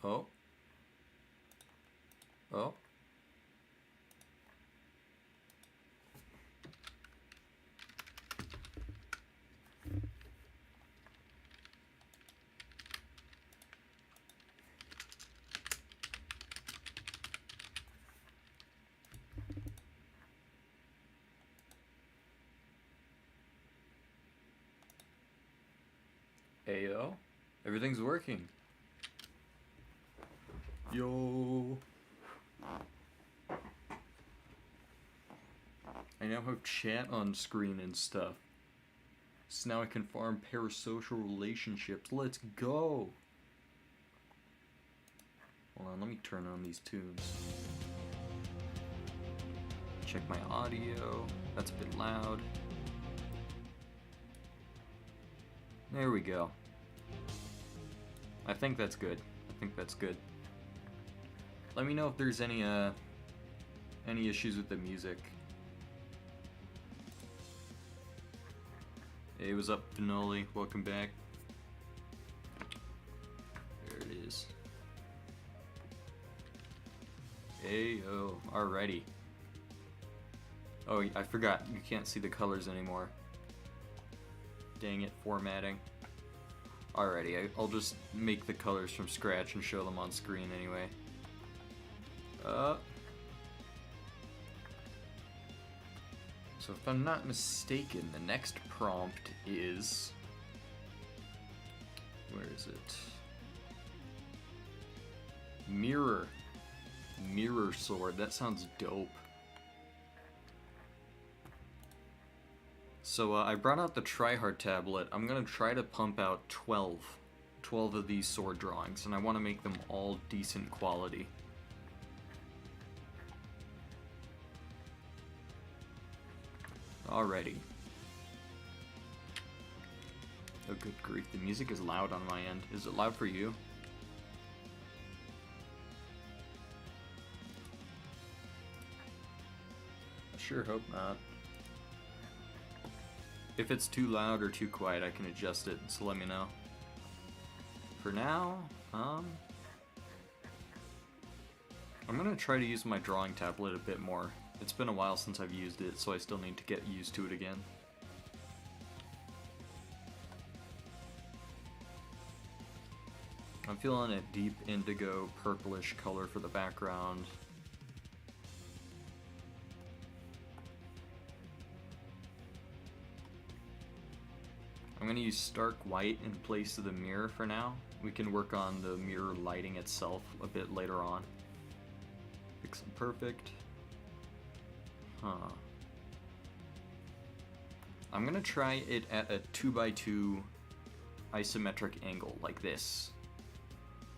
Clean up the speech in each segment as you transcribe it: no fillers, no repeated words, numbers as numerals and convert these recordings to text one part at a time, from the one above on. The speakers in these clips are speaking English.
Oh. Oh. Ayo. Everything's working. Yo. I now have chat on screen and stuff. So now I can farm parasocial relationships. Let's go. Hold on, let me turn on these tunes. Check my audio. That's a bit loud. There we go. I think that's good. Let me know if there's any issues with the music. Hey, what's up, Finale? Welcome back. There it is. Hey, oh, alrighty. Oh, I forgot. You can't see the colors anymore. Dang it, formatting. Alrighty, I'll just make the colors from scratch and show them on screen anyway. So if I'm not mistaken, the next prompt is... Where is it? Mirror. Mirror sword. That sounds dope. So I brought out the tryhard tablet. I'm gonna try to pump out 12 of these sword drawings, and I want to make them all decent quality. Alrighty. Oh, good grief, the music is loud on my end. Is it loud for you? I sure hope not. If it's too loud or too quiet, I can adjust it, so let me know. For now, I'm gonna try to use my drawing tablet a bit more. It's been a while since I've used it, so I still need to get used to it again. I'm feeling a deep indigo purplish color for the background. I'm going to use stark white in place of the mirror for now. We can work on the mirror lighting itself a bit later on. Pixel perfect. Huh. I'm going to try it at a 2x2 isometric angle like this.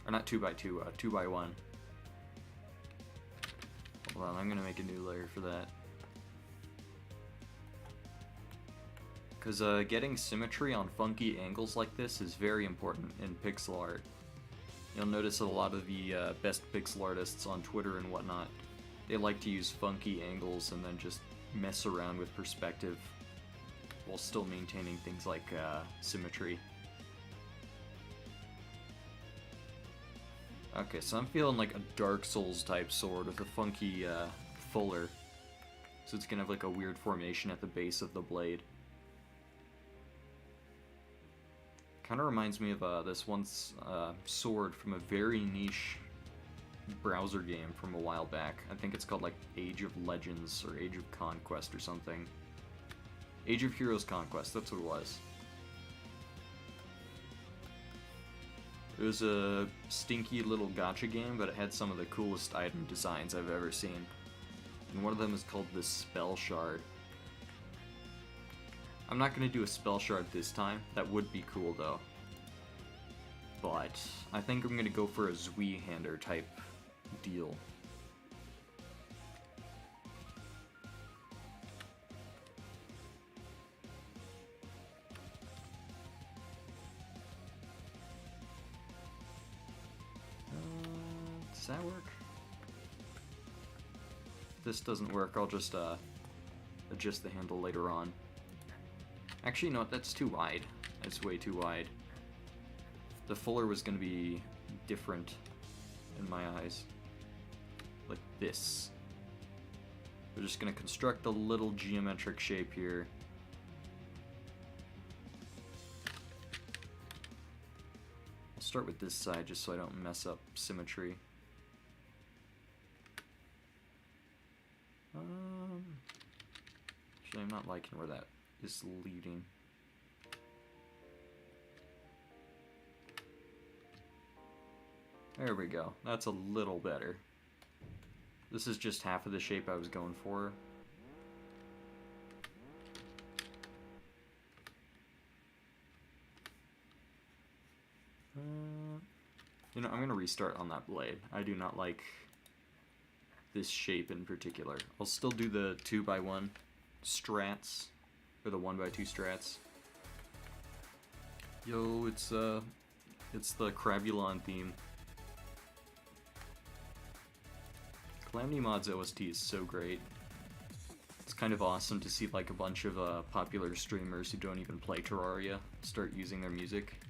Or not 2x2, 2x1. Hold on, I'm going to make a new layer for that. Because getting symmetry on funky angles like this is very important in pixel art. You'll notice that a lot of the best pixel artists on Twitter and whatnot, they like to use funky angles and then just mess around with perspective while still maintaining things like symmetry. Okay, so I'm feeling like a Dark Souls type sword with a funky fuller. So it's gonna have like a weird formation at the base of the blade. Kind of reminds me of this one sword from a very niche browser game from a while back. I think it's called like Age of Legends or Age of Conquest or something. Age of Heroes Conquest, that's what it was. It was a stinky little gacha game, but it had some of the coolest item designs I've ever seen. And one of them is called the Spell Shard. I'm not going to do a Spell Shard this time. That would be cool though. But I think I'm going to go for a Zweihander type deal. Does that work? If this doesn't work, I'll just adjust the handle later on. Actually, no, that's too wide. That's way too wide. The fuller was going to be different. in my eyes. Like this. We're just gonna construct a little geometric shape here. I'll start with this side just so I don't mess up symmetry. Actually, I'm not liking where that is leading. There we go. That's a little better. This is just half of the shape I was going for. You know, I'm gonna restart on that blade. I do not like this shape in particular. I'll still do the 2x1 strats, or the 1x2 strats. Yo, it's the Crabulon theme. Calamity Mod's OST is so great. It's kind of awesome to see like a bunch of popular streamers who don't even play Terraria start using their music.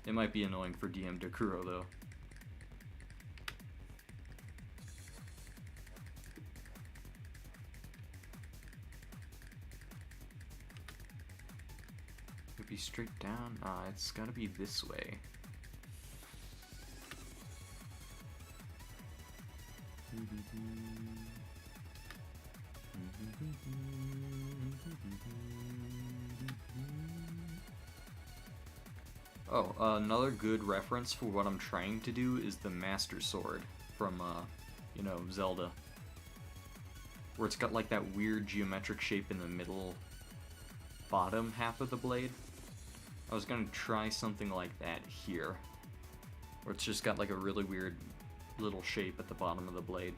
It might be annoying for DM Dekuro though. Would be straight down? It's gotta be this way. Oh, another good reference for what I'm trying to do is the Master Sword from, you know, Zelda. Where it's got like that weird geometric shape in the middle bottom half of the blade. I was gonna try something like that here. Where it's just got like a really weird little shape at the bottom of the blade.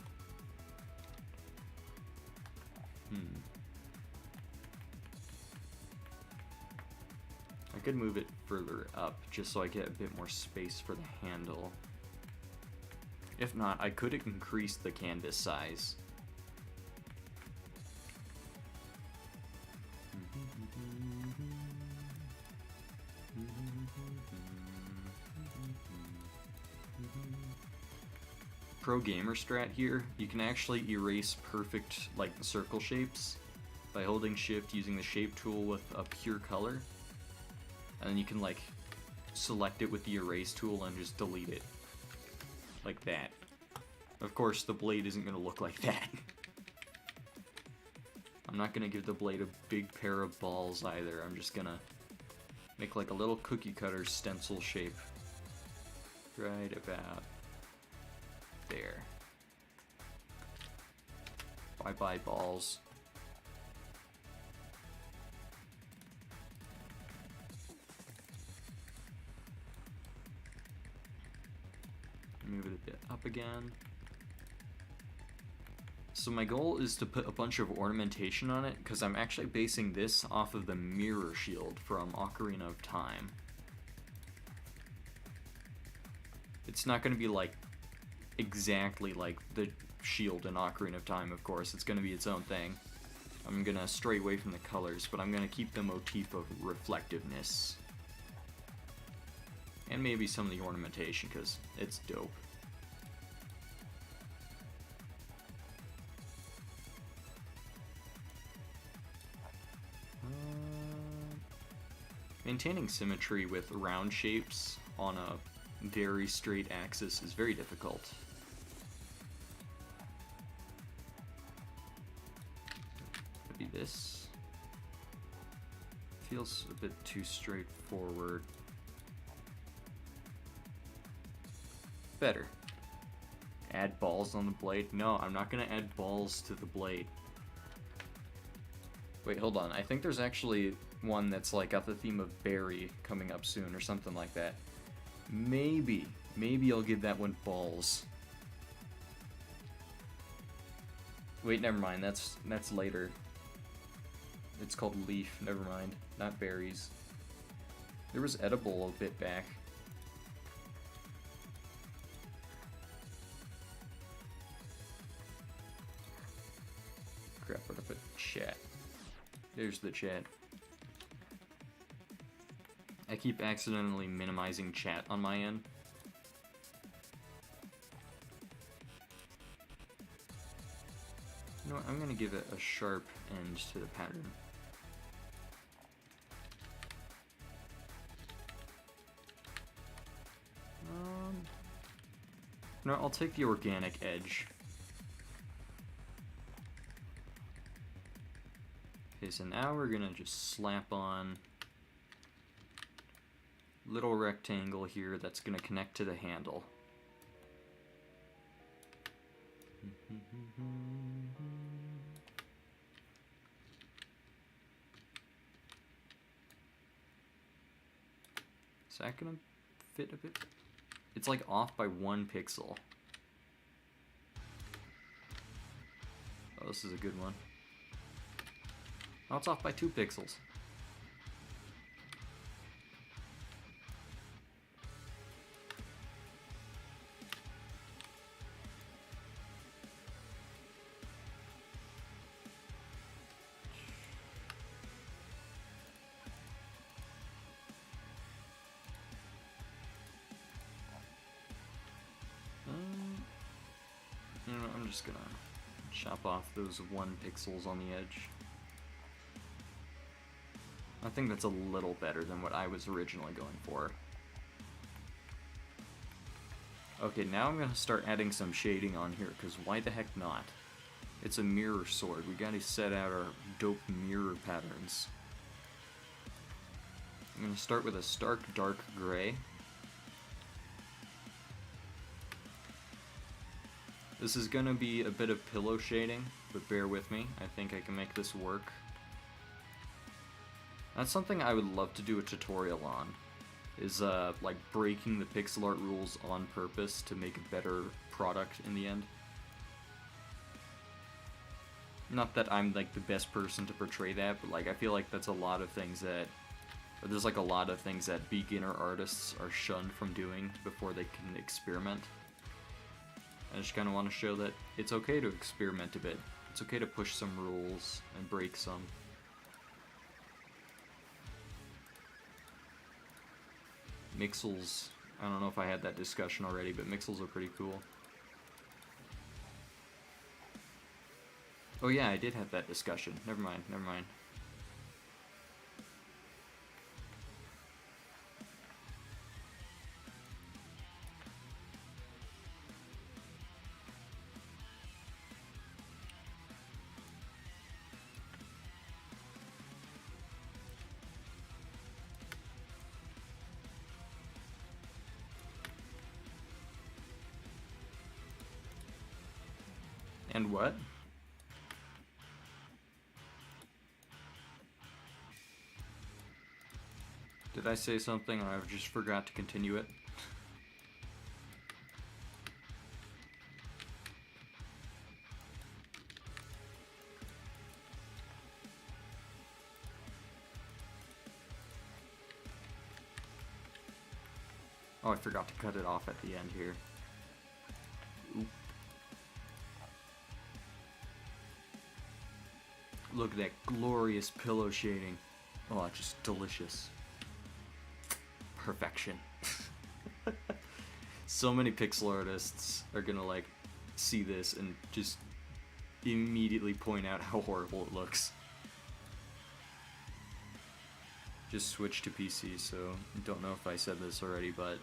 I could move it further up just so I get a bit more space for the handle. If not, I could increase the canvas size. Pro gamer strat here, you can actually erase perfect like circle shapes by holding shift using the shape tool with a pure color, and then you can like select it with the erase tool and just delete it like that. Of course the blade isn't going to look like that. I'm not going to give the blade a big pair of balls either. I'm just going to make like a little cookie cutter stencil shape right about there. Bye bye balls. Move it a bit up again. So my goal is to put a bunch of ornamentation on it because I'm actually basing this off of the mirror shield from Ocarina of Time. It's not going to be like exactly like the shield in Ocarina of Time, of course. It's going to be its own thing. I'm going to stray away from the colors, but I'm going to keep the motif of reflectiveness. And maybe some of the ornamentation, because it's dope. Maintaining symmetry with round shapes on a very straight axis is very difficult. Could be this. Feels a bit too straightforward. Better. Add balls on the blade? No, I'm not gonna add balls to the blade. Wait, hold on. I think there's actually one that's like got the theme of berry coming up soon or something like that. Maybe I'll give that one balls. Wait, never mind. That's later. It's called leaf. Never mind. Not berries. There was edible a bit back. Crap, where'd I put chat? There's the chat. I keep accidentally minimizing chat on my end. I'm gonna give it a sharp end to the pattern. No, I'll take the organic edge. Okay, so now we're gonna just slap on little rectangle here that's gonna connect to the handle. Is that gonna fit a bit? It's like off by 1 pixel. Oh, this is a good one. Oh, it's off by 2 pixels. I'm just gonna chop off those 1 pixels on the edge. I think that's a little better than what I was originally going for. Okay, now I'm gonna start adding some shading on here, because why the heck not? It's a mirror sword. We gotta set out our dope mirror patterns. I'm gonna start with a stark dark gray. This is gonna be a bit of pillow shading, but bear with me. I think I can make this work. That's something I would love to do a tutorial on, is like breaking the pixel art rules on purpose to make a better product in the end. Not that I'm like the best person to portray that, but like I feel like that's a lot of things that, or there's like a lot of things that beginner artists are shunned from doing before they can experiment. I just kind of want to show that it's okay to experiment a bit. It's okay to push some rules and break some. Mixels, I don't know if I had that discussion already, but mixels are pretty cool. Oh yeah, I did have that discussion. Never mind, never mind. And what? Did I say something or I just forgot to continue it? Oh, I forgot to cut it off at the end here. Oop. Look at that glorious pillow shading. Oh, it's just delicious. Perfection. So many pixel artists are gonna like see this and just immediately point out how horrible it looks. Just switched to PC, so don't know if I said this already, but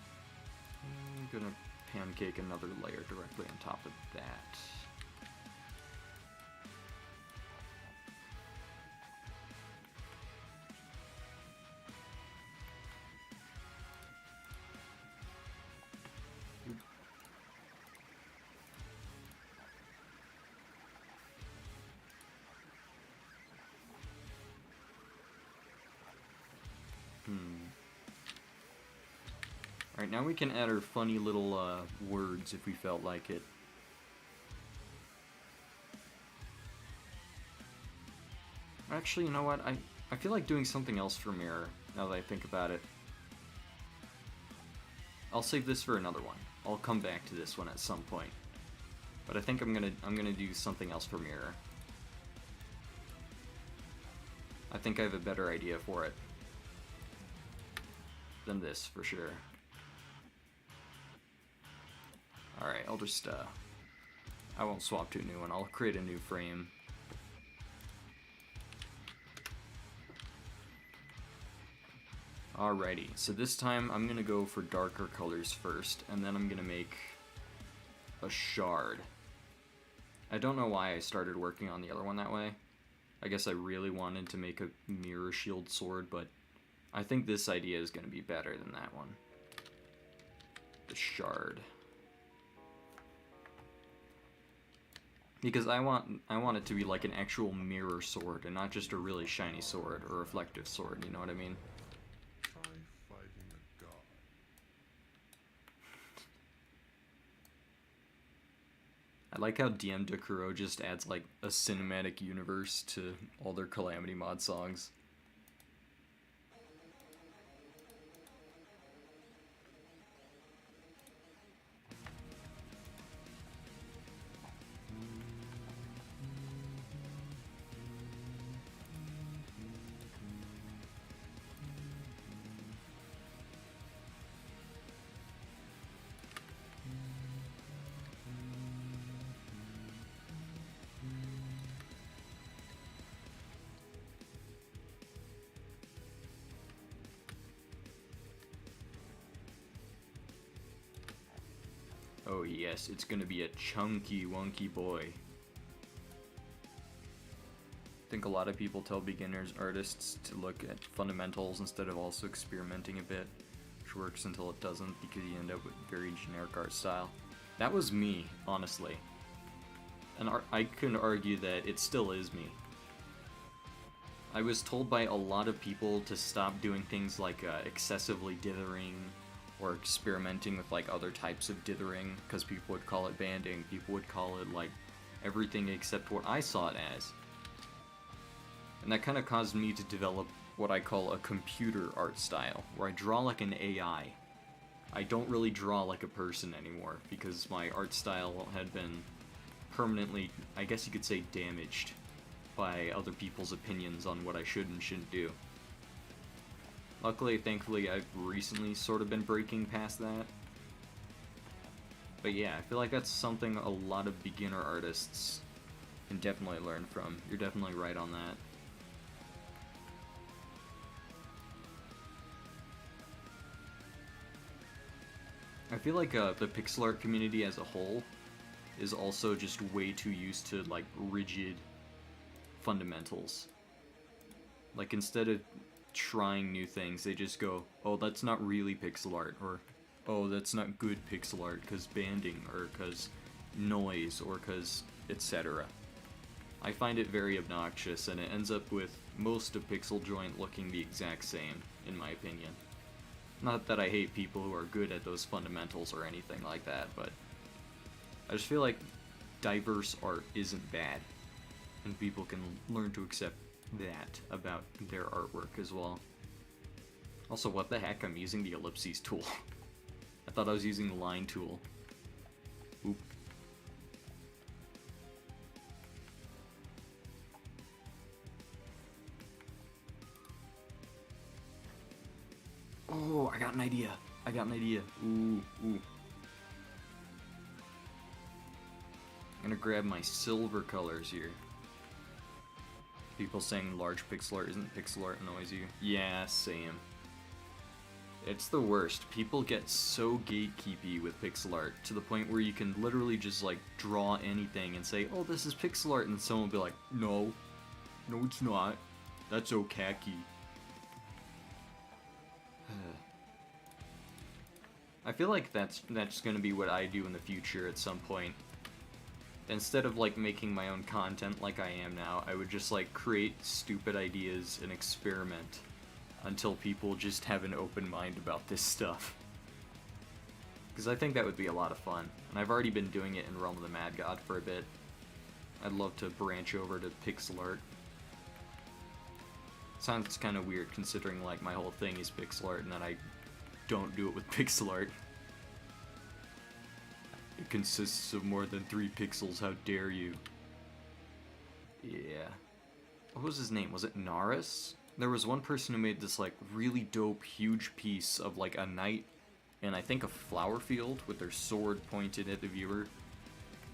I'm gonna pancake another layer directly on top of that. Alright, now we can add our funny little words if we felt like it. Actually, you know what? I feel like doing something else for mirror, now that I think about it. I'll save this for another one. I'll come back to this one at some point. But I think I'm gonna do something else for mirror. I think I have a better idea for it than this, for sure. Alright, I'll just, I won't swap to a new one. I'll create a new frame. Alrighty, so this time I'm gonna go for darker colors first, and then I'm gonna make a shard. I don't know why I started working on the other one that way. I guess I really wanted to make a mirror shield sword, but I think this idea is gonna be better than that one. The shard. Because I want it to be like an actual mirror sword, and not just a really shiny sword or reflective sword, you know what I mean? I like how DM Dekuro just adds like a cinematic universe to all their Calamity mod songs. Oh yes, it's gonna be a chunky, wonky boy. I think a lot of people tell beginners artists to look at fundamentals instead of also experimenting a bit, which works until it doesn't because you end up with very generic art style. That was me, honestly. And I can argue that it still is me. I was told by a lot of people to stop doing things like excessively dithering, or experimenting with like other types of dithering, because people would call it banding, people would call it like everything except what I saw it as. And that kind of caused me to develop what I call a computer art style, where I draw like an AI. I don't really draw like a person anymore, because my art style had been permanently, I guess you could say, damaged by other people's opinions on what I should and shouldn't do. Luckily, thankfully, I've recently sort of been breaking past that. But yeah, I feel like that's something a lot of beginner artists can definitely learn from. You're definitely right on that. I feel like the pixel art community as a whole is also just way too used to like rigid fundamentals. Like instead of trying new things, they just go, oh, that's not really pixel art, or oh, that's not good pixel art because banding, or because noise, or because etc. I find it very obnoxious, and it ends up with most of Pixel Joint looking the exact same, in my opinion. Not that I hate people who are good at those fundamentals or anything like that, but I just feel like diverse art isn't bad, and people can learn to accept that about their artwork as well. Also, what the heck? I'm using the ellipses tool. I thought I was using the line tool. Oop. Oh, I got an idea. I got an idea. Ooh, ooh. I'm gonna grab my silver colors here. People saying large pixel art isn't pixel art annoys you. Yeah, same. It's the worst. People get so gatekeepy with pixel art to the point where you can literally just like draw anything and say, oh, this is pixel art, and someone will be like, no, no it's not. That's okaki. I feel like that's gonna be what I do in the future at some point. Instead of like making my own content like I am now, I would just like create stupid ideas and experiment until people just have an open mind about this stuff. Because I think that would be a lot of fun, and I've already been doing it in Realm of the Mad God for a bit. I'd love to branch over to pixel art. Sounds kind of weird considering like my whole thing is pixel art and that I don't do it with pixel art. It consists of more than 3 pixels, how dare you. Yeah. What was his name? Was it Naris? There was one person who made this like really dope huge piece of like a knight and I think a flower field with their sword pointed at the viewer.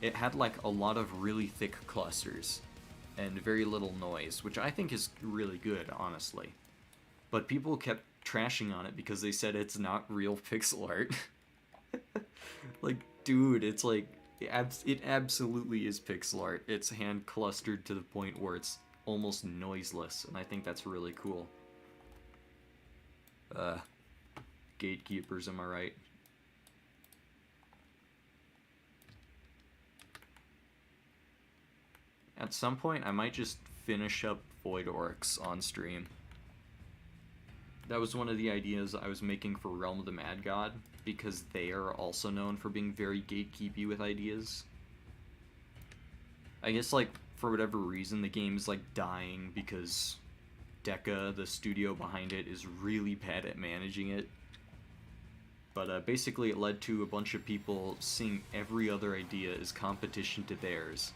It had like a lot of really thick clusters and very little noise, which I think is really good, honestly. But people kept trashing on it because they said it's not real pixel art. Like, dude, it's like, it absolutely is pixel art. It's hand clustered to the point where it's almost noiseless, and I think that's really cool. Gatekeepers, am I right? At some point, I might just finish up Void Orcs on stream. That was one of the ideas I was making for Realm of the Mad God, because they are also known for being very gatekeepy with ideas. I guess, like, for whatever reason, the game is, like, dying because Deca, the studio behind it, is really bad at managing it. But basically it led to a bunch of people seeing every other idea as competition to theirs.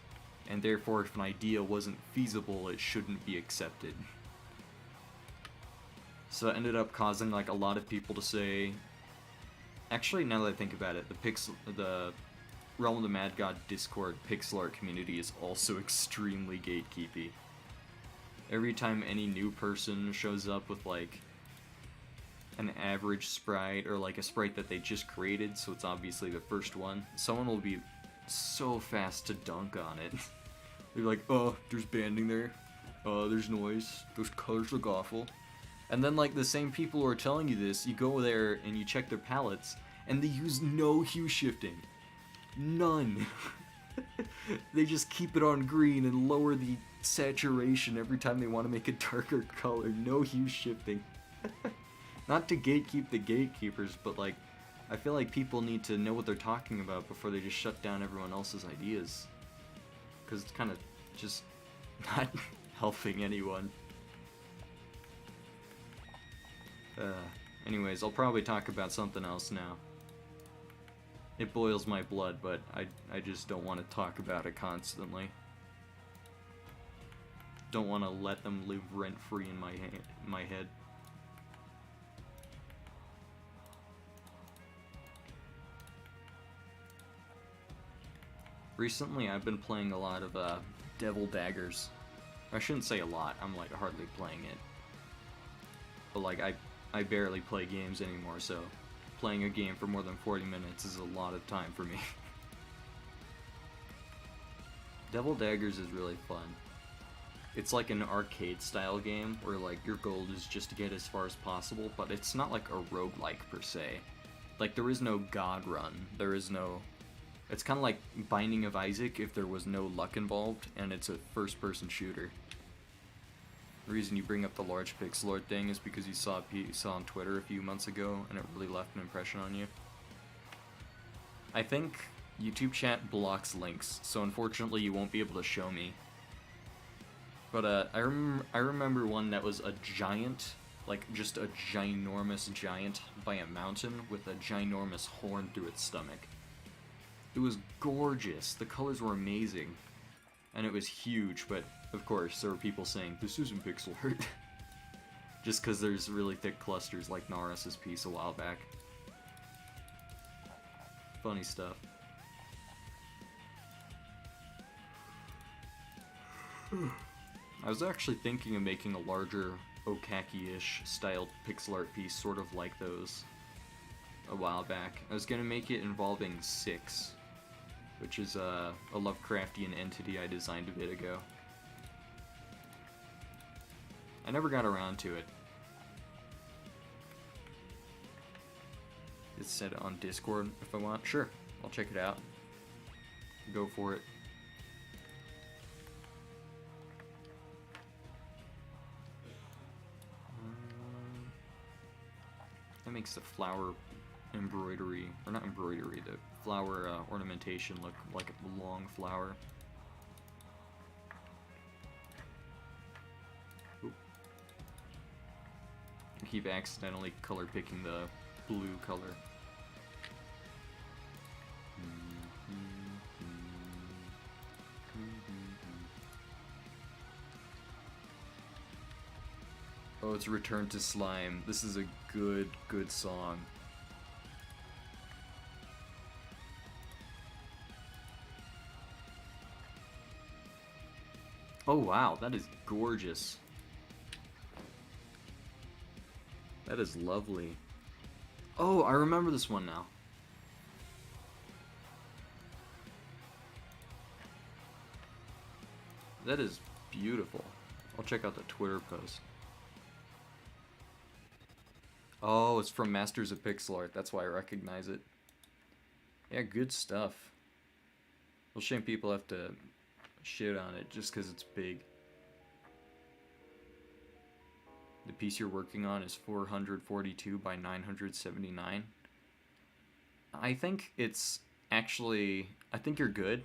And therefore, if an idea wasn't feasible, it shouldn't be accepted. So it ended up causing like a lot of people to say... Actually, now that I think about it, the Realm of the Mad God Discord pixel art community is also extremely gatekeepy. Every time any new person shows up with like an average sprite or like a sprite that they just created, so it's obviously the first one, someone will be so fast to dunk on it. They're like, oh, there's banding there, there's noise, those colors look awful. And then like the same people who are telling you this, you go there and you check their palettes, and they use no hue shifting. None. They just keep it on green and lower the saturation every time they want to make a darker color. No hue shifting. Not to gatekeep the gatekeepers, but like, I feel like people need to know what they're talking about before they just shut down everyone else's ideas. Because it's kind of just not helping anyone. Anyways, I'll probably talk about something else now. It boils my blood, but I just don't want to talk about it constantly. Don't want to let them live rent-free in my head. Recently, I've been playing a lot of Devil Daggers. I shouldn't say a lot, I'm like hardly playing it. But like, I barely play games anymore, so playing a game for more than 40 minutes is a lot of time for me. Devil Daggers is really fun. It's like an arcade-style game where like your goal is just to get as far as possible, but it's not like a roguelike per se. Like, there is no God Run, there is no... It's kind of like Binding of Isaac if there was no luck involved, and it's a first-person shooter. The reason you bring up the large pixel art thing is because you saw on Twitter a few months ago, and it really left an impression on you. I think YouTube chat blocks links, so unfortunately you won't be able to show me. But I remember one that was a giant, like just a ginormous giant by a mountain with a ginormous horn through its stomach. It was gorgeous, the colors were amazing, and it was huge, but of course there were people saying, this isn't pixel art. Just because there's really thick clusters like Naris's piece a while back. Funny stuff. I was actually thinking of making a larger Okaki-ish styled pixel art piece sort of like those a while back. I was gonna make it involving Six, which is a Lovecraftian entity I designed a bit ago. I never got around to it. It's set on Discord if I want. Sure, I'll check it out. Go for it. That makes the flower embroidery, or not embroidery, the flower ornamentation look like a long flower. Oop. keep accidentally color picking the blue color. Oh, it's Return to Slime. This is a good song. Oh wow, that is gorgeous. That is lovely. Oh, I remember this one now. That is beautiful. I'll check out the Twitter post. Oh, it's from Masters of Pixel Art. That's why I recognize it. Yeah, good stuff. Well, shame people have to shit on it just because it's big. The piece you're working on is 442 by 979. I think it's actually... I think you're good.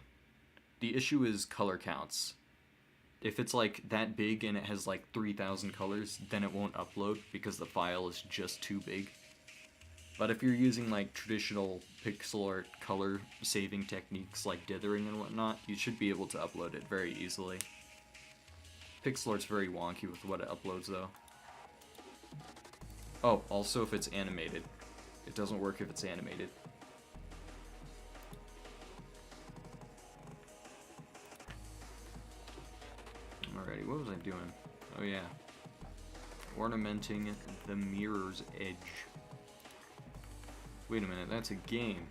The issue is color counts. If it's like that big and it has like 3,000 colors, then it won't upload because the file is just too big. But if you're using like traditional pixel art color saving techniques like dithering and whatnot, you should be able to upload it very easily. Pixel art's very wonky with what it uploads though. Oh, also if it's animated. It doesn't work if it's animated. Alrighty, what was I doing? Oh yeah. Ornamenting the mirror's edge. Wait a minute, that's a game.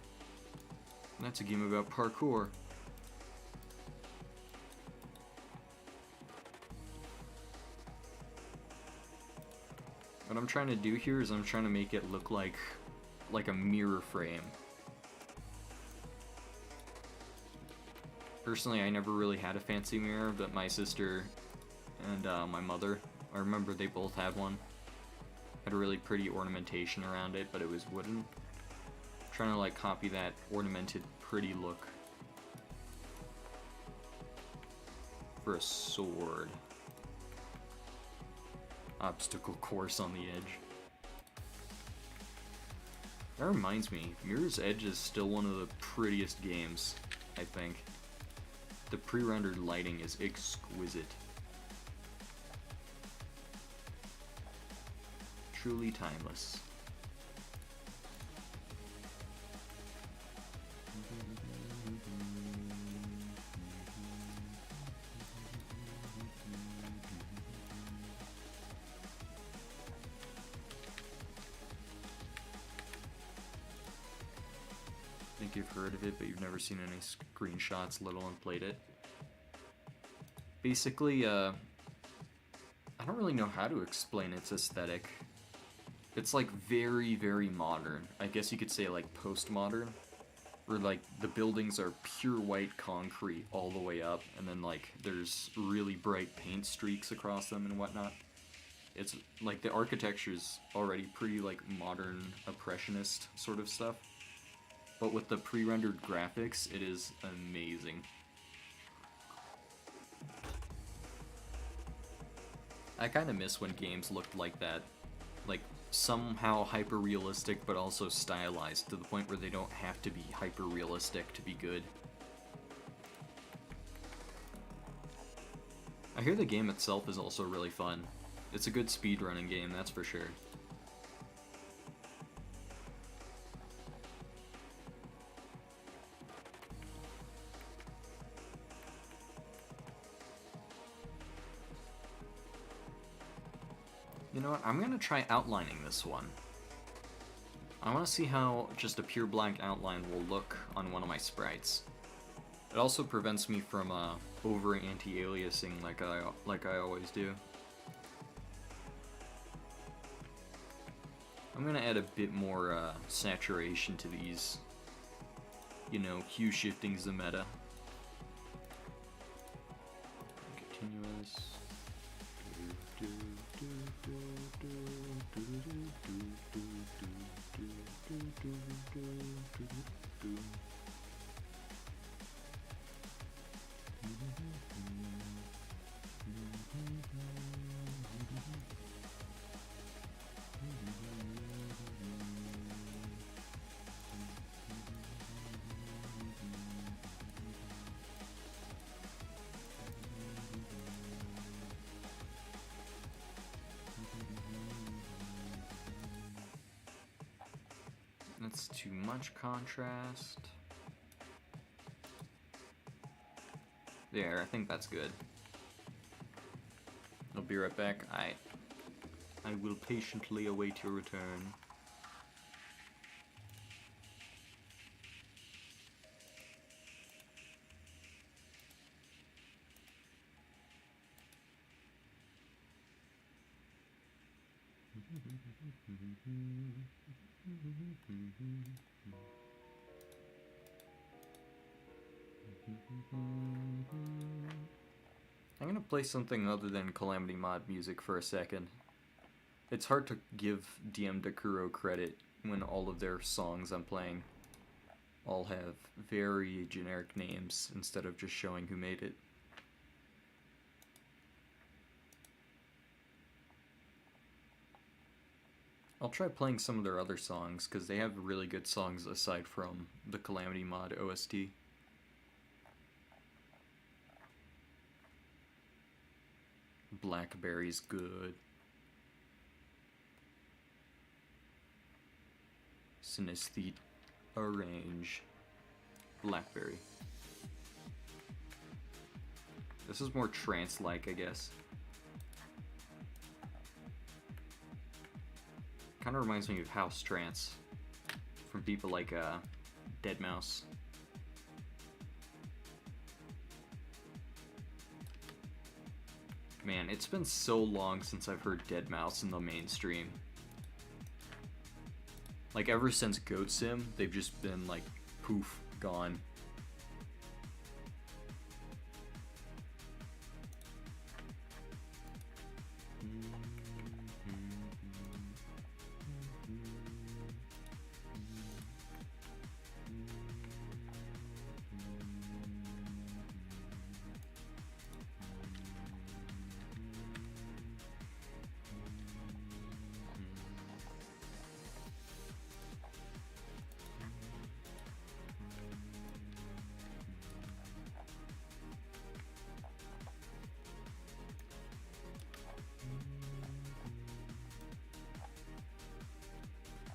That's a game about parkour. What I'm trying to do here is I'm trying to make it look like a mirror frame. Personally, I never really had a fancy mirror, but my sister and my mother, I remember they both had one. Had a really pretty ornamentation around it, but it was wooden. I'm trying to like copy that ornamented pretty look for a sword. Obstacle course on the edge. That reminds me, Mirror's Edge is still one of the prettiest games, I think. The pre-rendered lighting is exquisite. Truly timeless. I think you've heard of it, but you've never seen any screenshots, let alone played it. Basically, I don't really know how to explain its aesthetic. It's like very, very modern. I guess you could say like postmodern, where like the buildings are pure white concrete all the way up, and then like there's really bright paint streaks across them and whatnot. It's like the architecture's already pretty like modern impressionist sort of stuff. But with the pre-rendered graphics, it is amazing. I kind of miss when games looked like that. Like, somehow hyper-realistic, but also stylized, to the point where they don't have to be hyper-realistic to be good. I hear the game itself is also really fun. It's a good speedrunning game, that's for sure. You know what, I'm gonna try outlining this one. I want to see how just a pure blank outline will look on one of my sprites. It also prevents me from over anti-aliasing like I always do. I'm gonna add a bit more saturation to these. You know, hue shifting's the meta. Continuous. That's too much contrast. There, I think that's good. I'll be right back. I will patiently await your return. I'm gonna play something other than Calamity Mod music for a second. It's hard to give DM Dakuro credit when all of their songs I'm playing all have very generic names instead of just showing who made it. I'll try playing some of their other songs, because they have really good songs aside from the Calamity Mod OST. Blackberry's good. Synesthete Arrange. Blackberry. This is more trance-like, I guess. Kind of reminds me of house trance from people like Deadmau5. Man, it's been so long since I've heard Deadmau5 in the mainstream. Like, ever since Goat Sim, they've just been like, poof, gone.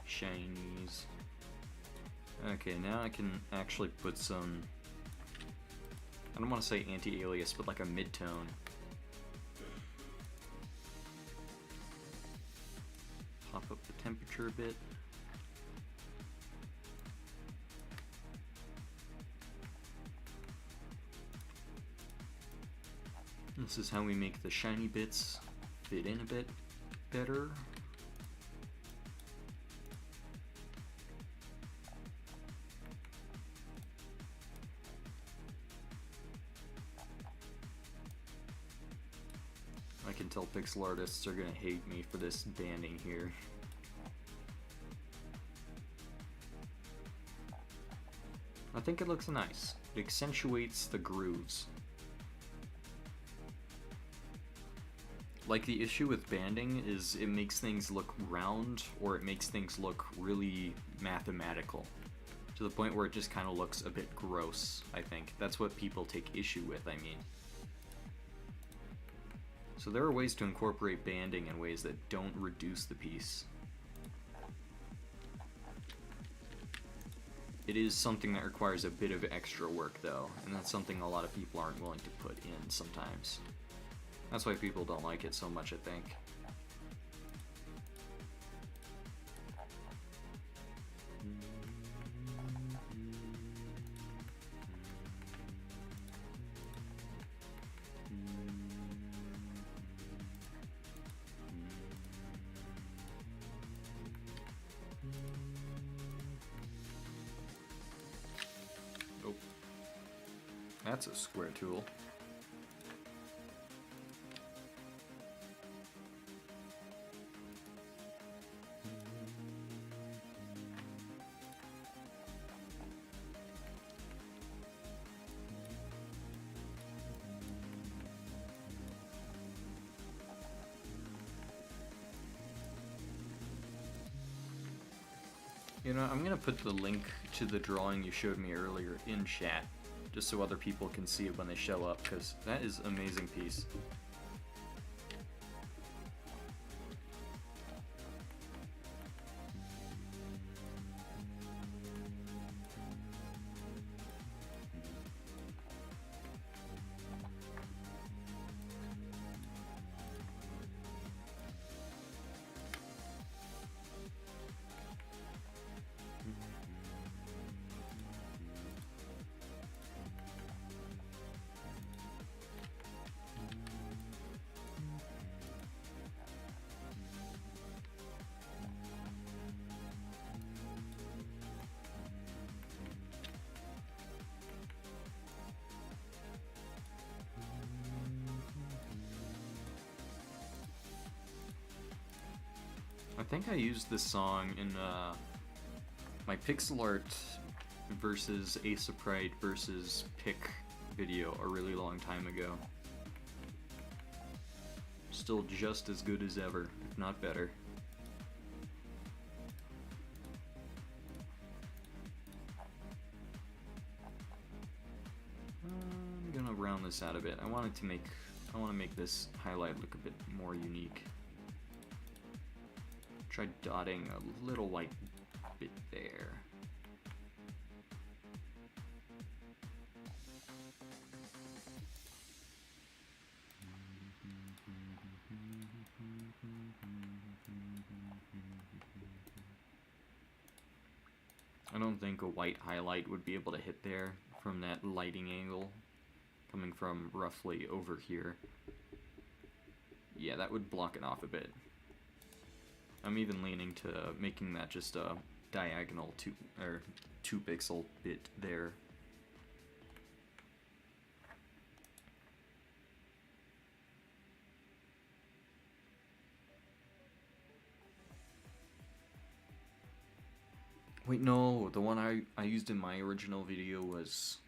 Shinies. Okay, now I can actually put some, I don't want to say anti-alias, but like a mid-tone. Pop up the temperature a bit. This is how we make the shiny bits fit in a bit better. I can tell pixel artists are gonna hate me for this banding here. I think it looks nice. It accentuates the grooves. Like, the issue with banding is it makes things look round, or it makes things look really mathematical, to the point where it just kind of looks a bit gross, I think. That's what people take issue with, I mean. So there are ways to incorporate banding in ways that don't reduce the piece. It is something that requires a bit of extra work, though, and that's something a lot of people aren't willing to put in sometimes. That's why people don't like it so much, I think. Oh, that's a square tool. You know, I'm gonna put the link to the drawing you showed me earlier in chat, just so other people can see it when they show up, because that is an amazing piece. I think I used this song in my pixel art versus Ace of Pride versus Pick video a really long time ago. Still just as good as ever, if not better. I'm gonna round this out a bit. I want to make this highlight look a bit more unique. Try dotting a little white bit there. I don't think a white highlight would be able to hit there from that lighting angle coming from roughly over here. Yeah, that would block it off a bit. I'm even leaning to making that just a diagonal 2 pixel bit there. Wait, no, the one I used in my original video was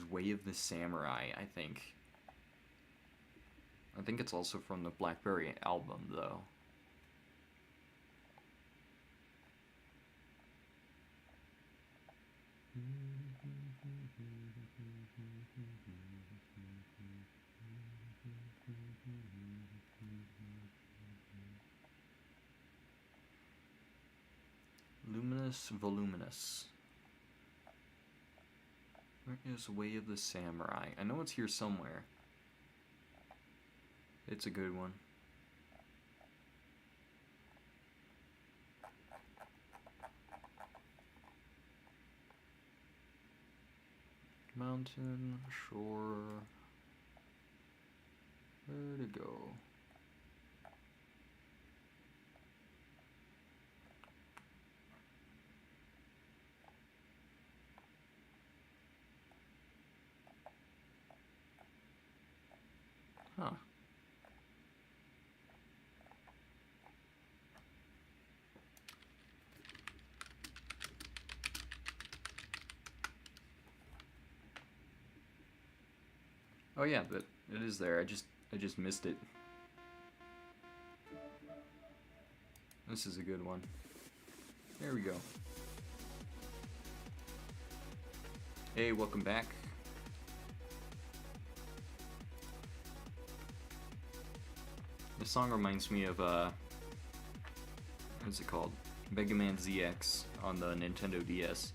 Way of the Samurai, I think. I think it's also from the Blackberry album, though. Luminous, voluminous. Where is Way of the Samurai? I know it's here somewhere. It's a good one. Mountain, shore. Where to go? Huh. Oh yeah, but it is there. I just missed it. This is a good one. There we go. Hey, welcome back. This song reminds me of what's it called? Mega Man ZX on the Nintendo DS.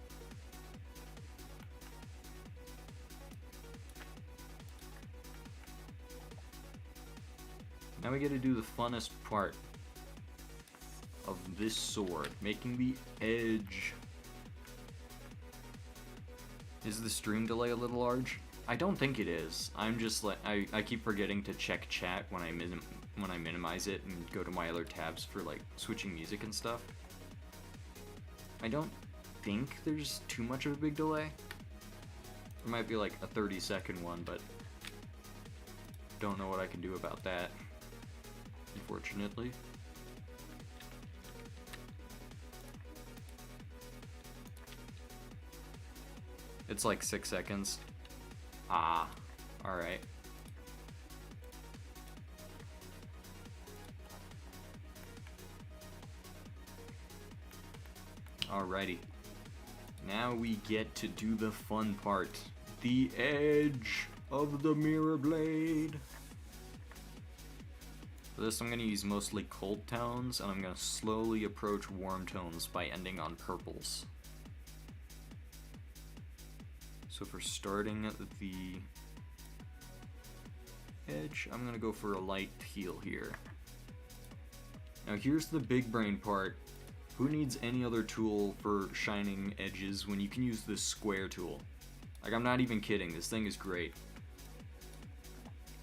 Now we get to do the funnest part of this sword, making the edge. Is the stream delay a little large? I don't think it is. I'm just like I keep forgetting to check chat when I minimize it and go to my other tabs for like switching music and stuff. I don't think there's too much of a big delay. There might be like a 30-second one, but don't know what I can do about that, unfortunately. It's like 6 seconds. Ah, alright. Alrighty. Now we get to do the fun part. The edge of the mirror blade. For this I'm going to use mostly cold tones, and I'm going to slowly approach warm tones by ending on purples. So for starting at the edge, I'm going to go for a light teal here. Now here's the big brain part. Who needs any other tool for shining edges when you can use this square tool? Like, I'm not even kidding, this thing is great.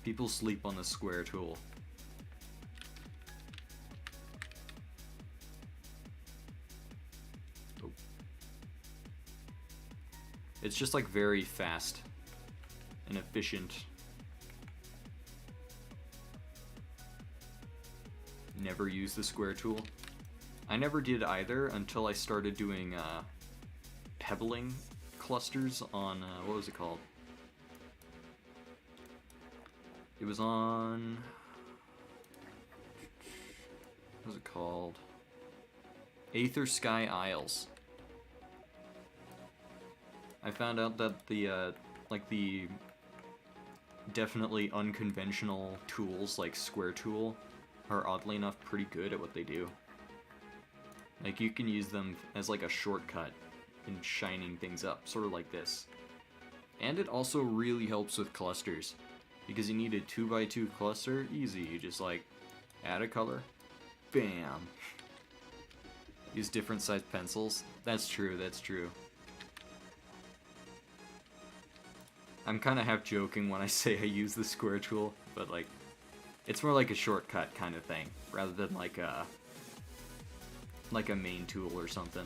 People sleep on the square tool. Oh. It's just like very fast and efficient. never use the square tool. I never did either until I started doing pebbling clusters on, what was it called? It was on... what was it called? Aether Sky Isles. I found out that the, like the definitely unconventional tools like Square Tool are oddly enough pretty good at what they do. Like you can use them as like a shortcut in shining things up, sort of like this. And it also really helps with clusters, because you need a 2x2 cluster, easy, you just like add a color, bam. Use different sized pencils. That's true, that's true. I'm kind of half joking when I say I use the square tool, but like, it's more like a shortcut kind of thing, rather than like a main tool or something.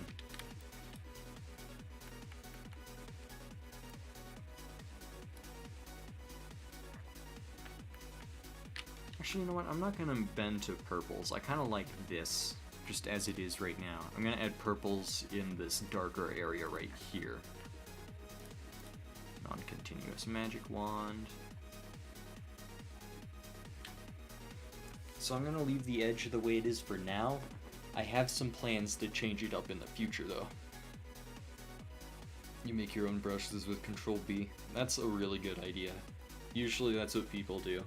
Actually, you know what? I'm not gonna bend to purples. I kind of like this, just as it is right now. I'm gonna add purples in this darker area right here. Non-continuous magic wand. So I'm gonna leave the edge the way it is for now. I have some plans to change it up in the future though. You make your own brushes with Control B. That's a really good idea. Usually that's what people do.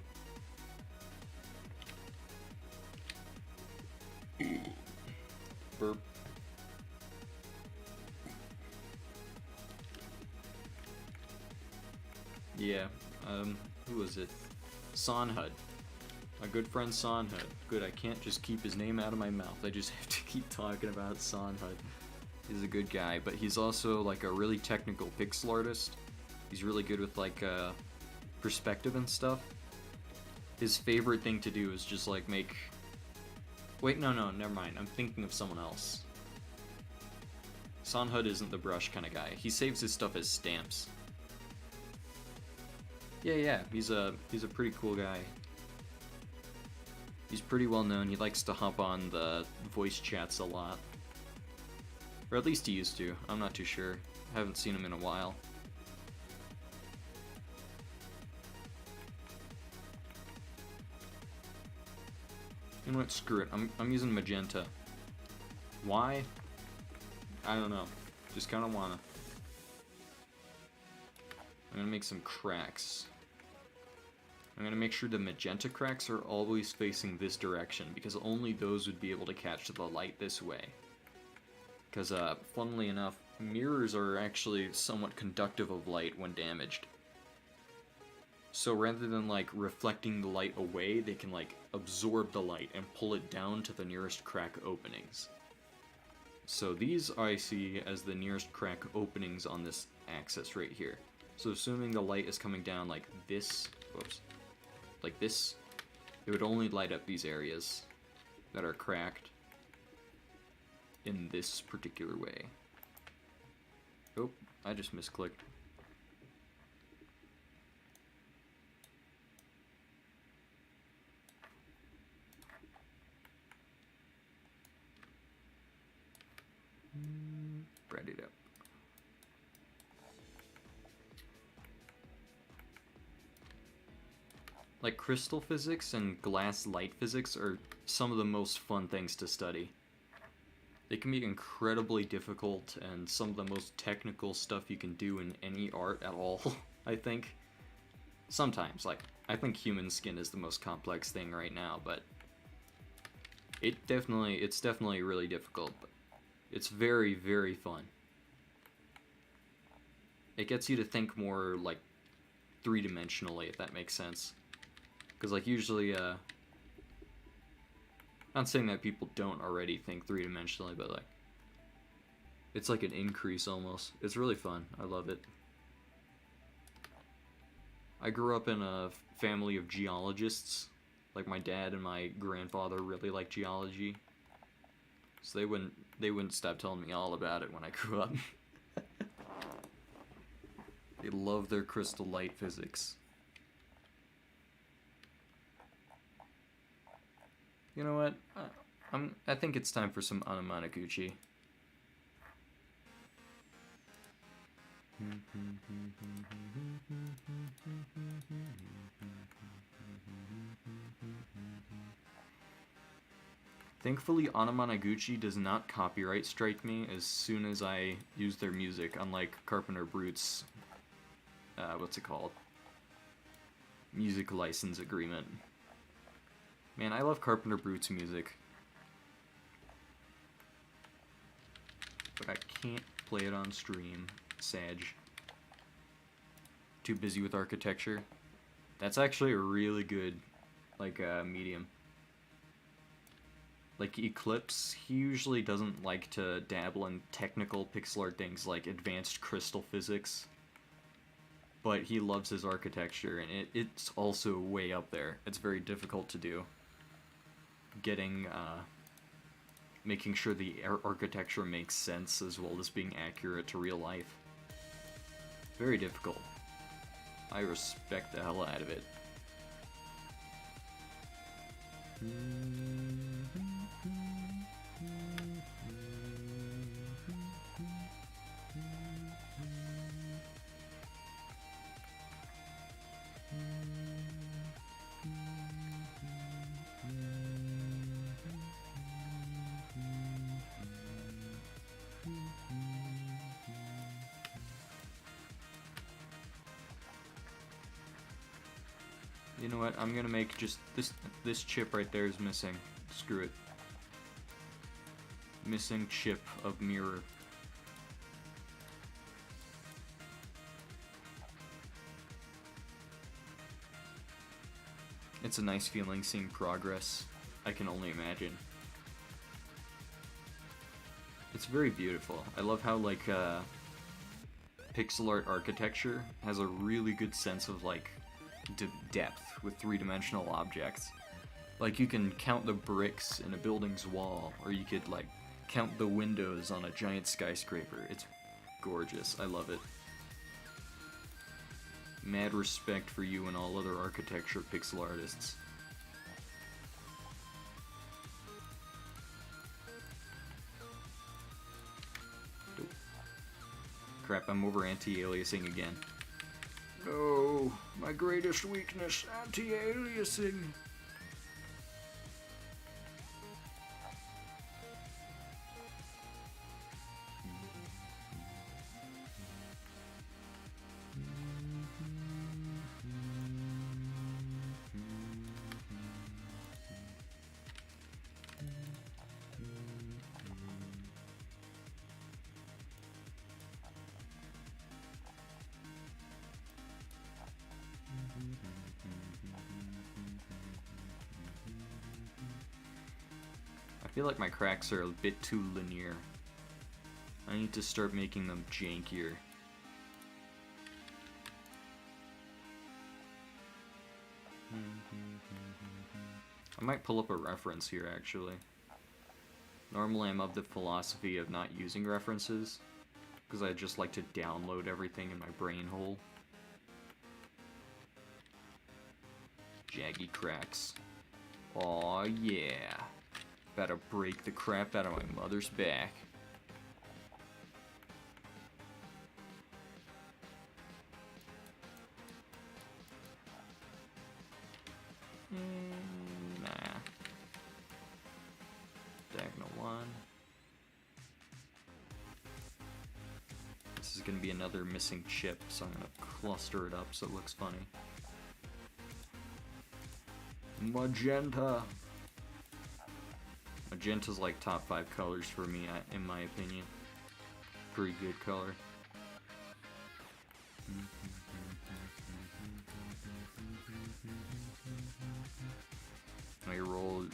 Burp. Yeah, who was it? Sonhud. My good friend Sonhud. Good, I can't just keep his name out of my mouth. I just have to keep talking about Sonhud. He's a good guy, but he's also like a really technical pixel artist. He's really good with like perspective and stuff. His favorite thing to do is just like make... Wait, no, never mind. I'm thinking of someone else. Sonhud isn't the brush kind of guy. He saves his stuff as stamps. Yeah, he's a pretty cool guy. He's pretty well known. He likes to hop on the voice chats a lot. Or at least he used to. I'm not too sure. I haven't seen him in a while. You know what? Screw it. I'm using magenta. Why? I don't know. Just kind of wanna. I'm gonna make some cracks. I'm gonna make sure the magenta cracks are always facing this direction, because only those would be able to catch the light this way. Because, funnily enough, mirrors are actually somewhat conductive of light when damaged. So rather than, like, reflecting the light away, they can, like, absorb the light and pull it down to the nearest crack openings. So these I see as the nearest crack openings on this axis right here. So assuming the light is coming down like this, whoops, like this, it would only light up these areas that are cracked in this particular way. Oh, I just misclicked. Spread it up. Like, crystal physics and glass light physics are some of the most fun things to study. They can be incredibly difficult and some of the most technical stuff you can do in any art at all, I think. Sometimes, like, I think human skin is the most complex thing right now, but it's definitely really difficult, but it's very, very fun. It gets you to think more, like, three-dimensionally, if that makes sense. Because, like, usually, not saying that people don't already think three-dimensionally, but, like, it's like an increase almost. It's really fun. I love it. I grew up in a family of geologists. Like, my dad and my grandfather really liked geology. So they wouldn't stop telling me all about it when I grew up. They love their crystal light physics. You know what? I think it's time for some Anamanaguchi. Thankfully, Anamanaguchi does not copyright strike me as soon as I use their music, unlike Carpenter Brute's, what's it called? Music license agreement. Man, I love Carpenter Brute's music. But I can't play it on stream. Sag. Too busy with architecture. That's actually a really good, like, medium. Like Eclipse, he usually doesn't like to dabble in technical pixel art things like advanced crystal physics. But he loves his architecture, and it's also way up there. It's very difficult to do. Making sure the architecture makes sense as well as being accurate to real life. Very difficult. I respect the hell out of it. You know what? I'm gonna make just this chip right there is missing. Screw it. Missing chip of mirror. It's a nice feeling seeing progress. I can only imagine. It's very beautiful. I love how, like, pixel art architecture has a really good sense of, like, depth with three-dimensional objects. Like, you can count the bricks in a building's wall, or you could, like, count the windows on a giant skyscraper. It's gorgeous. I love it. Mad respect for you and all other architecture pixel artists. Crap, I'm over anti-aliasing again. No, my greatest weakness, anti-aliasing. I feel like my cracks are a bit too linear. I need to start making them jankier. I might pull up a reference here, actually. Normally I'm of the philosophy of not using references, because I just like to download everything in my brain hole. Jaggy cracks. Aw, yeah. About to break the crap out of my mother's back. Nah. Diagonal one. This is gonna be another missing chip, so I'm gonna cluster it up so it looks funny. Magenta. Magenta's like top 5 colors for me, in my opinion. Pretty good color. My role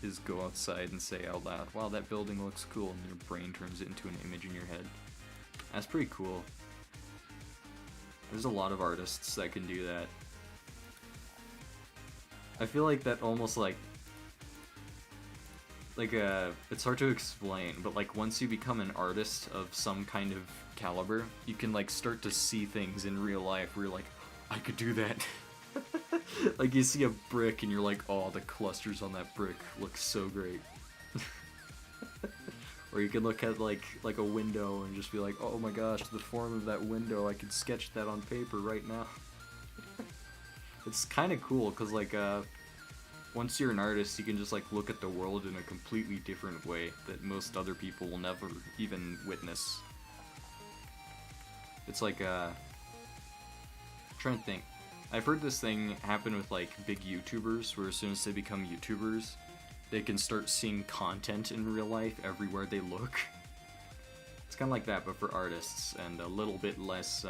is go outside and say out loud, wow, that building looks cool, and your brain turns it into an image in your head. That's pretty cool. There's a lot of artists that can do that. I feel like that almost it's hard to explain, but like once you become an artist of some kind of caliber, you can like start to see things in real life where you're like, I could do that. Like, you see a brick and you're like, oh, the clusters on that brick look so great. Or you can look at like a window and just be like, oh my gosh, the form of that window, I could sketch that on paper right now. It's kind of cool, because like, once you're an artist, you can just like look at the world in a completely different way that most other people will never even witness. It's like, I'm trying to think. I've heard this thing happen with like big YouTubers, where as soon as they become YouTubers, they can start seeing content in real life everywhere they look. It's kind of like that, but for artists, and a little bit less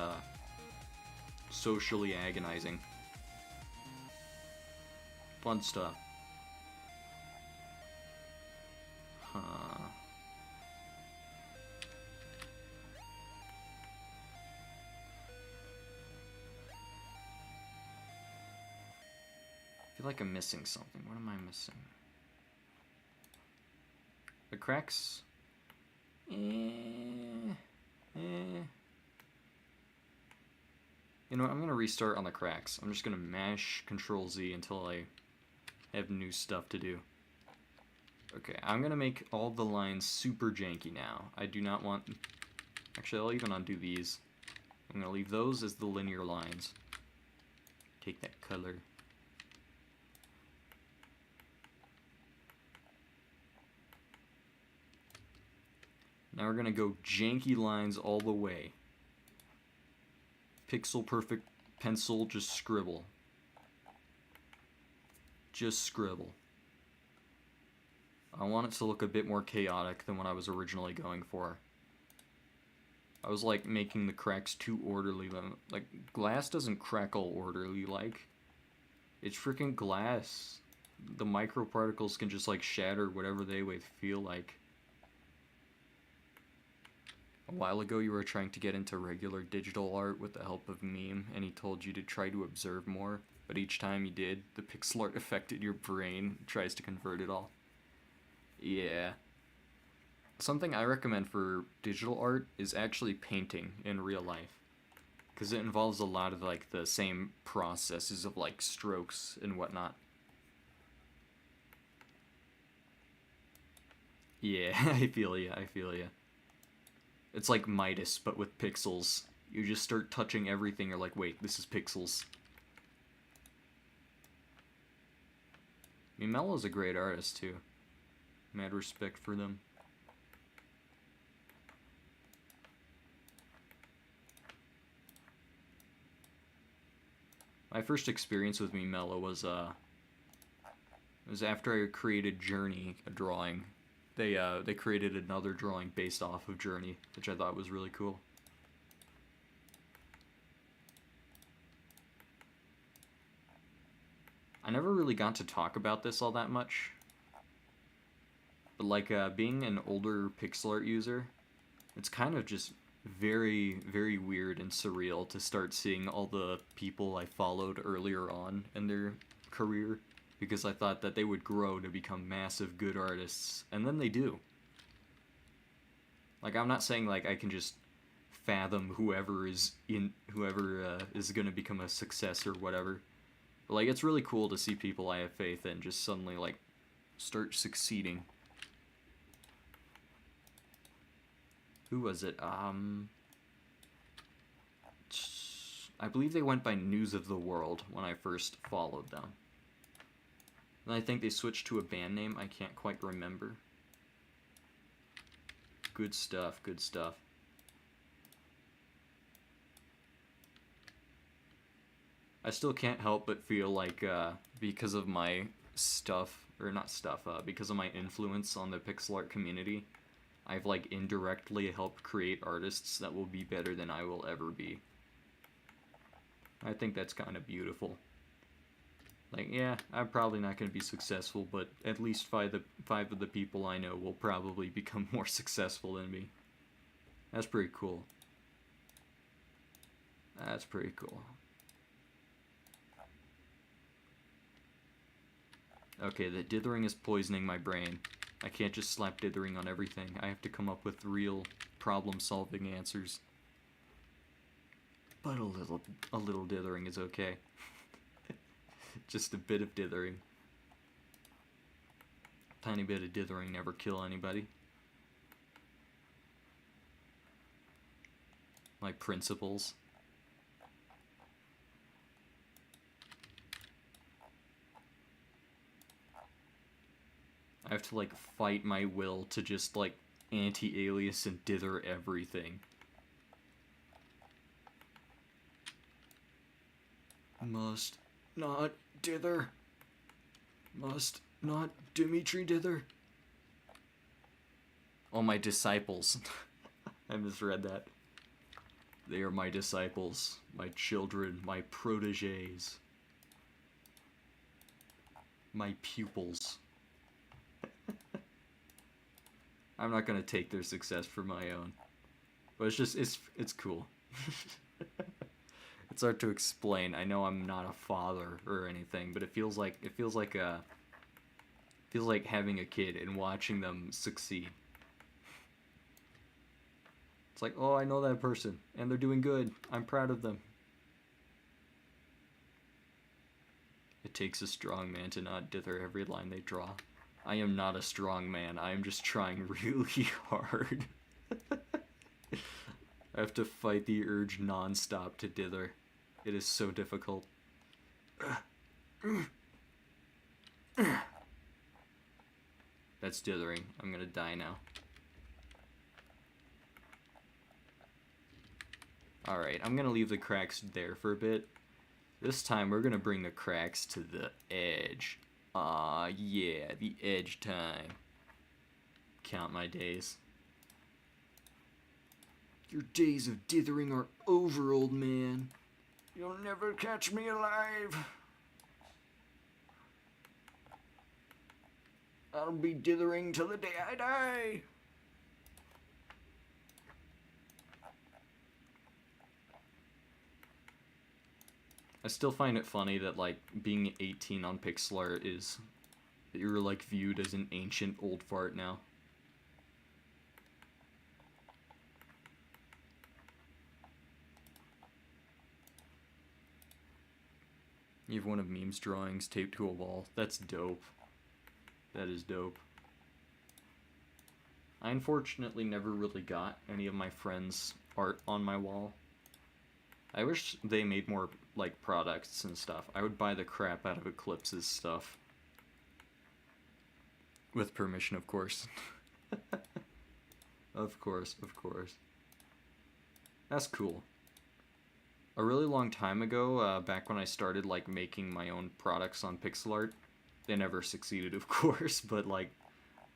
socially agonizing. Fun stuff. Huh. I feel like I'm missing something. What am I missing? The cracks? You know what, I'm gonna restart on the cracks. I'm just gonna mash Control Z until I have new stuff to do. Okay, I'm gonna make all the lines super janky now. I do not want... Actually, I'll even undo these. I'm gonna leave those as the linear lines. Take that color. Now we're gonna go janky lines all the way. Pixel perfect pencil, just scribble. Just scribble. I want it to look a bit more chaotic than what I was originally going for. I was like making the cracks too orderly. Like, glass doesn't crackle orderly like. It's freaking glass. The microparticles can just like shatter whatever they feel like. A while ago you were trying to get into regular digital art with the help of Meme, and he told you to try to observe more, but each time you did, the pixel art affected your brain, tries to convert it all. Yeah. Something I recommend for digital art is actually painting in real life, because it involves a lot of like the same processes of like strokes and whatnot. Yeah, I feel ya, I feel ya. It's like Midas, but with pixels. You just start touching everything, you're like, wait, this is pixels. I mean, Mello's a great artist, too. Mad respect for them. My first experience with Me Mello was after I created Journey, a drawing. They created another drawing based off of Journey, which I thought was really cool. I never really got to talk about this all that much, but like being an older pixel art user, it's kind of just very, very weird and surreal to start seeing all the people I followed earlier on in their career, because I thought that they would grow to become massive good artists, and then they do. Like, I'm not saying like I can just fathom whoever is gonna become a success or whatever. But like, it's really cool to see people I have faith in just suddenly like start succeeding. Who was it? I believe they went by News of the World when I first followed them. And I think they switched to a band name, I can't quite remember. Good stuff, good stuff. I still can't help but feel like, because of my stuff, or not stuff, because of my influence on the pixel art community, I've like indirectly helped create artists that will be better than I will ever be. I think that's kind of beautiful. Like, yeah, I'm probably not going to be successful, but at least five of the people I know will probably become more successful than me. That's pretty cool. That's pretty cool. Okay, the dithering is poisoning my brain. I can't just slap dithering on everything. I have to come up with real problem-solving answers. But a little dithering is okay. Just a bit of dithering. Tiny bit of dithering never kill anybody. My principles. I have to like fight my will to just like anti-alias and dither everything. Must not dither. Must not Dimitri dither. Oh, my disciples. I misread that. They are my disciples, my children, my proteges, my pupils. I'm not gonna take their success for my own, but it's just it's cool. It's hard to explain. I know I'm not a father or anything, but it feels like having a kid and watching them succeed. It's like, oh, I know that person, and they're doing good. I'm proud of them. It takes a strong man to not dither every line they draw. I am not a strong man. I am just trying really hard. I have to fight the urge non-stop to dither. It is so difficult. That's dithering. I'm gonna die now. Alright, I'm gonna leave the cracks there for a bit. This time we're gonna bring the cracks to the edge. Aw, yeah, the edge time. Count my days. Your days of dithering are over, old man. You'll never catch me alive. I'll be dithering till the day I die. I still find it funny that, like, being 18 on pixel art is... you're, like, viewed as an ancient old fart now. You have one of Meme's drawings taped to a wall. That's dope. That is dope. I unfortunately never really got any of my friends' art on my wall. I wish they made more, like, products and stuff. I would buy the crap out of Eclipse's stuff. With permission, of course. Of course, of course. That's cool. A really long time ago, back when I started, like, making my own products on pixel art, they never succeeded, of course, but, like,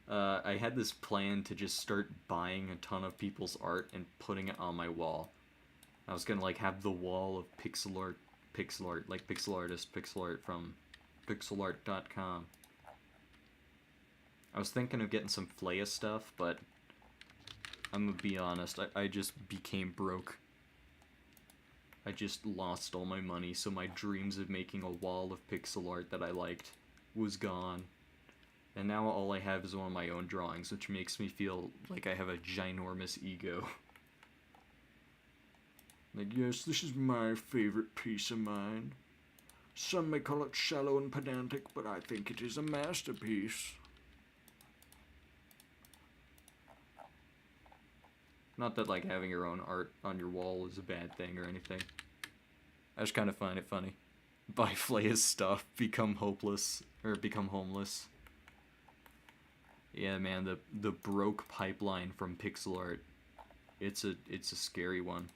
I had this plan to just start buying a ton of people's art and putting it on my wall. I was gonna, like, have the wall of pixel art, like pixel artist, pixel art from pixelart.com. I was thinking of getting some Flaya stuff, but I'm gonna be honest, I just became broke. I just lost all my money, so my dreams of making a wall of pixel art that I liked was gone. And now all I have is one of my own drawings, which makes me feel like I have a ginormous ego. Like, yes, this is my favorite piece of mine. Some may call it shallow and pedantic, but I think it is a masterpiece. Not that, like, having your own art on your wall is a bad thing or anything. I just kind of find it funny. Buy Flaya's stuff, become hopeless, or become homeless. Yeah, man, the broke pipeline from pixel art. It's a scary one.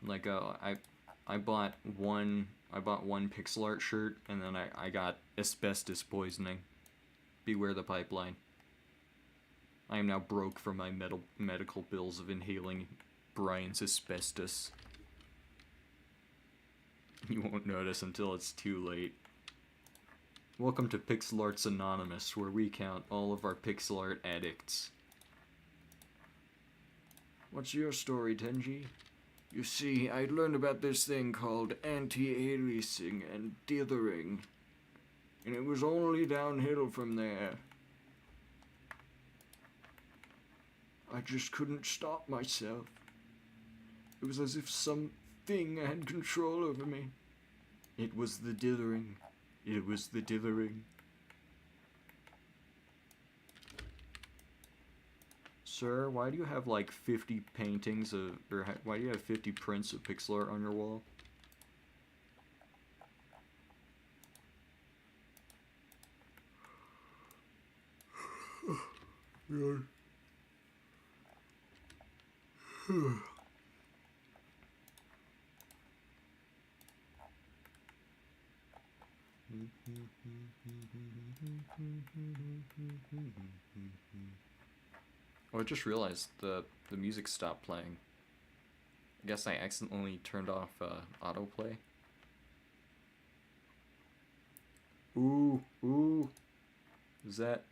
Like, I bought one pixel art shirt, and then I got asbestos poisoning. Beware the pipeline. I am now broke from my medical bills of inhaling Brian's asbestos. You won't notice until it's too late. Welcome to Pixel Arts Anonymous, where we count all of our pixel art addicts. What's your story, Tenji? You see, I learned about this thing called anti-aliasing and dithering, and it was only downhill from there. I just couldn't stop myself. It was as if some thing had control over me. It was the dithering. It was the dithering. Sir, why do you have like 50 paintings of, or why do you have 50 prints of pixel art on your wall? Oh, I just realized the music stopped playing. I guess I accidentally turned off autoplay. Ooh. Is that...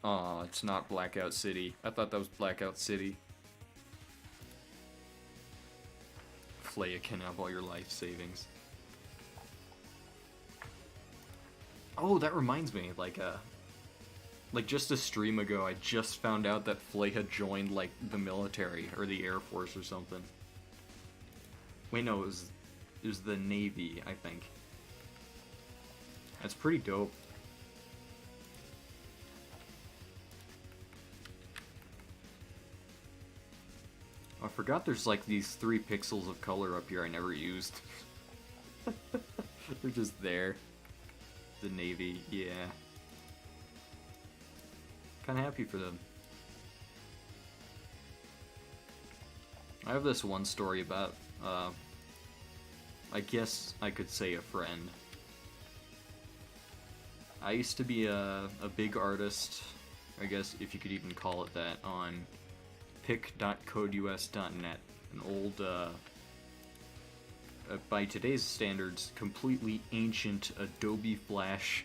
Aw, it's not Blackout City. I thought that was Blackout City. Flaya can have all your life savings. Oh, that reminds me, like just a stream ago, I just found out that Flay had joined, like, the military, or the Air Force or something. Wait, no, it was the Navy, I think. That's pretty dope. I forgot there's, like, these 3 pixels of color up here I never used. They're just there. The Navy, yeah. Kinda happy for them. I have this one story about, I guess I could say a friend. I used to be a big artist, I guess if you could even call it that, on pic.codeus.net, an old, by today's standards, completely ancient Adobe Flash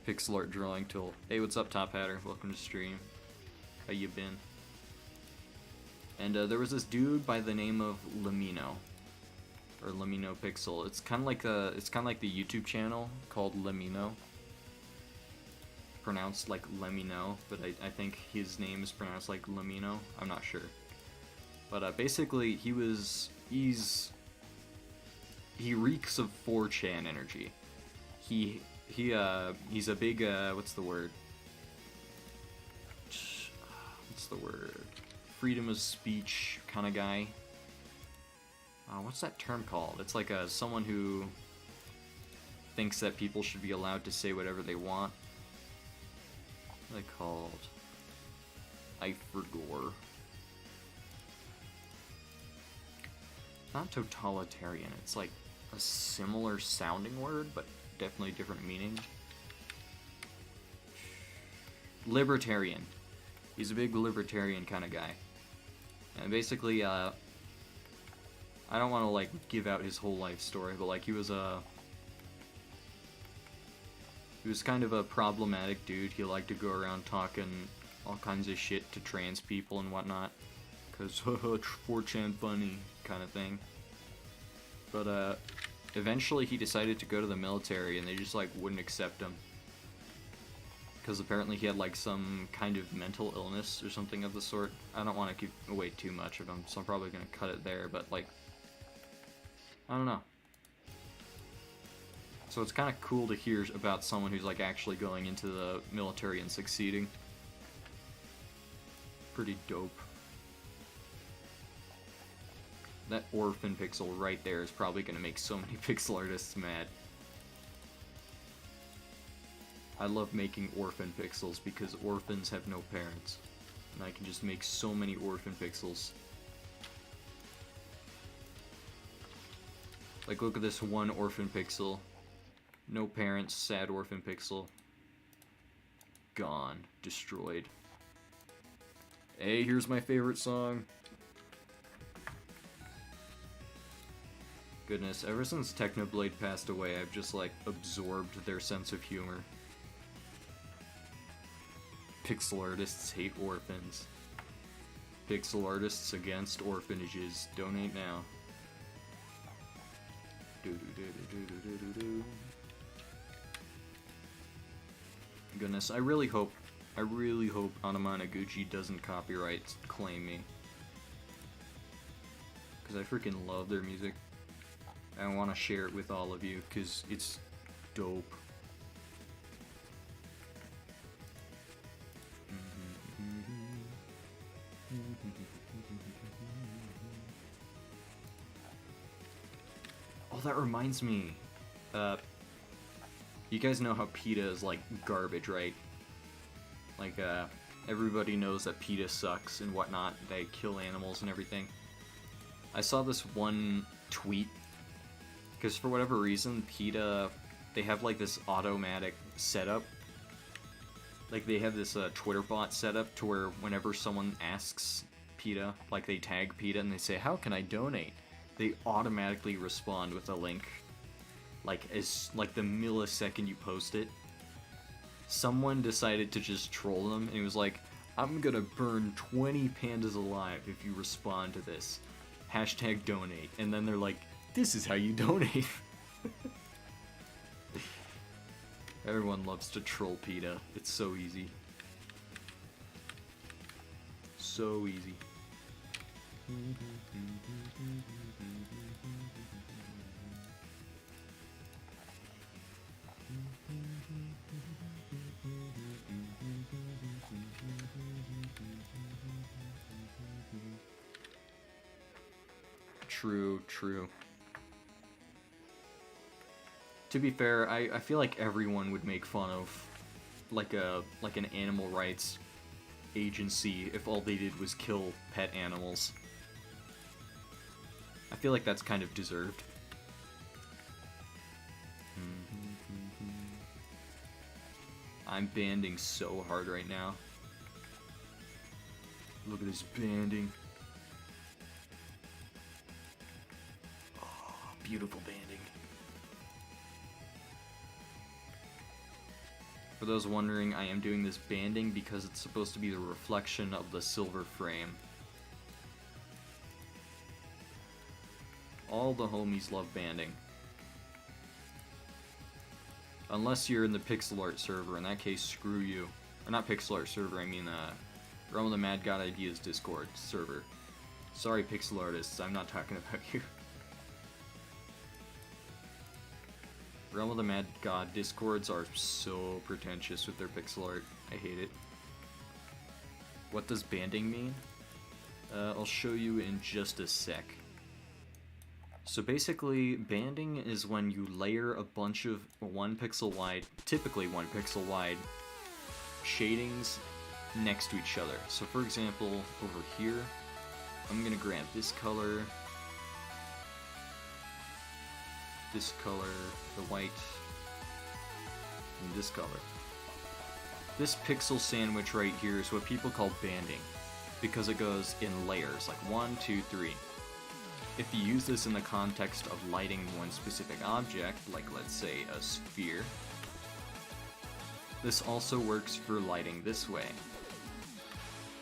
pixel art drawing tool. Hey, what's up, Top Hatter? Welcome to stream. How you been? And there was this dude by the name of Lamino, or Lamino Pixel. It's kind of like the YouTube channel called Lamino, pronounced like Lemino, but I think his name is pronounced like Lamino. I'm not sure, but basically he reeks of 4chan energy. He's a big, what's the word? Freedom of speech kind of guy. What's that term called? It's like someone who thinks that people should be allowed to say whatever they want. What are they called? I forgot. Not totalitarian, it's like a similar sounding word, but definitely different meaning. Libertarian. He's a big libertarian kind of guy. And basically, I don't want to, like, give out his whole life story, but, like, he was kind of a problematic dude. He liked to go around talking all kinds of shit to trans people and whatnot. Because, 4chan funny, kind of thing. But, eventually he decided to go to the military, and they just, like, wouldn't accept him. Because apparently he had, like, some kind of mental illness or something of the sort. I don't want to give away too much of him, so I'm probably going to cut it there, but, like, I don't know. So it's kind of cool to hear about someone who's, like, actually going into the military and succeeding. Pretty dope. That orphan pixel right there is probably going to make so many pixel artists mad. I love making orphan pixels because orphans have no parents. And I can just make so many orphan pixels. Like, look at this one orphan pixel. No parents, sad orphan pixel. Gone. Destroyed. Hey, here's my favorite song. Goodness, ever since Technoblade passed away, I've just, like, absorbed their sense of humor. Pixel artists hate orphans. Pixel artists against orphanages. Donate now. Goodness, I really hope Anamanaguchi doesn't copyright claim me. because I freaking love their music. I want to share it with all of you because it's dope. Oh, that reminds me. You guys know how PETA is like garbage, right? Like, everybody knows that PETA sucks and whatnot. They kill animals and everything. I saw this one tweet, because for whatever reason, PETA, they have like this automatic setup. Like, they have this Twitter bot setup to where whenever someone asks PETA, like they tag PETA and they say, "How can I donate?" they automatically respond with a link. Like the millisecond you post it. Someone decided to just troll them, and he was like, "I'm gonna burn 20 pandas alive if you respond to this. Hashtag donate." And then they're like, "This is how you donate." Everyone loves to troll PETA. It's so easy. So easy. True. To be fair, I feel like everyone would make fun of like an animal rights agency if all they did was kill pet animals. I feel like that's kind of deserved. I'm banding so hard right now. Look at this banding. Oh, beautiful banding. For those wondering, I am doing this banding because it's supposed to be the reflection of the silver frame. All the homies love banding. Unless you're in the Pixel Art server, in that case, screw you. Or not Pixel Art server, I mean Realm of the Mad God Ideas Discord server. Sorry, pixel artists, I'm not talking about you. Realm of the Mad God Discords are so pretentious with their pixel art. I hate it. What does banding mean? I'll show you in just a sec. So basically, banding is when you layer a bunch of 1 pixel wide, typically 1 pixel wide, shadings next to each other. So for example, over here, I'm gonna grab this color, the white, and this color. This pixel sandwich right here is what people call banding, because it goes in layers, like 1, 2, 3. If you use this in the context of lighting one specific object, like let's say a sphere, this also works for lighting this way,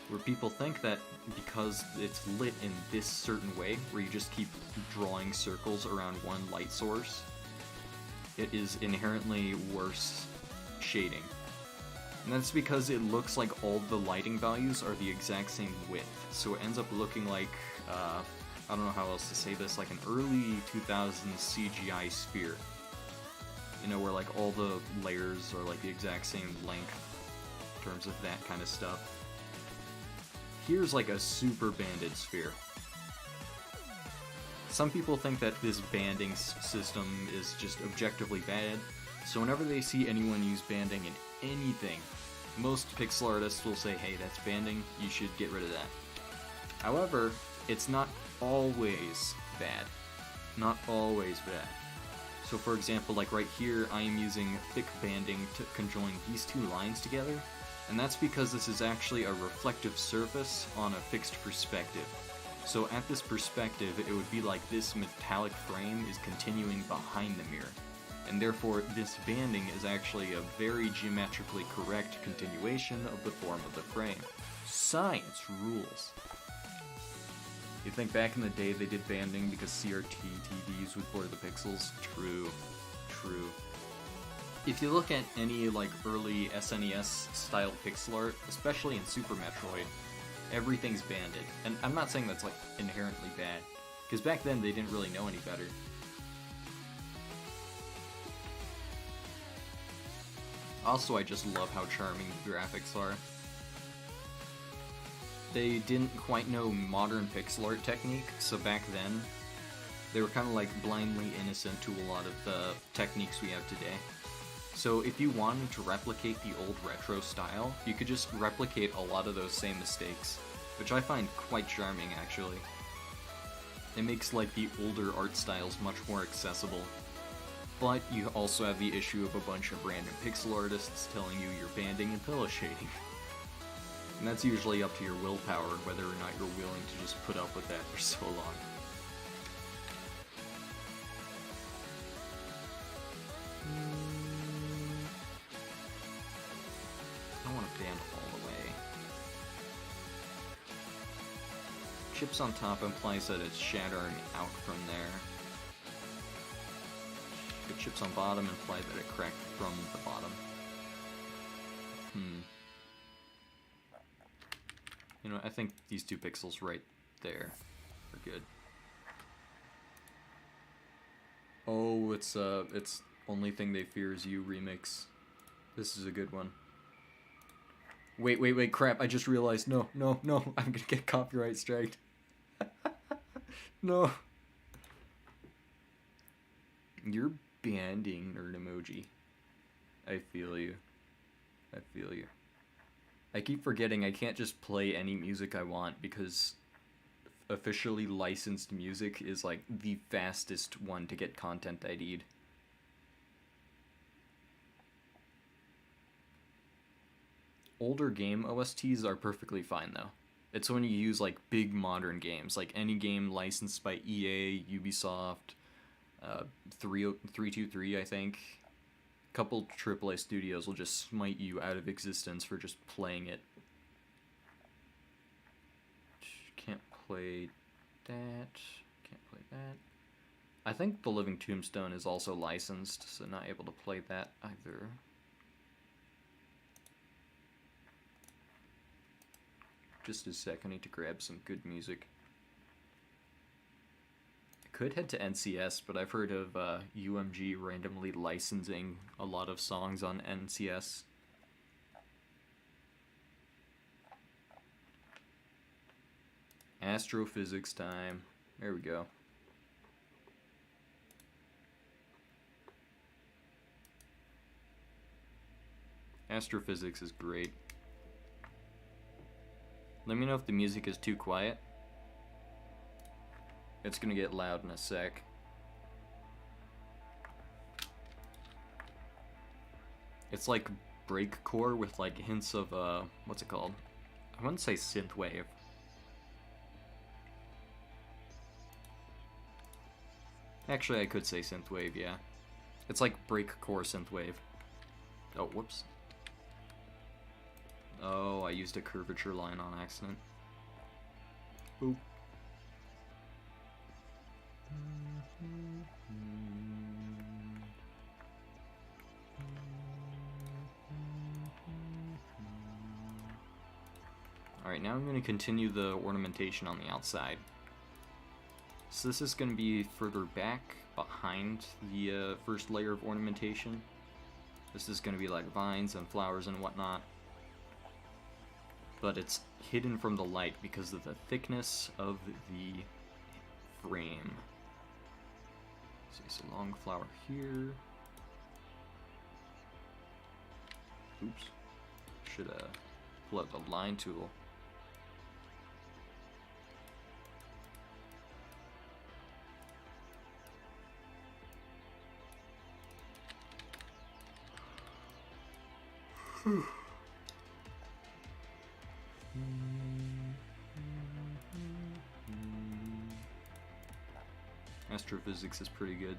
where people think that because it's lit in this certain way, where you just keep drawing circles around one light source, it is inherently worse shading. And that's because it looks like all the lighting values are the exact same width, so it ends up looking like, I don't know how else to say this, like an early 2000s CGI sphere. You know, where like all the layers are like the exact same length in terms of that kind of stuff. Here's like a super banded sphere. Some people think that this banding system is just objectively bad, so whenever they see anyone use banding in anything, most pixel artists will say, "Hey, that's banding, you should get rid of that." However, it's not always bad. Not always bad. So for example, like right here, I am using thick banding to conjoin these two lines together, and that's because this is actually a reflective surface on a fixed perspective. So at this perspective, it would be like this metallic frame is continuing behind the mirror, and therefore this banding is actually a very geometrically correct continuation of the form of the frame. Science rules. You think back in the day they did banding because CRT TVs would blur the pixels? True. If you look at any like early SNES style pixel art, especially in Super Metroid, everything's banded. And I'm not saying that's like inherently bad. Because back then they didn't really know any better. Also, I just love how charming the graphics are. They didn't quite know modern pixel art technique, so back then they were kind of like blindly innocent to a lot of the techniques we have today. So if you wanted to replicate the old retro style, you could just replicate a lot of those same mistakes, which I find quite charming actually. It makes like the older art styles much more accessible. But you also have the issue of a bunch of random pixel artists telling you you're banding and pillow shading. And that's usually up to your willpower, whether or not you're willing to just put up with that for so long. I want to band all the way. Chips on top implies that it's shattering out from there. The chips on bottom imply that it cracked from the bottom. You know, I think these 2 pixels right there are good. Oh, it's Only Thing They Fear Is You remix. This is a good one. Wait, crap, I just realized, no, I'm gonna get copyright striked. No. You're banding nerd emoji. I feel you. I keep forgetting I can't just play any music I want because officially licensed music is like the fastest one to get content ID'd. Older game OSTs are perfectly fine though. It's when you use like big modern games, like any game licensed by EA, Ubisoft, 323 I think. A couple AAA studios will just smite you out of existence for just playing it. Can't play that. Can't play that. I think The Living Tombstone is also licensed, so not able to play that either. Just a sec, I need to grab some good music. I could head to NCS, but I've heard of UMG randomly licensing a lot of songs on NCS. Astrophysics time. There we go. Astrophysics is great. Let me know if the music is too quiet. It's gonna get loud in a sec. It's like breakcore with like hints of what's it called? I wouldn't say synthwave. Actually, I could say synthwave, yeah. It's like breakcore synthwave. Oh, whoops. Oh, I used a curvature line on accident. Boop. Alright, now I'm going to continue the ornamentation on the outside. So this is going to be further back, behind the first layer of ornamentation. This is going to be like vines and flowers and whatnot. But it's hidden from the light because of the thickness of the frame. So it's a long flower here. Oops. Should pull out the line tool. Astrophysics is pretty good.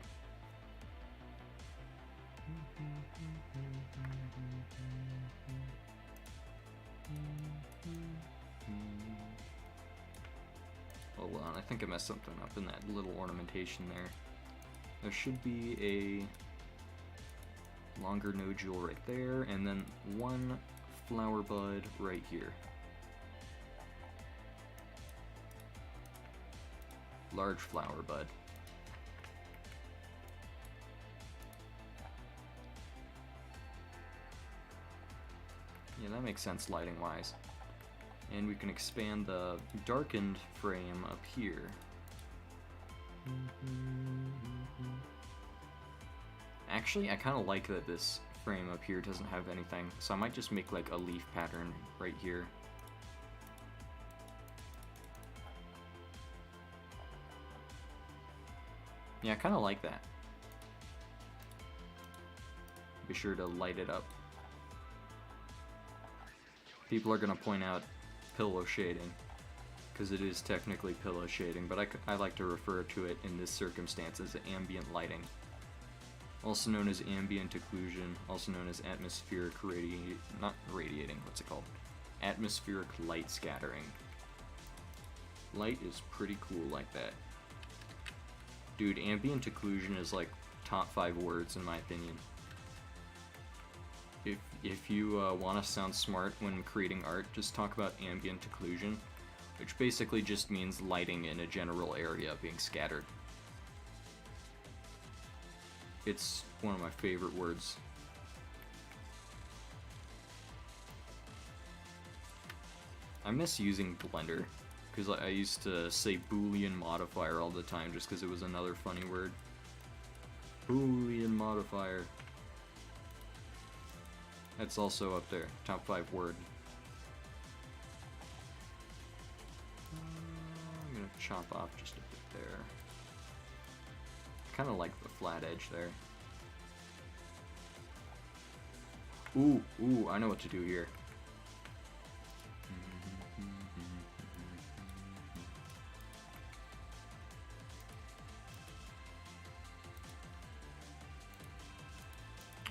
Hold on, I think I messed something up in that little ornamentation there. There should be a longer nodule right there, and then one flower bud right here. Large flower bud. Yeah, that makes sense lighting-wise. And we can expand the darkened frame up here. Actually, I kind of like that this frame up here doesn't have anything, so I might just make like a leaf pattern right here. Yeah, I kind of like that. Be sure to light it up. People are going to point out pillow shading, because it is technically pillow shading, but I like to refer to it in this circumstance as ambient lighting. Also known as ambient occlusion, also known as atmospheric what's it called? Atmospheric light scattering. Light is pretty cool like that. Dude, ambient occlusion is like top 5 words in my opinion. If you want to sound smart when creating art, just talk about ambient occlusion, which basically just means lighting in a general area being scattered. It's one of my favorite words. I miss using Blender, because I used to say Boolean modifier all the time just because it was another funny word. Boolean modifier. That's also up there, top 5 word. I'm gonna chop off just a bit there. Kind of like the flat edge there. Ooh, I know what to do here.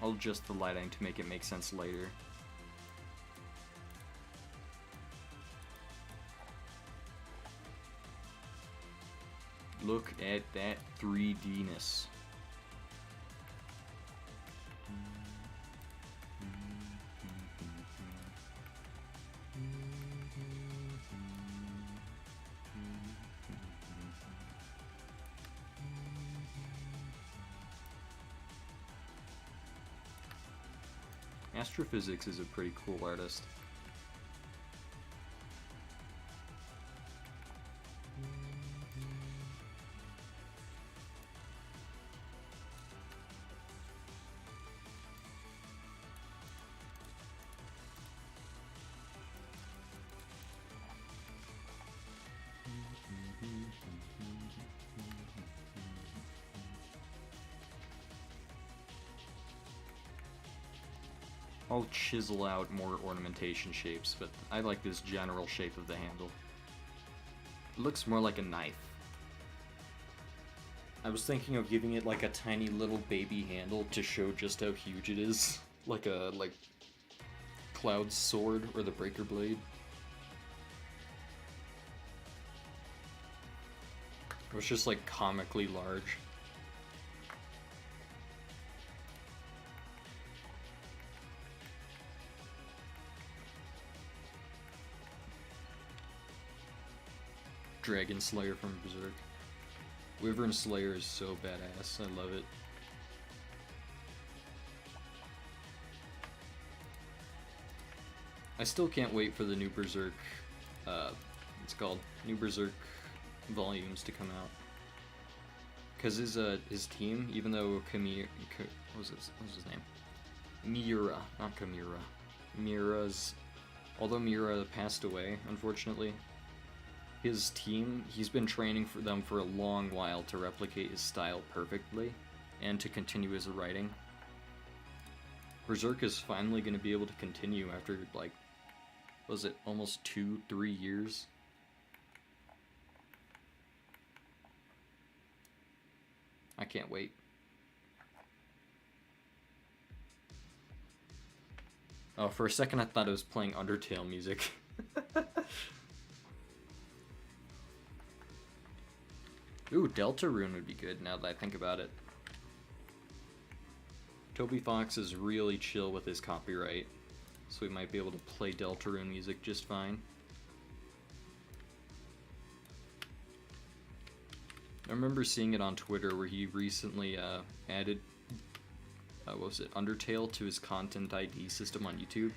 I'll adjust the lighting to make it make sense later. Look at that 3D-ness. Astrophysics is a pretty cool artist. I'll chisel out more ornamentation shapes, but I like this general shape of the handle. It looks more like a knife. I was thinking of giving it like a tiny little baby handle to show just how huge it is. Like Cloud's sword or the Breaker Blade. It was just like comically large. Dragon Slayer from Berserk. Wyvern Slayer is so badass. I love it. I still can't wait for the new Berserk, it's called new Berserk volumes to come out. Cause his team, even though what was his name? Miura, not Kamura. Although Miura passed away, unfortunately, his team, he's been training for them for a long while to replicate his style perfectly and to continue his writing. Berserk is finally going to be able to continue after, like, was it almost 2-3 years? I can't wait. Oh, for a second I thought it was playing Undertale music. Ooh, Deltarune would be good now that I think about it. Toby Fox is really chill with his copyright, so we might be able to play Deltarune music just fine. I remember seeing it on Twitter where he recently added, what was it, Undertale to his content ID system on YouTube,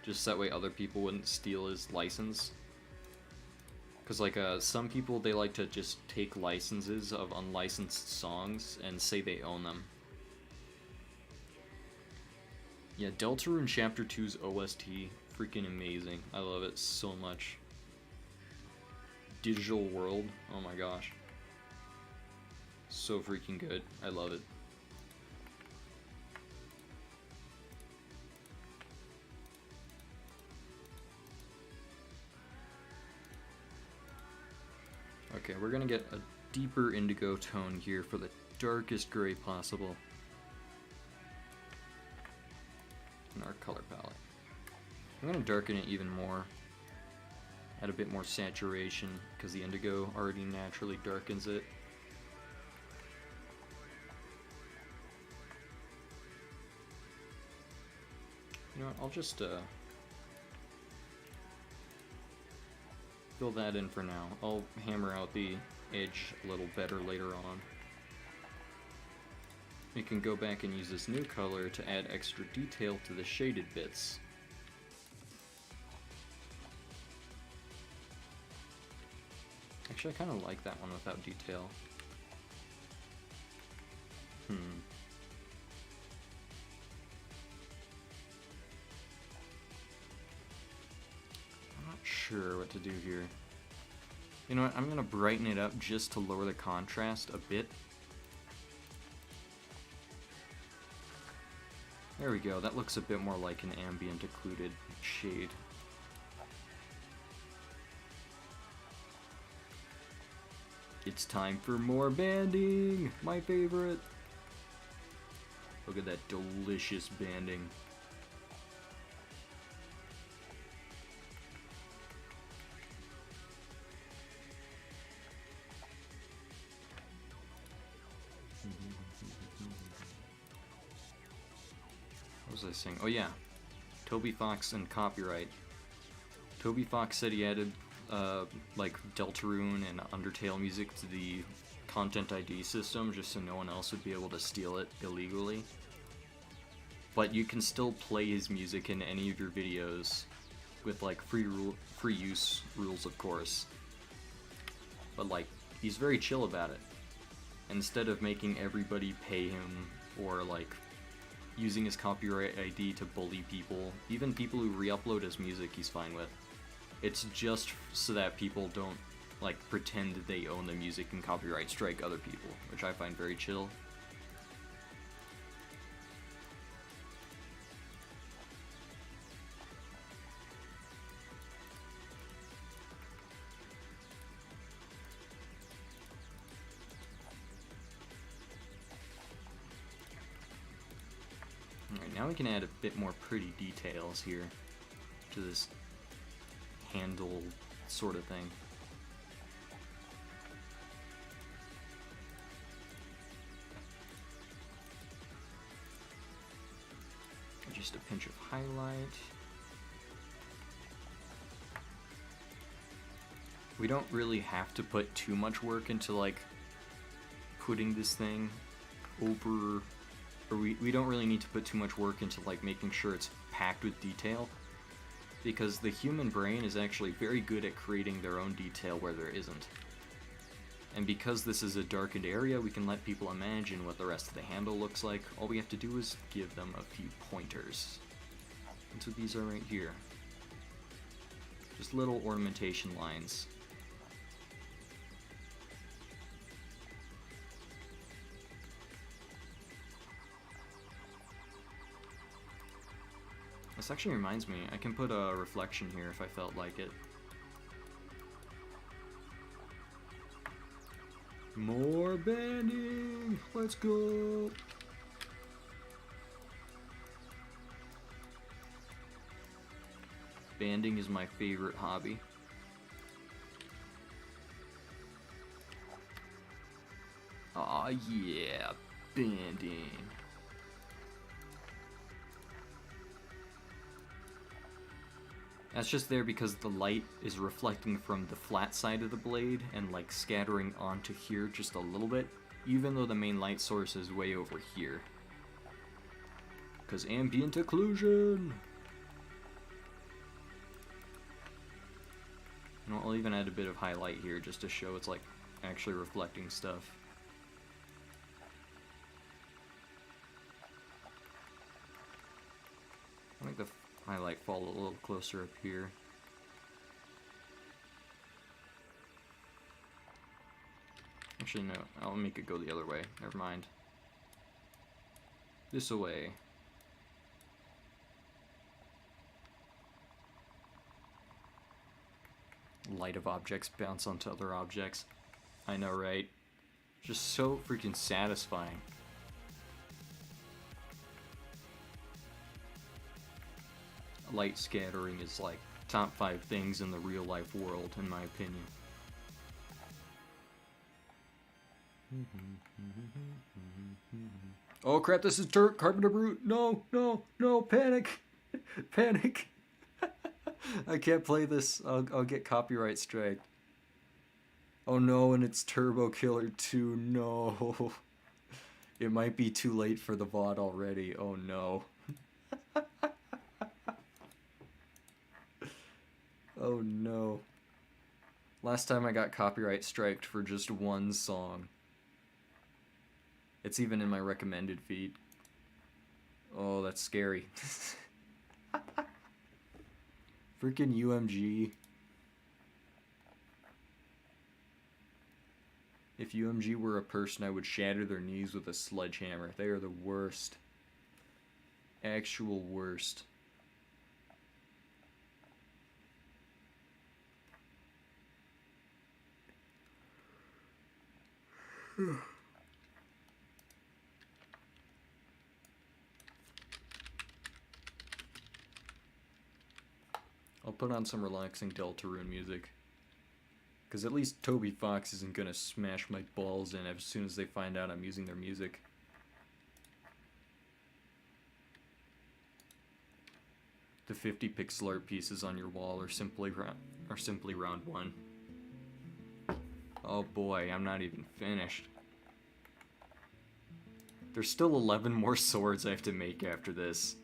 just that way other people wouldn't steal his license. Because like some people, they like to just take licenses of unlicensed songs and say they own them. Yeah, Deltarune Chapter 2's OST, freaking amazing. I love it so much. Digital World, oh my gosh. So freaking good. I love it. Okay, we're gonna get a deeper indigo tone here for the darkest gray possible in our color palette. I'm gonna darken it even more, add a bit more saturation, because the indigo already naturally darkens it. You know what, I'll just fill that in for now. I'll hammer out the edge a little better later on. We can go back and use this new color to add extra detail to the shaded bits. Actually, I kind of like that one without detail. Sure what to do here. You know what, I'm gonna brighten it up just to lower the contrast a bit. There we go, that looks a bit more like an ambient occluded shade. It's time for more banding! My favorite! Look at that delicious banding. What was I saying? Oh yeah, Toby Fox and copyright. Toby Fox said he added like Deltarune and Undertale music to the content ID system just so no one else would be able to steal it illegally. But you can still play his music in any of your videos with like free use rules, of course. But like, he's very chill about it. Instead of making everybody pay him or like using his copyright ID to bully people, even people who re-upload his music he's fine with. It's just so that people don't like pretend that they own the music and copyright strike other people, which I find very chill. Alright, now we can add a bit more pretty details here to this handle sort of thing. Just a pinch of highlight. We don't really have to put too much work into like putting this thing over, or we don't really need to put too much work into like making sure it's packed with detail, because the human brain is actually very good at creating their own detail where there isn't. And because this is a darkened area, we can let people imagine what the rest of the handle looks like. All we have to do is give them a few pointers. And so these are right here. Just little ornamentation lines. This actually reminds me, I can put a reflection here if I felt like it. More banding! Let's go! Banding is my favorite hobby. Aw, yeah, banding. That's just there because the light is reflecting from the flat side of the blade and like scattering onto here just a little bit, even though the main light source is way over here. Because ambient occlusion! You know, I'll even add a bit of highlight here just to show it's like actually reflecting stuff. I'll make the highlight fall a little closer up here. Actually, no, I'll make it go the other way. Never mind. This away. Light of objects bounce onto other objects. I know, right? Just so freaking satisfying. Light scattering is like top 5 things in the real life world, in my opinion. Oh crap, this is Turk Carpenter Brute! No, no, no, panic! Panic! I can't play this, I'll get copyright striked. Oh no, and it's Turbo Killer 2, no. It might be too late for the VOD already, oh no. Oh no. Last time I got copyright striked for just one song. It's even in my recommended feed. Oh, that's scary. Freaking UMG. If UMG were a person, I would shatter their knees with a sledgehammer. They are the worst. Actual worst. I'll put on some relaxing Deltarune music. Because at least Toby Fox isn't gonna smash my balls in as soon as they find out I'm using their music. The 50 pixel art pieces on your wall are simply round 1. Oh boy, I'm not even finished. There's still 11 more swords I have to make after this.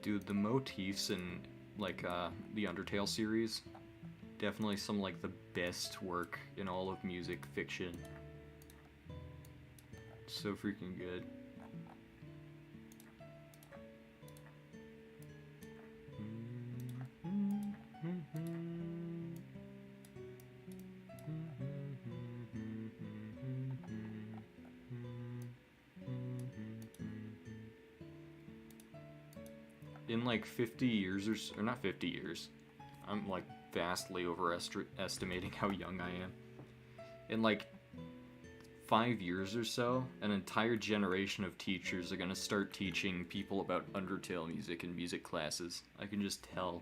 Dude, the motifs in, like, the Undertale series, definitely some, like, the best work in all of music fiction. So freaking good. In like 50 years or not 50 years, I'm like vastly overestimating how young I am. In like 5 years or so, an entire generation of teachers are gonna start teaching people about Undertale music in music classes. I can just tell.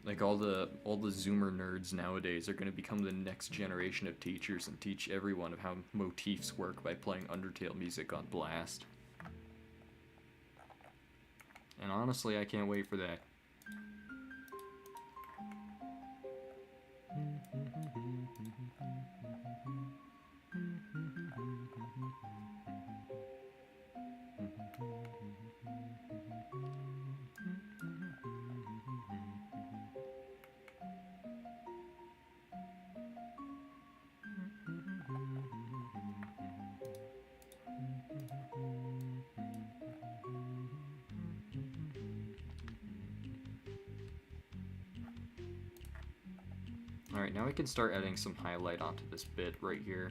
Like all the Zoomer nerds nowadays are gonna become the next generation of teachers and teach everyone of how motifs work by playing Undertale music on blast. And honestly, I can't wait for that. Alright, now we can start adding some highlight onto this bit right here.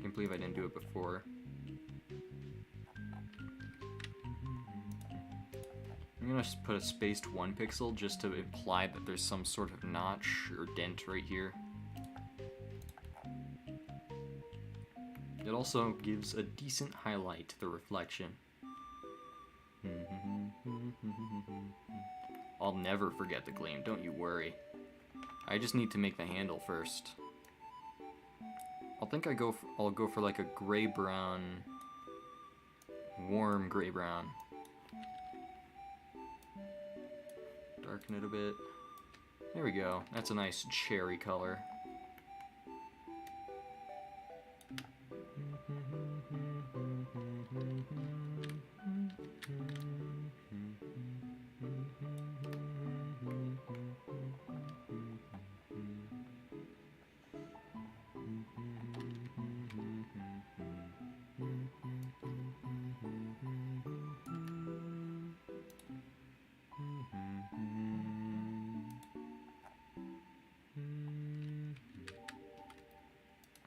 Can't believe I didn't do it before. I'm gonna just put a spaced 1 pixel just to imply that there's some sort of notch or dent right here. It also gives a decent highlight to the reflection. I'll never forget the gleam, don't you worry. I just need to make the handle first. I'll go for like a gray-brown, warm gray-brown. Darken it a bit. There we go. That's a nice cherry color.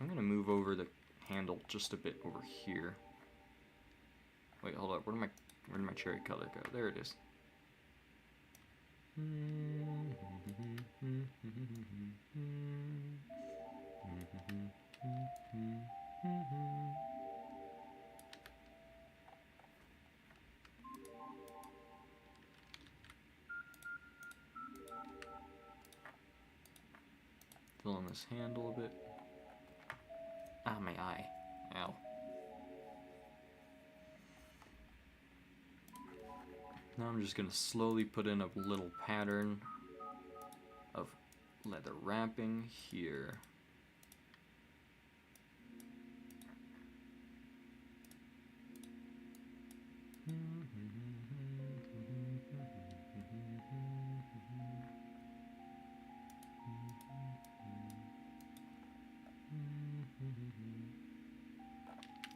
I'm gonna move over the handle just a bit over here. Wait, hold up. Where did my cherry color go? There it is. Fill in this handle a bit. Ah, my eye. Ow. Now I'm just gonna slowly put in a little pattern of leather wrapping here.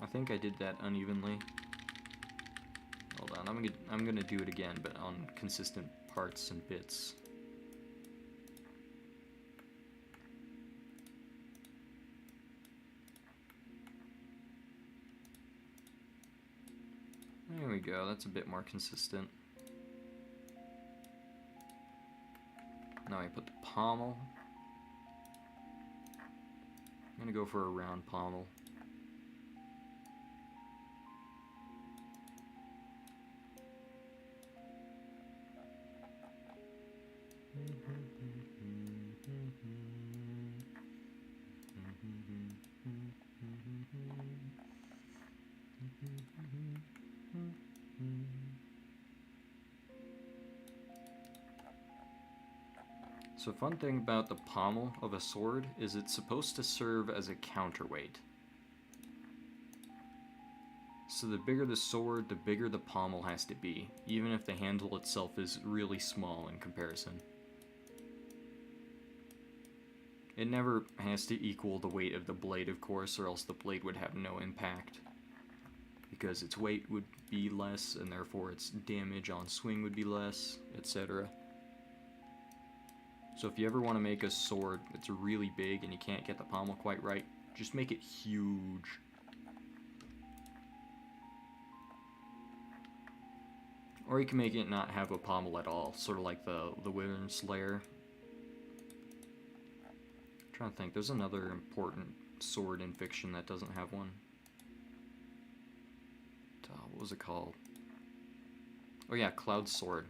I think I did that unevenly. Hold on, I'm gonna do it again, but on consistent parts and bits. There we go, that's a bit more consistent. Now I put the pommel. I'm gonna go for a round pommel. So fun thing about the pommel of a sword is it's supposed to serve as a counterweight. So the bigger the sword, the bigger the pommel has to be, even if the handle itself is really small in comparison. It never has to equal the weight of the blade, of course, or else the blade would have no impact, because its weight would be less, and therefore its damage on swing would be less, etc. So if you ever want to make a sword that's really big and you can't get the pommel quite right, just make it huge. Or you can make it not have a pommel at all, sort of like the Wyvern Slayer. I'm trying to think, there's another important sword in fiction that doesn't have one. What was it called? Oh yeah, Cloud Sword.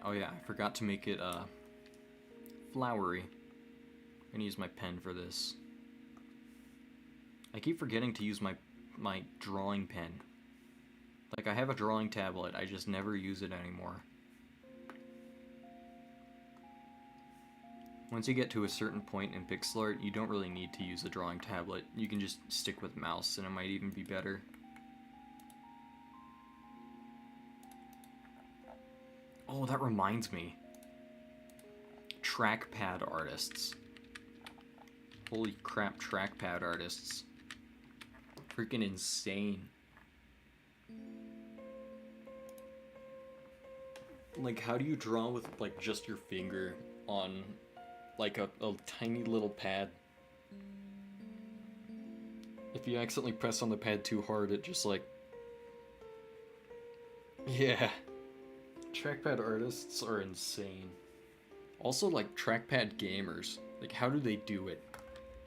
Oh yeah, I forgot to make it flowery. I'm gonna use my pen for this. I keep forgetting to use my drawing pen. Like, I have a drawing tablet, I just never use it anymore. Once you get to a certain point in pixel art, you don't really need to use a drawing tablet. You can just stick with mouse, and it might even be better. Oh, that reminds me. trackpad artists. Holy crap, trackpad artists. Freaking insane. Like, how do you draw with, like, just your finger on, like, a tiny little pad? If you accidentally press on the pad too hard, it just, like... Yeah. Trackpad artists are insane. Also, like, trackpad gamers. Like, how do they do it?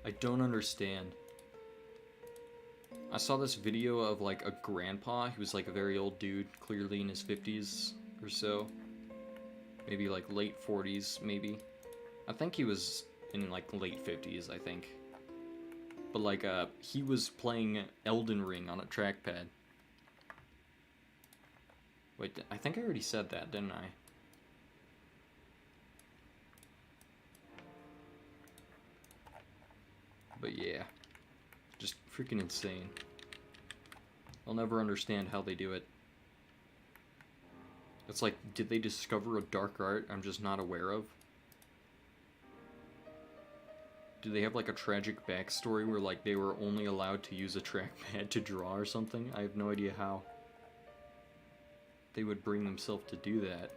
I don't understand. I saw this video of, like, a grandpa. He was, like, a very old dude, clearly in his 50s or so. Maybe, like, late 40s, maybe. I think he was in, like, late 50s, I think. But, like, he was playing Elden Ring on a trackpad. Wait, I think I already said that, didn't I? But yeah, just freaking insane. I'll never understand how they do it. It's like, did they discover a dark art I'm just not aware of? Do they have like a tragic backstory where like they were only allowed to use a trackpad to draw or something? I have no idea how they would bring themselves to do that.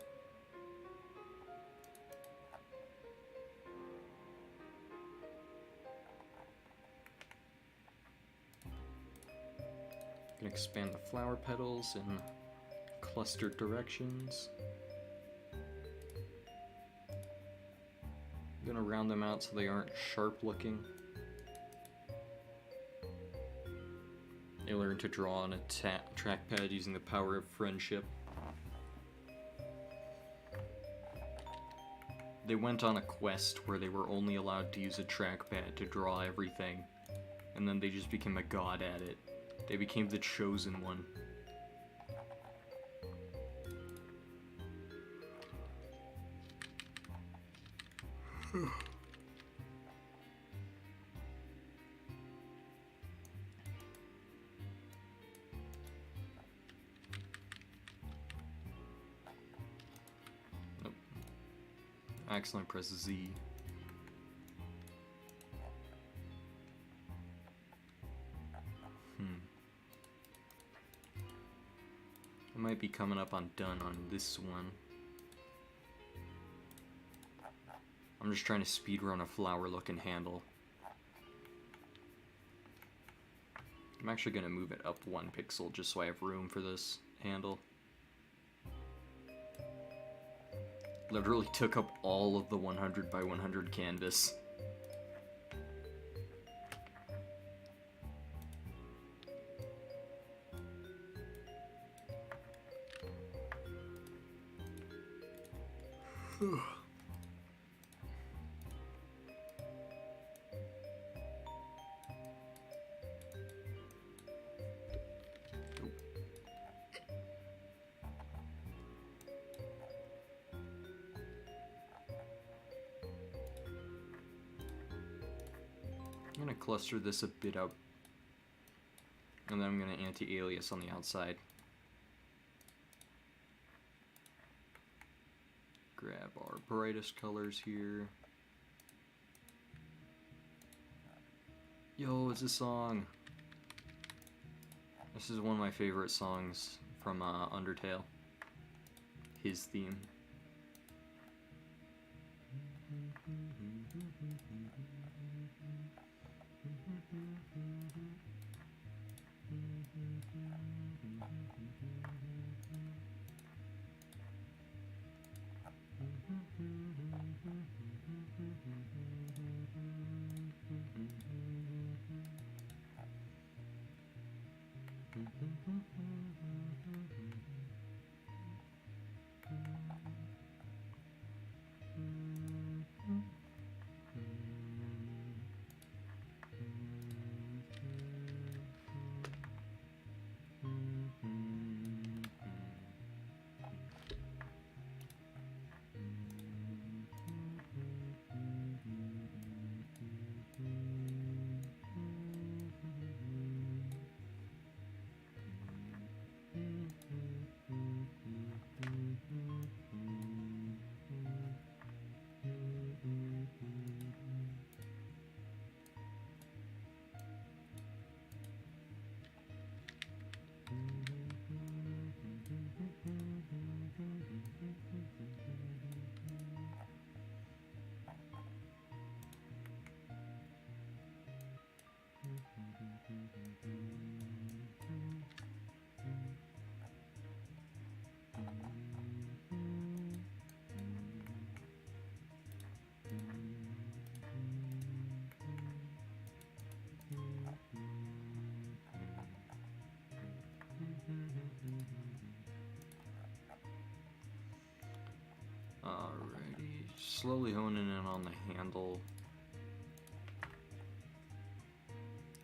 Can expand the flower petals in clustered directions. I'm gonna round them out so they aren't sharp looking. They learn to draw on a trackpad using the power of friendship. They went on a quest where they were only allowed to use a trackpad to draw everything, and then they just became a god at it. They became the chosen one. Nope. I accidentally press Z. I might be coming up on done on this one. I'm just trying to speedrun a flower looking handle. I'm actually going to move it up 1 pixel just so I have room for this handle. Literally took up all of the 100 by 100 canvas. I'm going to cluster this a bit up, and then I'm going to anti-alias on the outside. Grab our brightest colors here. Yo, it's a song! This is one of my favorite songs from Undertale. His theme. Alrighty, slowly honing in on the handle.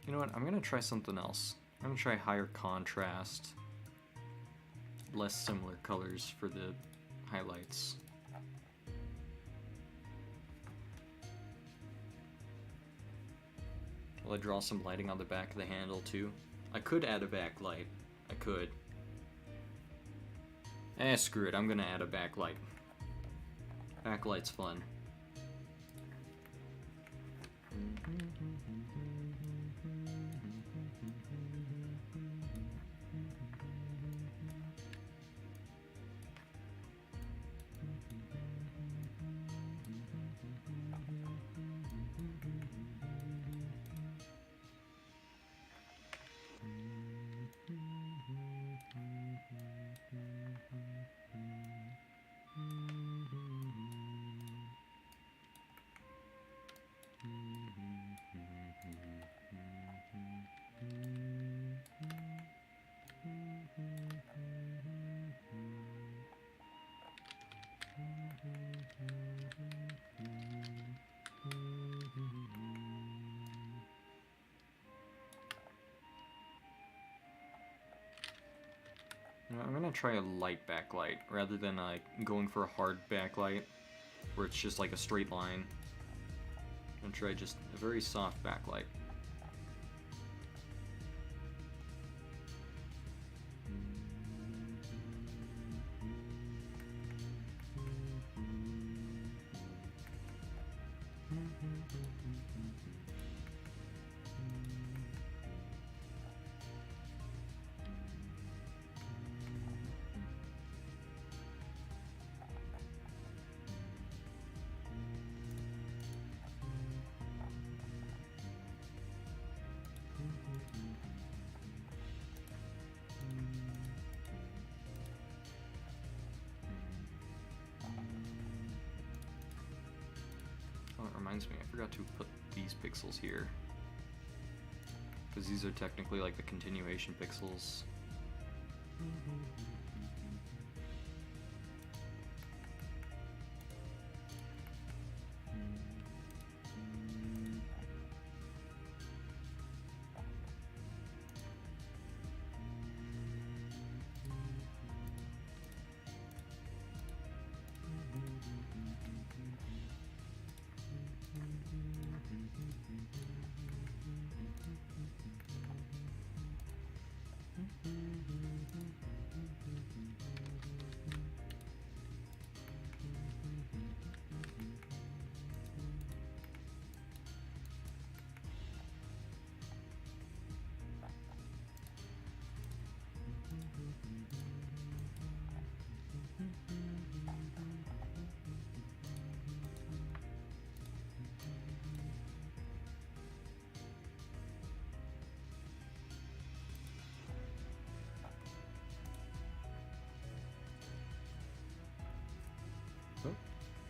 You know what, I'm gonna try something else. I'm gonna try higher contrast, less similar colors for the highlights. Will I draw some lighting on the back of the handle too? I could add a backlight. I could. Screw it, I'm gonna add a backlight. Backlight's fun. I'm gonna try a light backlight rather than going for a hard backlight where it's just like a straight line. I'm gonna try just a very soft backlight. Oh, it reminds me, I forgot to put these pixels here. Because these are technically like the continuation pixels.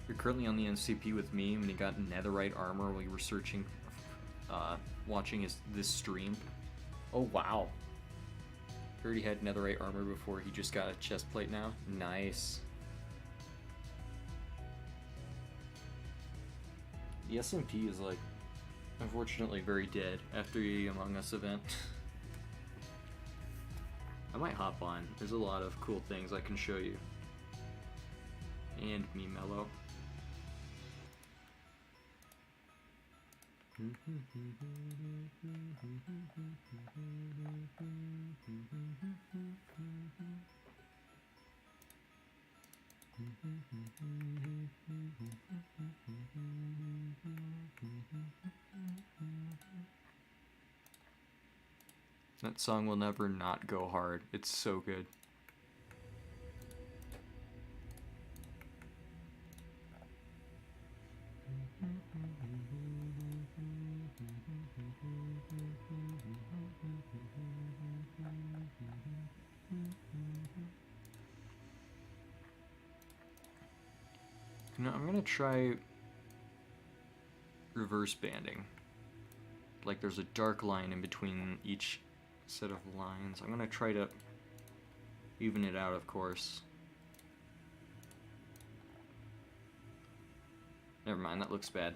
You're currently on the NCP with me when he got netherite armor while you were searching, watching this stream. Oh wow. He already had netherite armor before he just got a chest plate now. Nice. The SMP is like, unfortunately very dead after the Among Us event. I might hop on. There's a lot of cool things I can show you. And me mellow. That song will never not go hard. It's so good. You know, I'm gonna try reverse banding. Like there's a dark line in between each set of lines. I'm gonna try to even it out, of course. Never mind, that looks bad.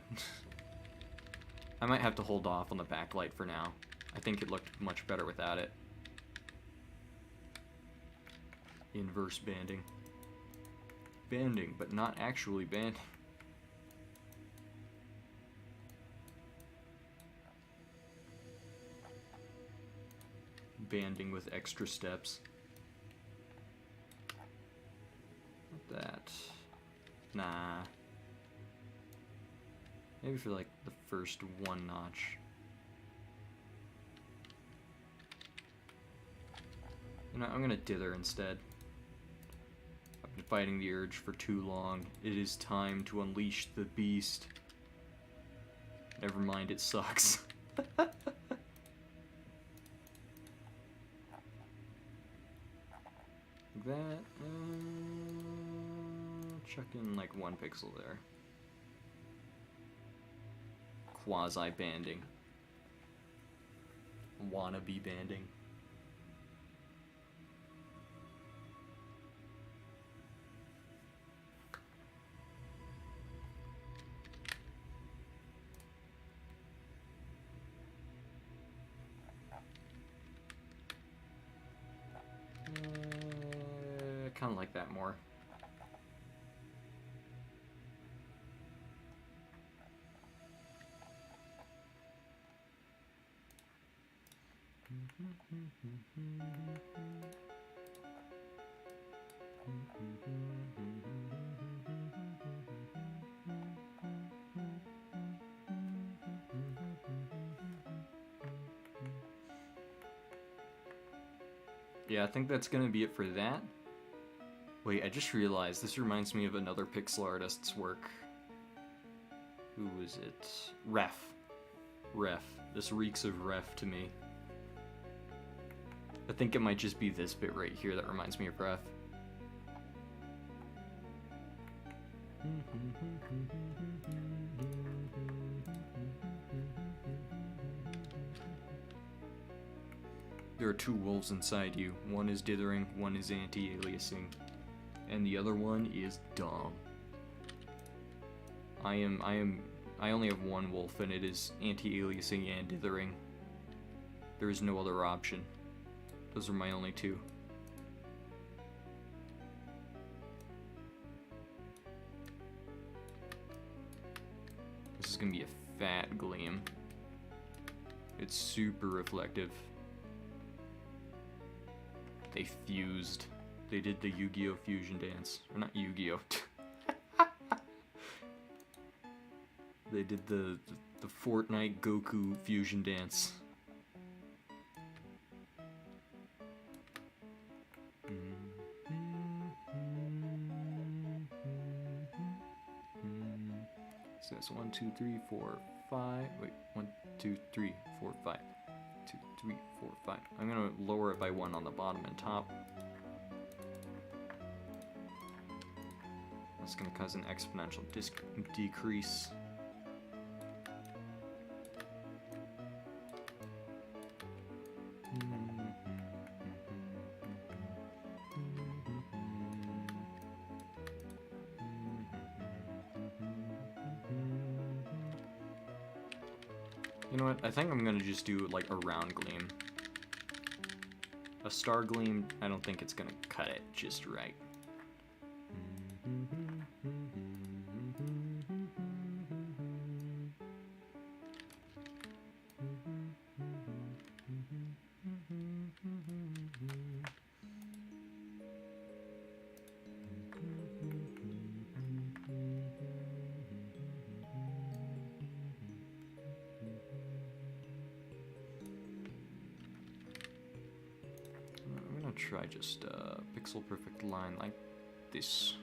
I might have to hold off on the backlight for now. I think it looked much better without it. Inverse banding. Banding, but not actually banding. Banding with extra steps. Not that. Nah. Maybe for like the first one notch. You know, I'm gonna dither instead. I've been fighting the urge for too long. It is time to unleash the beast. Never mind, it sucks. That, chuck in like 1 pixel there. Quasi-banding. Wannabe banding. Kind of like that more. Yeah, I think that's gonna be it for that. Wait, I just realized this reminds me of another pixel artist's work. Who was it? Ref. Ref. This reeks of Ref to me. I think it might just be this bit right here that reminds me of Ref. There are 2 wolves inside you. One is dithering, one is anti-aliasing, and the other one is dumb. I only have 1 wolf, and it is anti-aliasing and dithering. There is no other option. Those are my only 2. This is gonna be a fat gleam. It's super reflective. They fused. They did the Yu-Gi-Oh! Fusion dance. Or not Yu-Gi-Oh! They did the Fortnite Goku fusion dance. So that's 1, 2, 3, 4, 5. Wait, 1, 2, 3, 4, 5. 2, 3, 4, 5. I'm gonna lower it by 1 on the bottom and top. That's gonna cause an exponential decrease. You know what, I think I'm gonna just do like a round gleam. A star gleam, I don't think it's gonna cut it just right. Try just a pixel perfect line like this.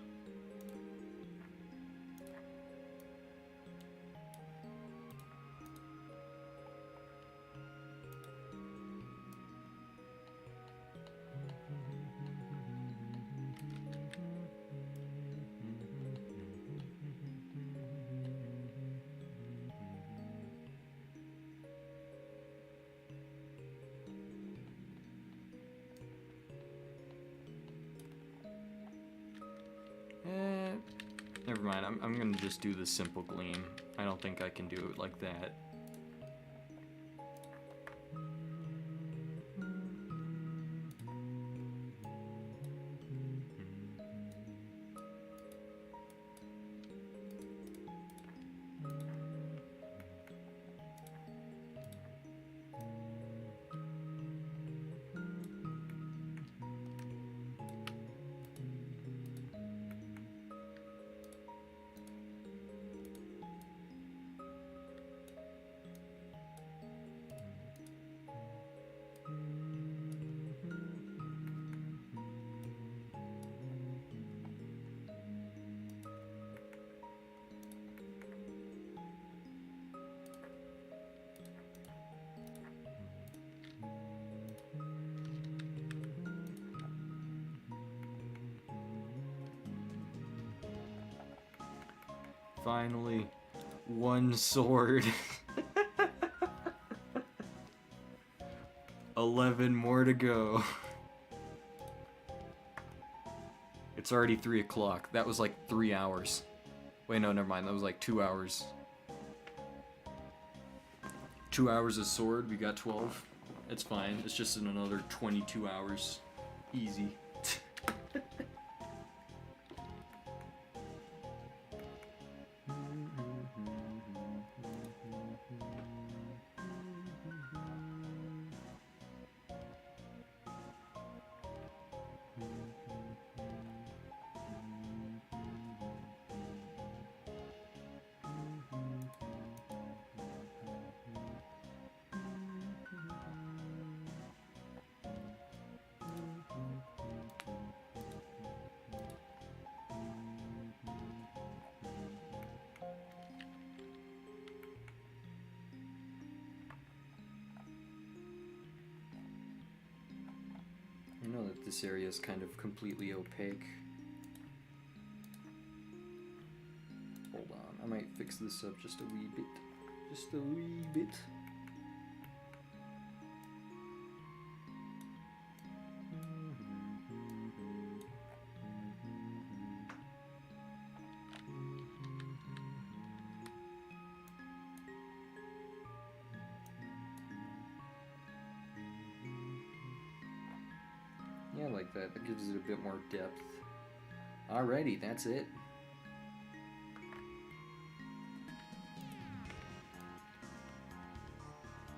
Never mind, I'm gonna just do the simple gleam. I don't think I can do it like that. Finally, one sword. 11 more to go. It's already 3 o'clock. That was like 3 hours. Wait, no, never mind. That was like 2 hours. 2 hours of sword, we got 12. It's fine. It's just in another 22 hours. Easy. I know that this area is kind of completely opaque. Hold on, I might fix this up just a wee bit. Just a wee bit. Yeah, like that. That gives it a bit more depth. Alrighty, that's it.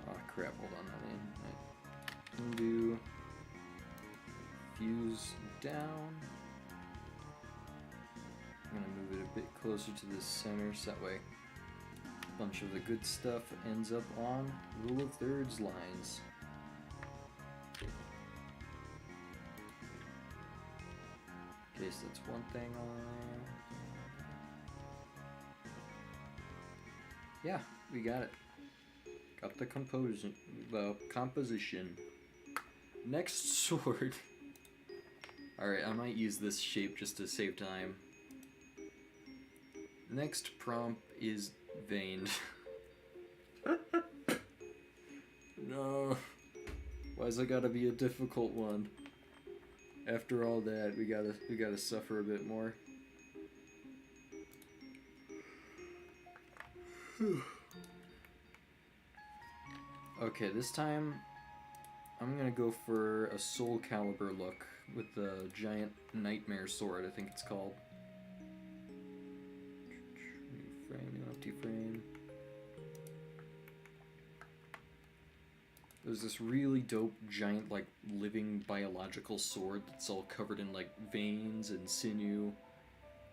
Oh crap, hold on, right. Undo. Fuse down. I'm gonna move it a bit closer to the center so that way a bunch of the good stuff ends up on rule of thirds lines. Okay, so that's one thing on there. Yeah, we got it. Got the composition. Next sword. Alright, I might use this shape just to save time. Next prompt is veined. No. Why's it gotta be a difficult one? After all that, we gotta suffer a bit more. Okay, this time I'm gonna go for a Soul Calibur look with the giant nightmare sword, I think it's called. New frame, new empty frame. There's this really dope giant like living biological sword that's all covered in like veins and sinew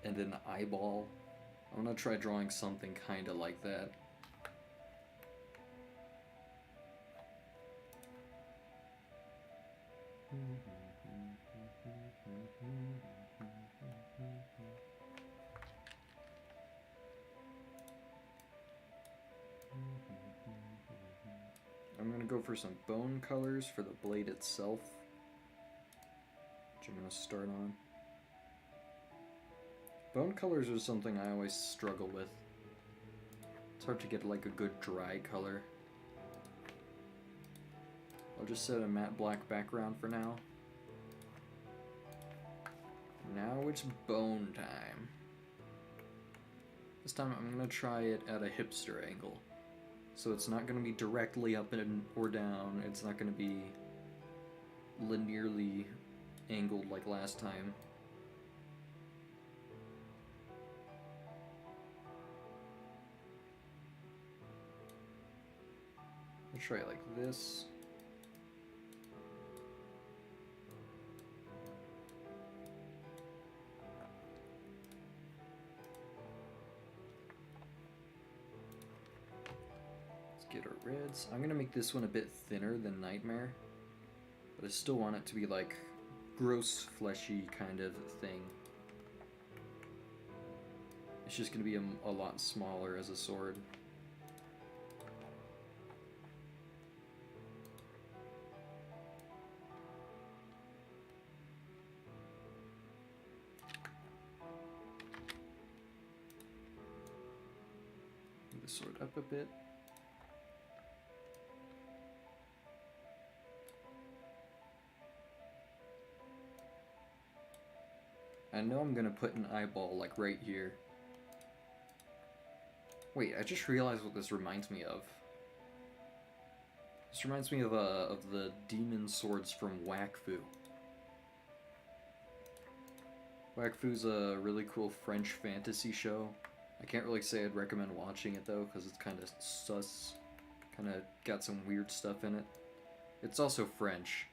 and an eyeball. I'm gonna try drawing something kinda like that. I'm gonna go for some bone colors for the blade itself, which I'm gonna start on. Bone colors are something I always struggle with. It's hard to get like a good dry color. I'll just set a matte black background for now. Now it's bone time. This time I'm going to try it at a hipster angle. So it's not going to be directly up and or down. It's not going to be linearly angled like last time. I'll try it like this. Get our reds. I'm gonna make this one a bit thinner than Nightmare, but I still want it to be like gross, fleshy kind of thing. It's just gonna be a lot smaller as a sword. Move the sword up a bit. I know I'm gonna put an eyeball like right here. Wait, I just realized what this reminds me of. This reminds me of the demon swords from Wakfu. Wakfu's a really cool French fantasy show. I can't really say I'd recommend watching it though, because it's kind of sus. Kind of got some weird stuff in it. It's also French.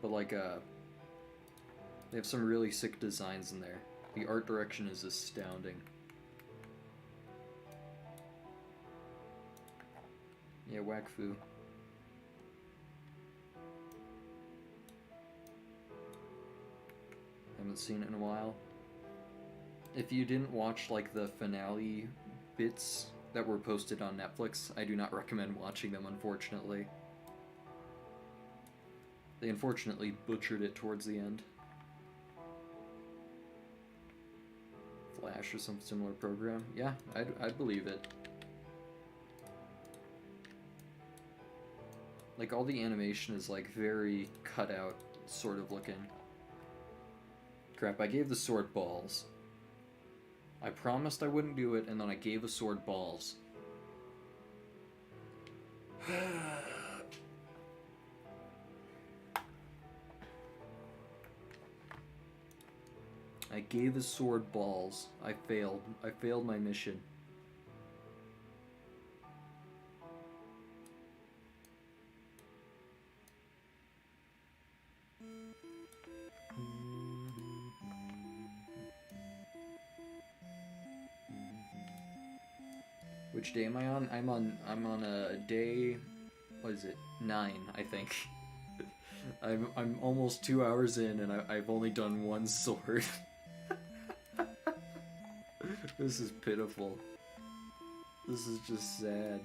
But like, they have some really sick designs in there. The art direction is astounding. Yeah, Wakfu. Haven't seen it in a while. If you didn't watch like the finale bits that were posted on Netflix, I do not recommend watching them, unfortunately. They unfortunately butchered it towards the end. Flash or some similar program. Yeah, I'd believe it. Like, all the animation is, like, very cut out, sort of looking. Crap, I gave the sword balls. I promised I wouldn't do it, and then I gave the sword balls. I gave his sword balls. I failed. I failed my mission. Which day am I on? I'm on a day, what is it? 9, I think. I'm almost 2 hours in and I've only done one sword. This is pitiful. This is just sad.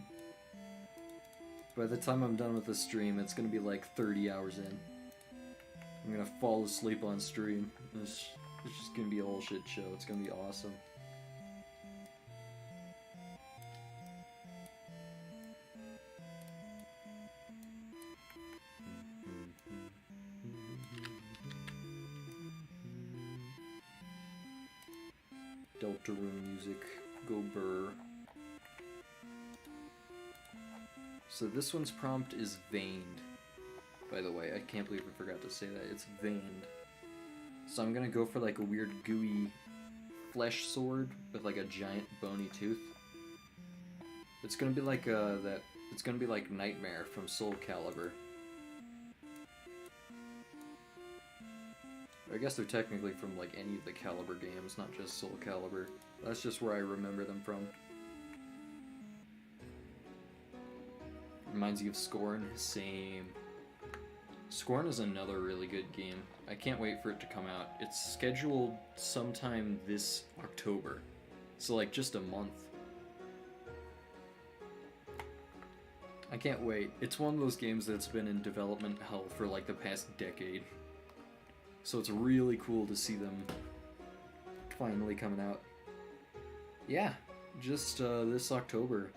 By the time I'm done with the stream, it's gonna be like 30 hours in. I'm gonna fall asleep on stream. It's just gonna be a whole shit show. It's gonna be awesome. Deltarune music, go burr. So this one's prompt is veined. By the way, I can't believe I forgot to say that. It's veined. So I'm gonna go for like a weird gooey flesh sword with like a giant bony tooth. It's gonna be like it's gonna be like Nightmare from Soul Calibur. I guess they're technically from like any of the Calibur games, not just Soul Calibur. That's just where I remember them from. Reminds you of Scorn? Same. Scorn is another really good game. I can't wait for it to come out. It's scheduled sometime this October. So like just a month. I can't wait. It's one of those games that's been in development hell for like the past decade. So it's really cool to see them finally coming out. Yeah, just this October.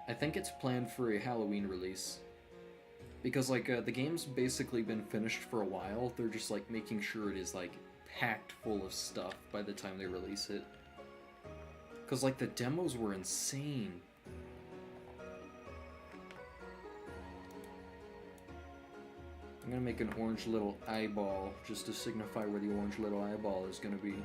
I think it's planned for a Halloween release. Because like the game's basically been finished for a while. They're just like making sure it is like packed full of stuff by the time they release it. Because, like, the demos were insane. I'm gonna make an orange little eyeball just to signify where the orange little eyeball is gonna be.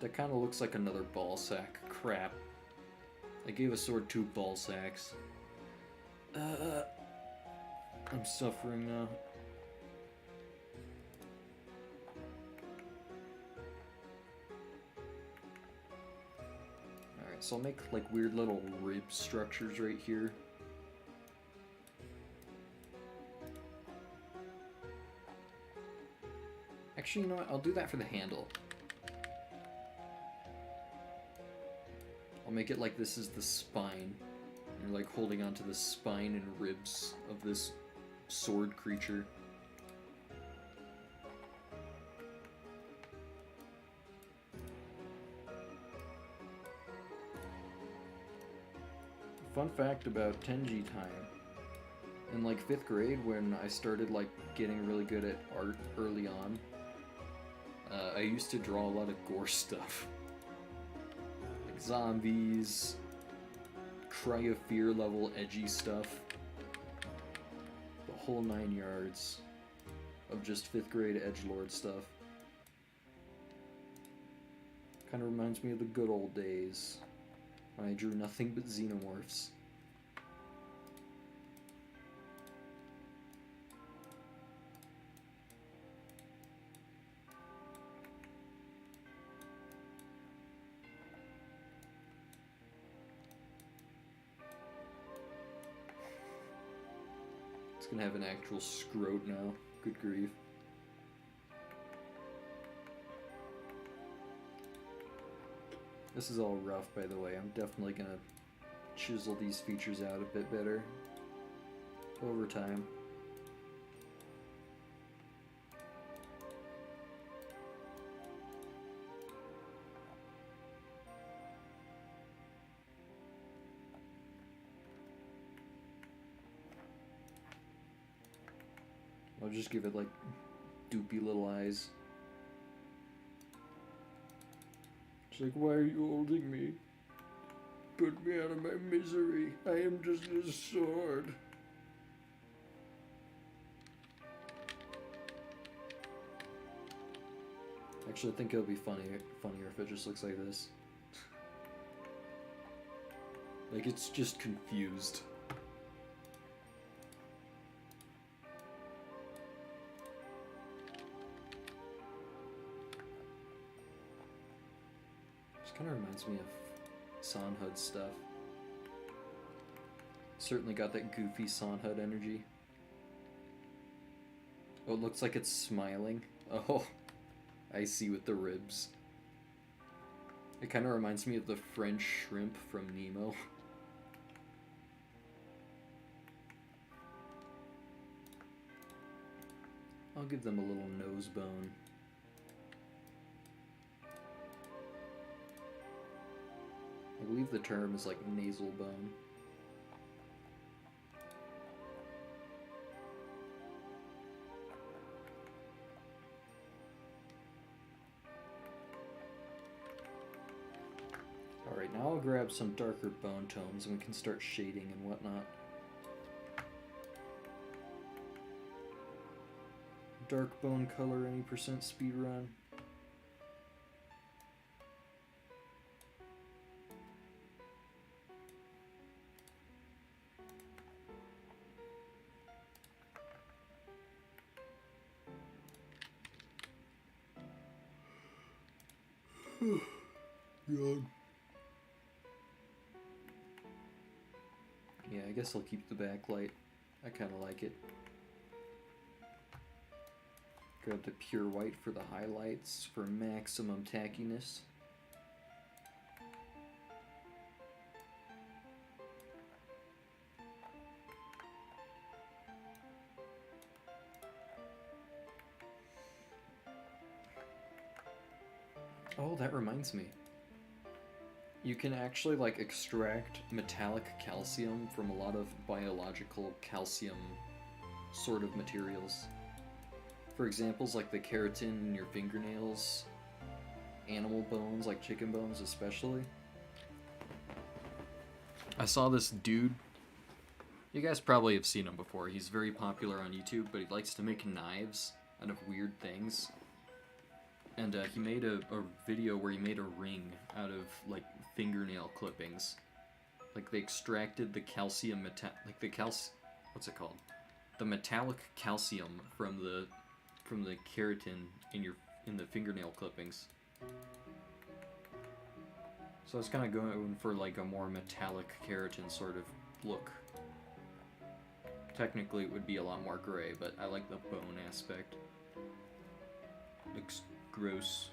That kind of looks like another ball sack. Crap. I gave a sword 2 ball sacks. I'm suffering now. Alright, so I'll make like weird little rib structures right here. Actually, you know what? I'll do that for the handle. I'll make it like this is the spine. You're like holding onto the spine and ribs of this sword creature. Fun fact about Tenji time. In like 5th grade, when I started like getting really good at art early on, I used to draw a lot of gore stuff. Like zombies, Cry of Fear level edgy stuff. The whole 9 yards of just 5th grade edgelord stuff. Kind of reminds me of the good old days when I drew nothing but xenomorphs. It's gonna have an actual scrote now. Good grief. This is all rough, by the way. I'm definitely gonna chisel these features out a bit better over time. I'll just give it like doopy little eyes. It's like, why are you holding me? Put me out of my misery. I am just a sword. Actually, I think it'll be funnier if it just looks like this. Like, it's just confused. Kind of reminds me of Sanhud stuff. Certainly got that goofy Sanhud energy. Oh, it looks like it's smiling. Oh, I see with the ribs. It kind of reminds me of the French shrimp from Nemo. I'll give them a little nose bone. I believe the term is like nasal bone. Alright, now I'll grab some darker bone tones and we can start shading and whatnot. Dark bone color, any % speed run. God. Yeah, I guess I'll keep the backlight. I kind of like it. Grab the pure white for the highlights for maximum tackiness. Oh, that reminds me. You can actually like extract metallic calcium from a lot of biological calcium sort of materials. For examples like the keratin in your fingernails, animal bones like chicken bones especially. I saw this dude. You guys probably have seen him before. He's very popular on YouTube, but he likes to make knives out of weird things. And he made a video where he made a ring out of like fingernail clippings. Like they extracted the calcium what's it called? The metallic calcium from the keratin in the fingernail clippings. So I was kind of going for like a more metallic keratin sort of look. Technically it would be a lot more gray, but I like the bone aspect. Looks gross.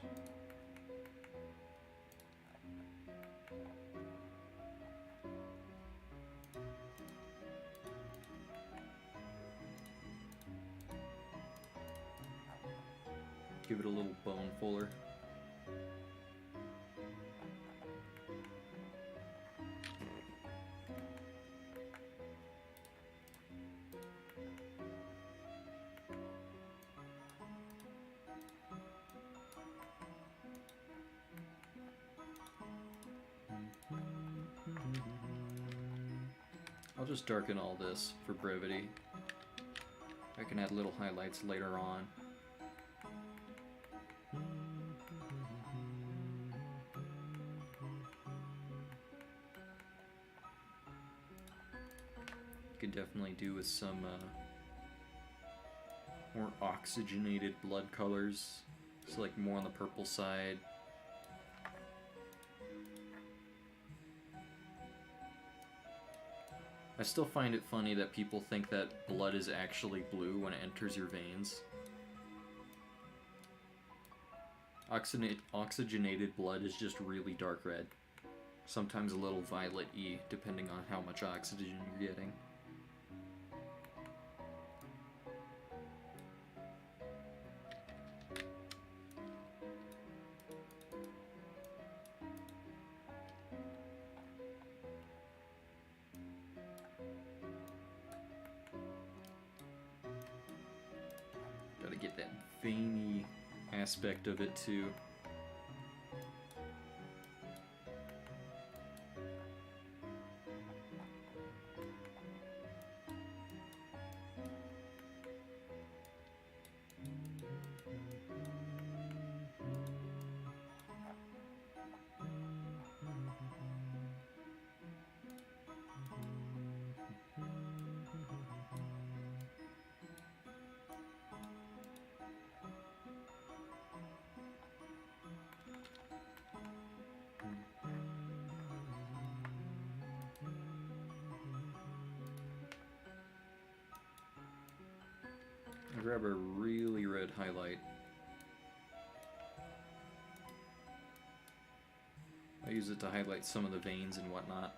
Give it a little bone fuller. I'll just darken all this for brevity. I can add little highlights later on. Could definitely do with some more oxygenated blood colors, so like more on the purple side. I still find it funny that people think that blood is actually blue when it enters your veins. Oxygenated blood is just really dark red. Sometimes a little violet-y, depending on how much oxygen you're getting. Gotta get that veiny aspect of it too. Grab a really red highlight. I use it to highlight some of the veins and whatnot.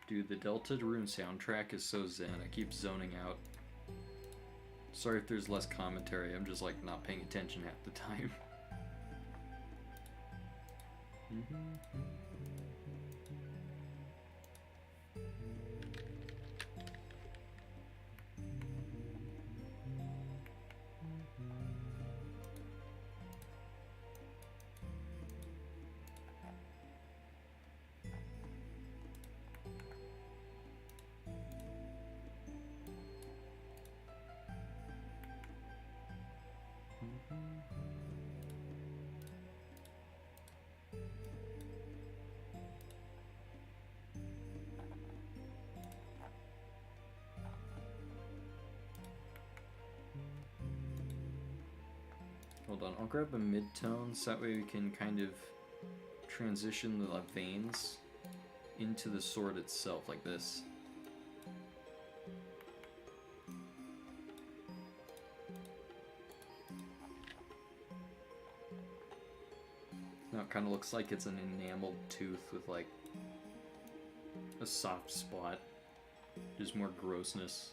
Dude, the Delta Rune soundtrack is so zen, I keep zoning out. Sorry if there's less commentary, I'm just like not paying attention half the time. Hold on, I'll grab a mid-tone so that way we can kind of transition the veins into the sword itself like this. Now it kind of looks like it's an enameled tooth with like a soft spot. Just more grossness.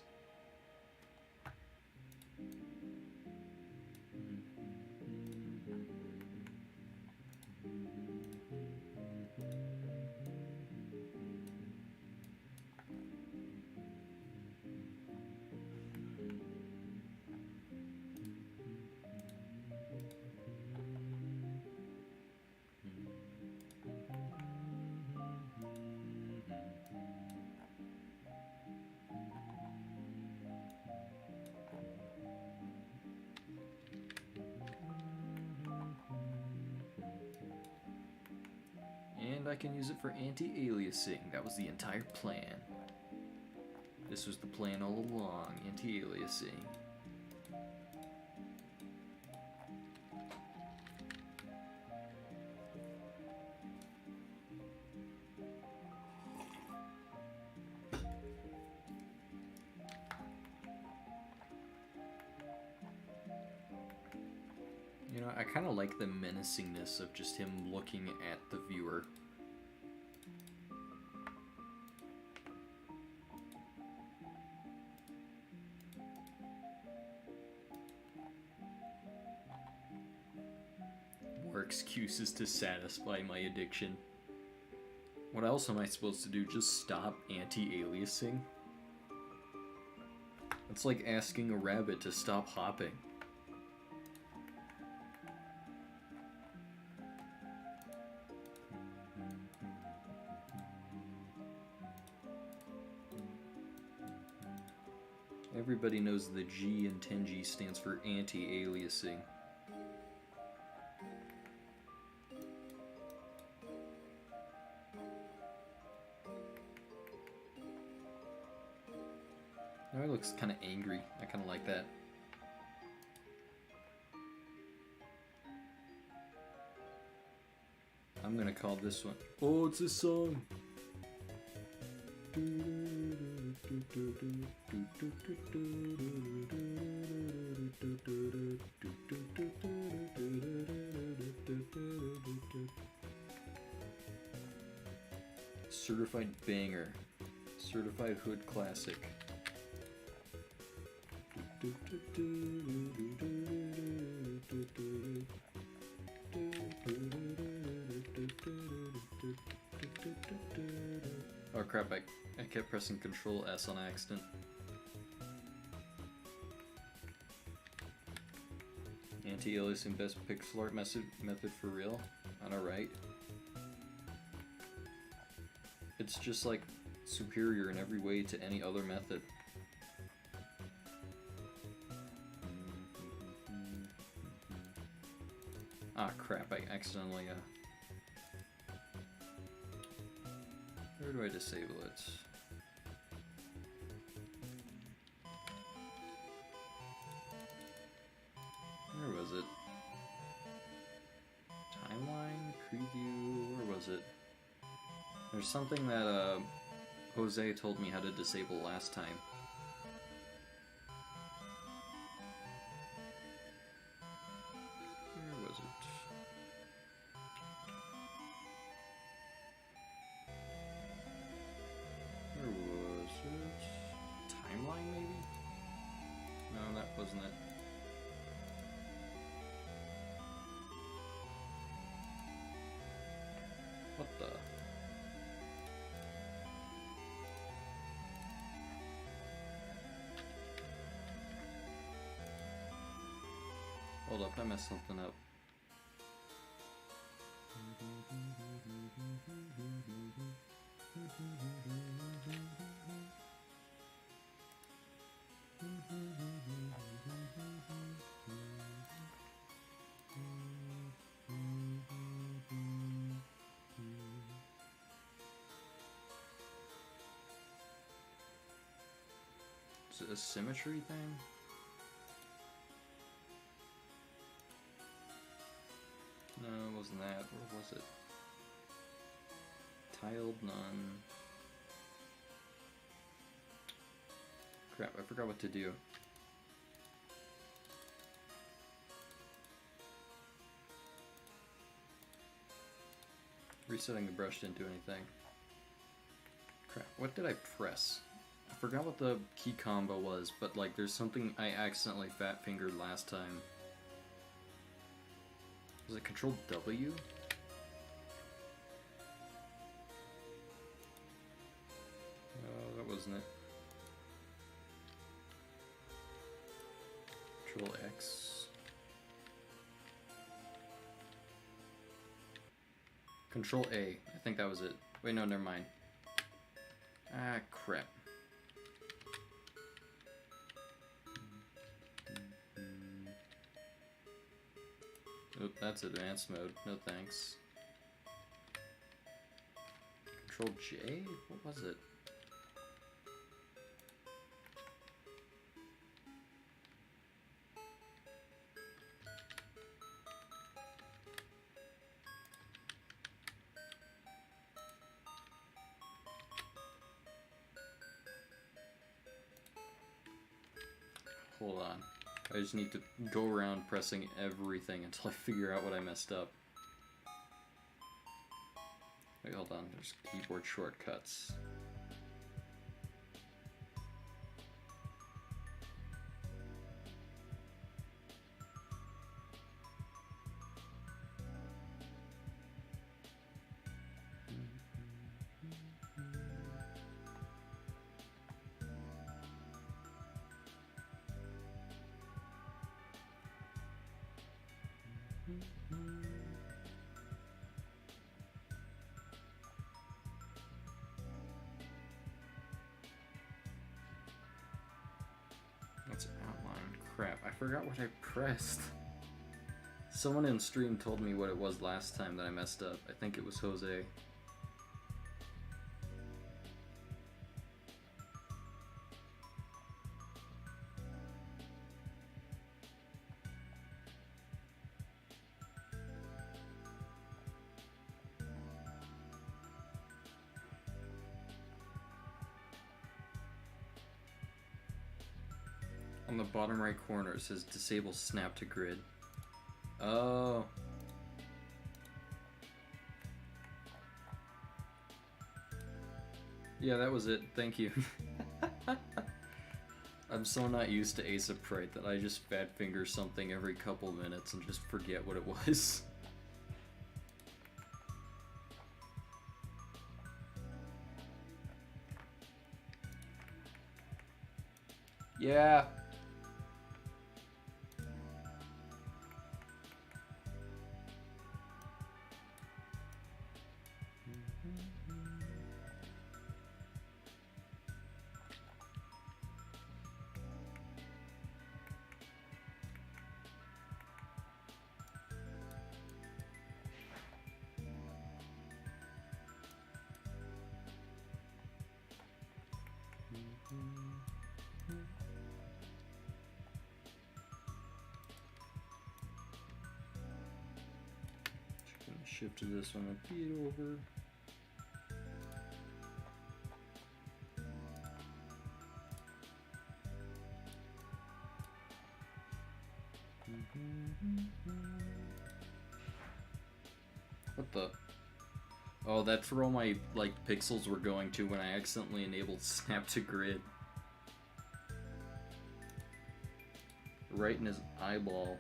And I can use it for anti-aliasing. That was the entire plan. This was the plan all along, anti-aliasing. You know, I kind of like the menacingness of just him looking at the viewer. More excuses to satisfy my addiction. What else am I supposed to do? Just stop anti-aliasing? It's like asking a rabbit to stop hopping. Everybody knows the G in Tenji stands for anti-aliasing. Now he looks kind of angry. I kind of like that. I'm gonna call this one. Oh, it's a song! Certified banger. Certified hood classic. Oh crap, I kept pressing Control S on accident. Anti-aliasing best pixel art method for real? Alright. It's just like superior in every way to any other method. Ah crap, I accidentally where do I disable it? Where was it? Timeline? Preview? Where was it? There's something that Jose told me how to disable last time. Where was it? Where was it? Timeline, maybe? No, that wasn't it. What the? Hold up, I messed something up. Is it a symmetry thing? No, it wasn't that. Where was it? Tiled none. Crap, I forgot what to do. Resetting the brush didn't do anything. Crap, what did I press? I forgot what the key combo was, but like there's something I accidentally fat fingered last time. Was it Control W? Oh, that wasn't it. Control X. Control A. I think that was it. Wait, no, never mind. Ah, crap. Oop, that's advanced mode. No thanks. Control J? What was it? Hold on. I just need to go around pressing everything until I figure out what I messed up. Wait, hold on. There's keyboard shortcuts. That's outline. Crap, I forgot what I pressed. Someone in stream told me what it was last time that I messed up. I think it was Jose. On the bottom right corner it says disable snap to grid. Oh. Yeah, that was it. Thank you. I'm so not used to Ace of Pride that I just fat finger something every couple minutes and just forget what it was. Yeah. Shift to this one a bit over. What the? Oh, that's where all my like pixels were going to when I accidentally enabled snap to grid. Right in his eyeball.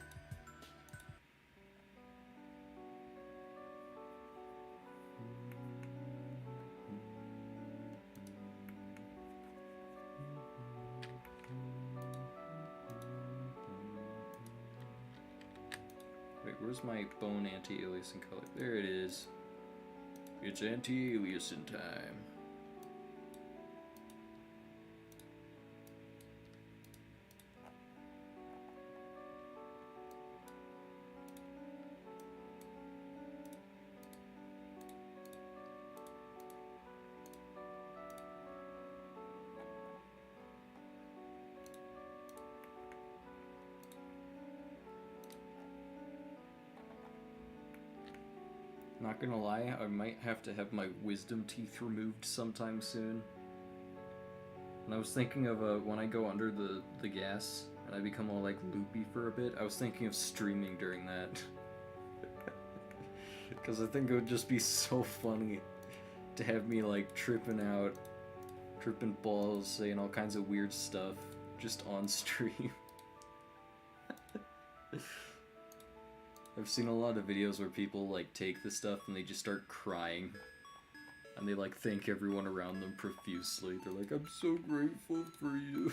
Wait, where's my bone anti-aliasing color? There it is. It's anti-aliasing time. Not gonna lie, I might have to have my wisdom teeth removed sometime soon. And I was thinking of when I go under the gas and I become all like loopy for a bit, I was thinking of streaming during that. Because I think it would just be so funny to have me like tripping balls, saying all kinds of weird stuff just on stream. I've seen a lot of videos where people like take this stuff and they just start crying. And they like thank everyone around them profusely. They're like, I'm so grateful for you.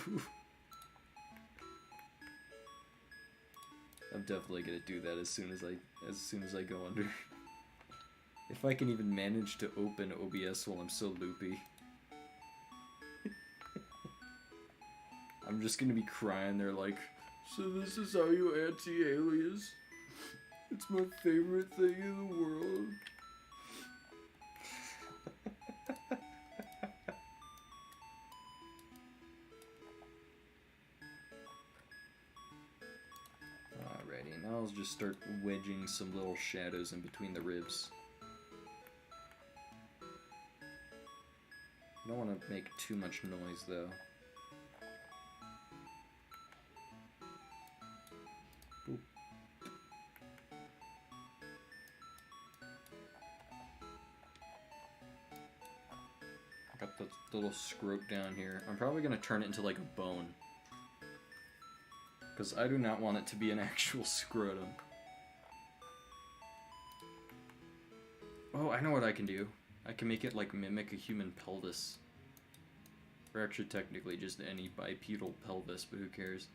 I'm definitely gonna do that as soon as I go under. If I can even manage to open OBS while I'm so loopy. I'm just gonna be crying there like, so this is how you anti-alias? It's my favorite thing in the world. Alrighty, now I'll just start wedging some little shadows in between the ribs. I don't want to make too much noise though. Boop. Got the little scrote down here. I'm probably going to turn it into like a bone. Because I do not want it to be an actual scrotum. Oh, I know what I can do. I can make it like mimic a human pelvis. Or actually technically just any bipedal pelvis, but who cares?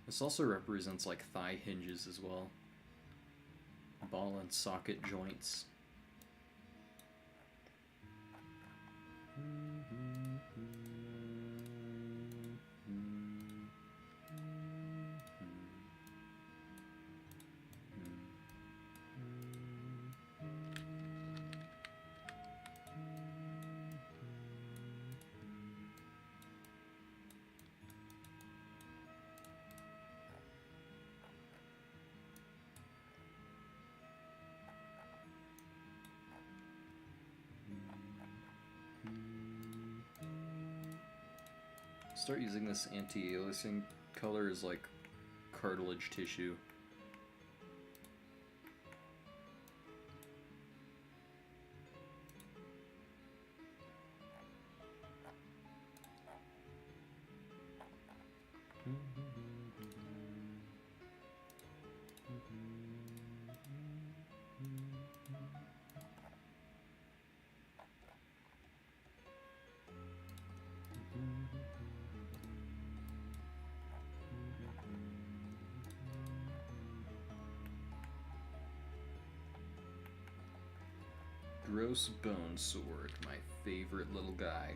This also represents like thigh hinges as well. Ball and socket joints. Start using this anti-aliasing color as like cartilage tissue. Gross Bone Sword, my favorite little guy.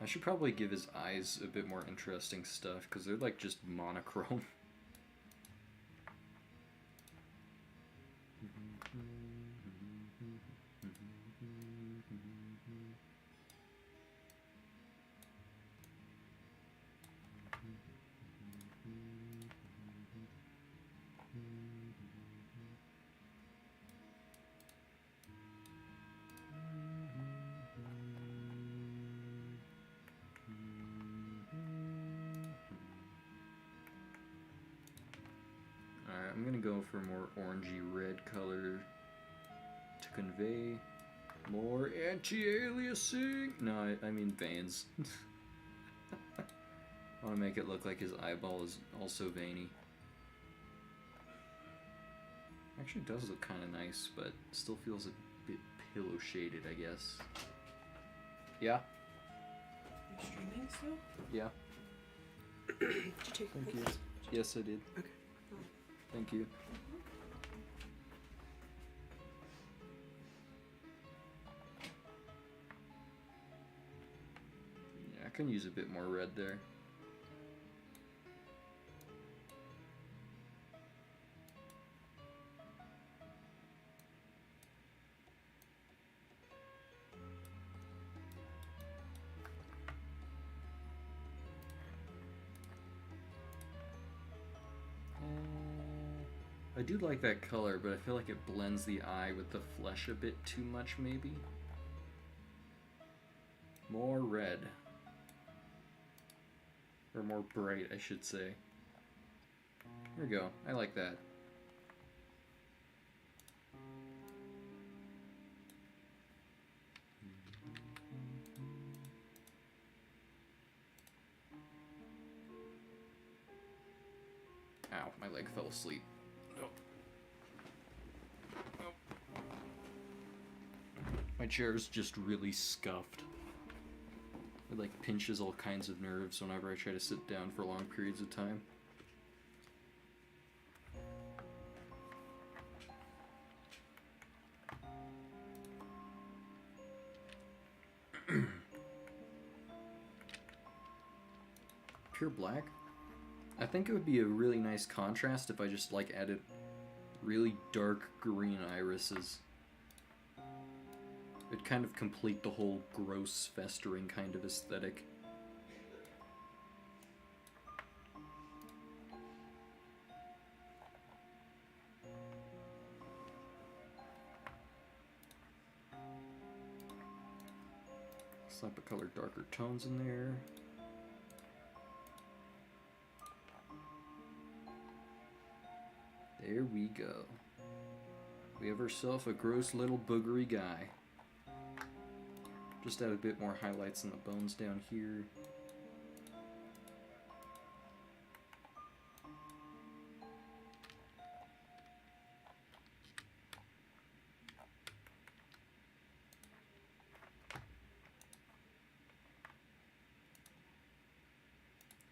I should probably give his eyes a bit more interesting stuff, because they're like just monochrome. I'm gonna go for a more orangey red color to convey more anti-aliasing. No, I mean veins. I want to make it look like his eyeball is also veiny. Actually does look kind of nice, but still feels a bit pillow shaded, I guess. Yeah? You're streaming still? Yeah. Did you take Thank you. pictures? Yes, I did. Okay. Thank you. Yeah, I can use a bit more red there. I do like that color, but I feel like it blends the eye with the flesh a bit too much, maybe. More red. Or more bright, I should say. There we go. I like that. Ow, my leg fell asleep. Oh. Oh. My chair's just really scuffed. It like pinches all kinds of nerves whenever I try to sit down for long periods of time. Pure black? I think it would be a really nice contrast if I just like added really dark green irises. It'd kind of complete the whole gross, festering kind of aesthetic. Slap a color darker tones in there. There we go. We have ourselves a gross little boogery guy. Just add a bit more highlights in the bones down here.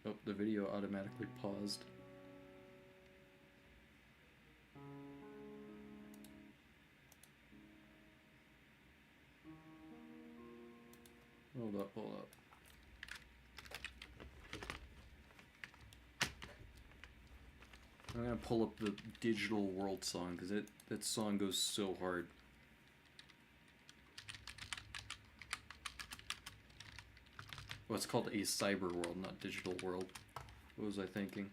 Oh, the video automatically paused. Hold up, hold up. I'm gonna pull up the Digital World song, because that song goes so hard. Well, it's called A Cyber World, not Digital World. What was I thinking?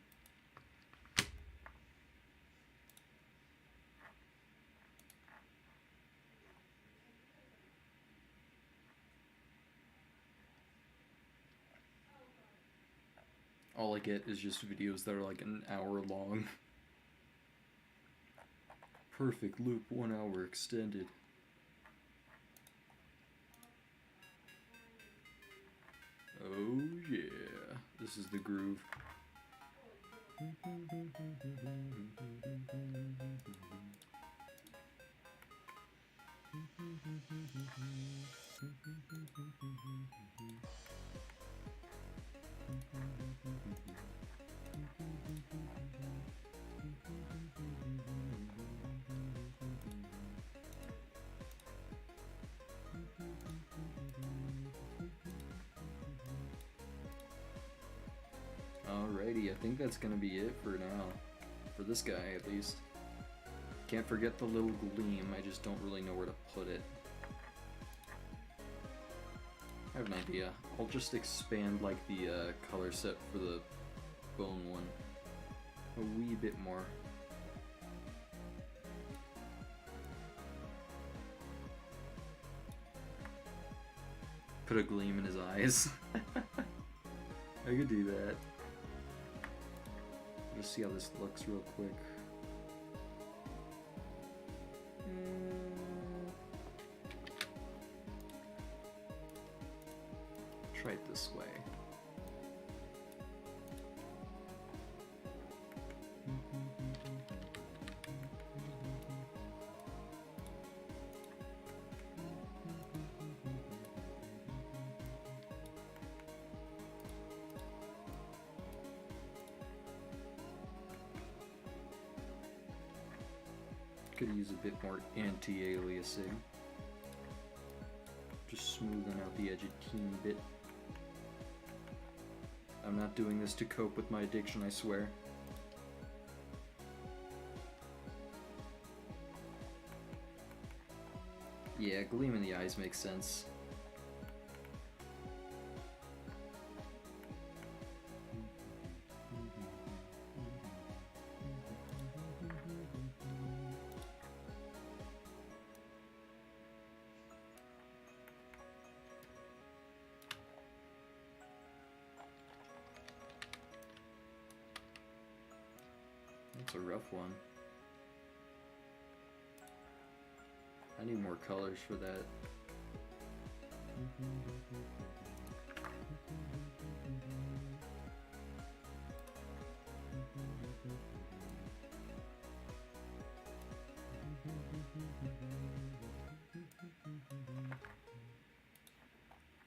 All I get is just videos that are like an hour long. Perfect loop, 1 hour extended. Oh yeah, this is the groove. Alrighty, I think that's gonna be it for now. For this guy, at least. Can't forget the little gleam, I just don't really know where to put it. I have an idea. I'll just expand like the color set for the bone one a wee bit more. Put a gleam in his eyes. I could do that. Just see how this looks real quick. Try it this way. Could use a bit more anti-aliasing. Just smoothing out the edge a teeny bit. I'm not doing this to cope with my addiction, I swear. Yeah, gleam in the eyes makes sense. It's a rough one. I need more colors for that.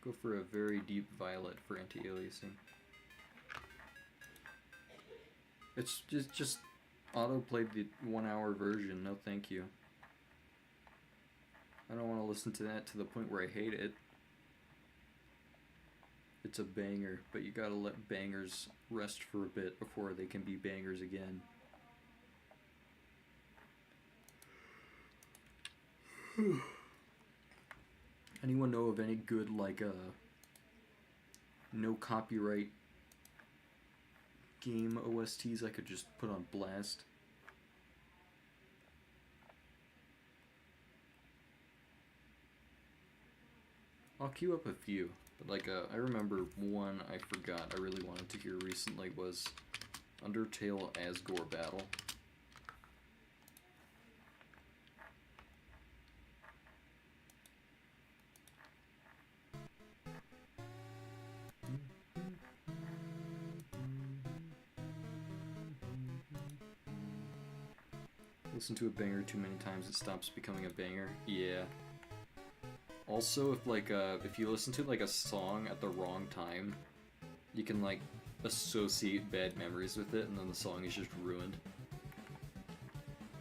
Go for a very deep violet for anti-aliasing. It's just auto-played the 1 hour version, no thank you. I don't want to listen to that to the point where I hate it. It's a banger, but you gotta let bangers rest for a bit before they can be bangers again. Anyone know of any good, like, no copyright game OSTs I could just put on blast? I'll queue up a few, but like, I remember one I forgot I really wanted to hear recently was Undertale Asgore Battle. Listen to a banger too many times, it stops becoming a banger. Yeah. Also, if you listen to like a song at the wrong time, you can like associate bad memories with it, and then the song is just ruined.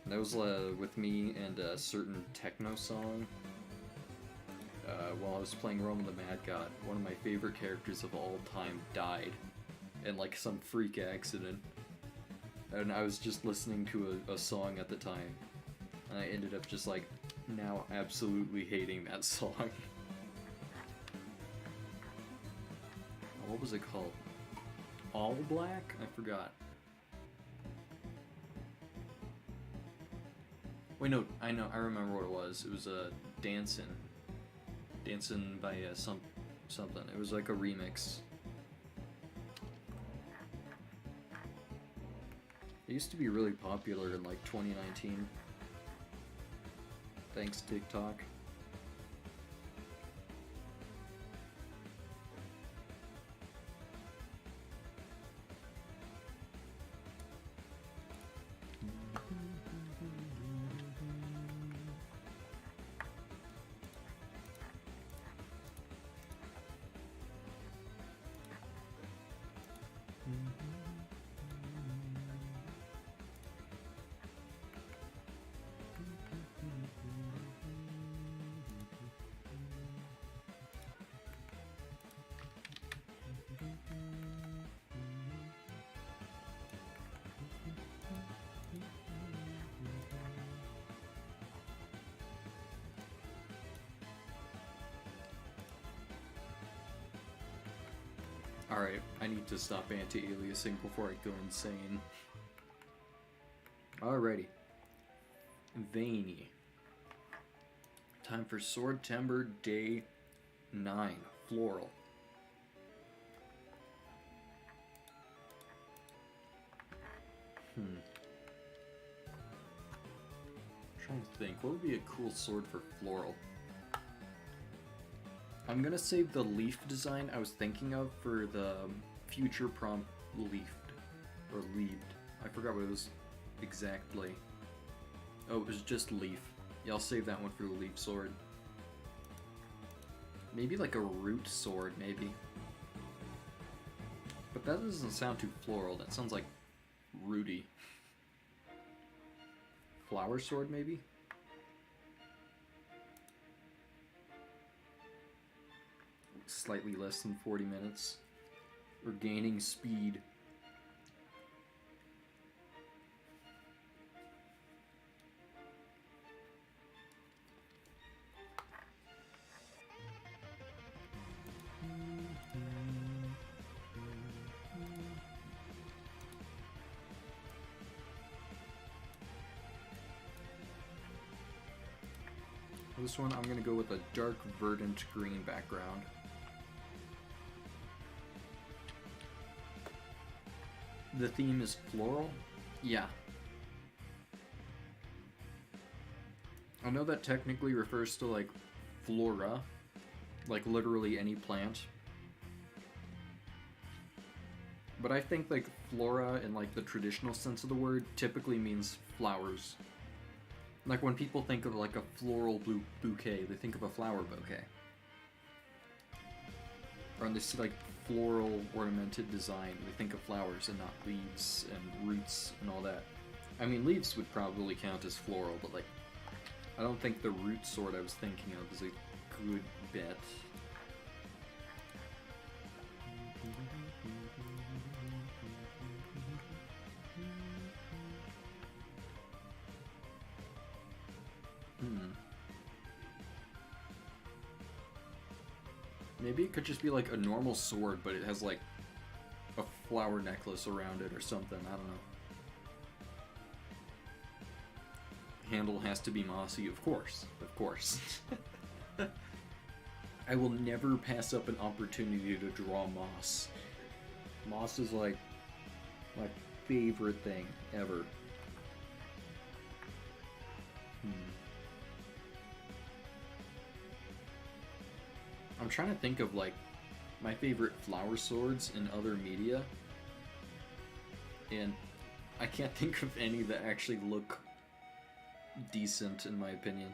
And that was with me and a certain techno song. While I was playing Roman the Mad God, one of my favorite characters of all time died in like some freak accident. And I was just listening to a song at the time, and I ended up just like now absolutely hating that song. What was it called? All Black? I forgot. Wait, no, I remember what it was. It was Dancin'. Dancin' by something. It was like a remix. It used to be really popular in like 2019. Thanks, TikTok. Alright, I need to stop anti-aliasing before I go insane. Alrighty. Veiny. Time for Swordtember Day 9. Floral. Trying to think, what would be a cool sword for floral? I'm gonna save the leaf design I was thinking of for the future prompt leafed. Or leaved. I forgot what it was exactly. Oh, it was just leaf. Yeah, I'll save that one for the leaf sword. Maybe like a root sword, maybe. But that doesn't sound too floral, that sounds like rooty. Flower sword, maybe? Slightly less than 40 minutes. We're gaining speed. This one, I'm gonna go with a dark verdant green background. The theme is floral? Yeah. I know that technically refers to, like, flora, like literally any plant. But I think, like, flora in, like, the traditional sense of the word typically means flowers. Like, when people think of, like, a floral bouquet, they think of a flower bouquet. Or when they see, like, floral ornamented design, they think of flowers and not leaves and roots and all that. I mean, leaves would probably count as floral, but, like, I don't think the root sort I was thinking of is a good bet. Maybe it could just be like a normal sword, but it has like a flower necklace around it or something. I don't know. Handle has to be mossy, of course. Of course. I will never pass up an opportunity to draw moss. Moss is like my favorite thing ever. I'm trying to think of like my favorite flower swords in other media, and I can't think of any that actually look decent in my opinion.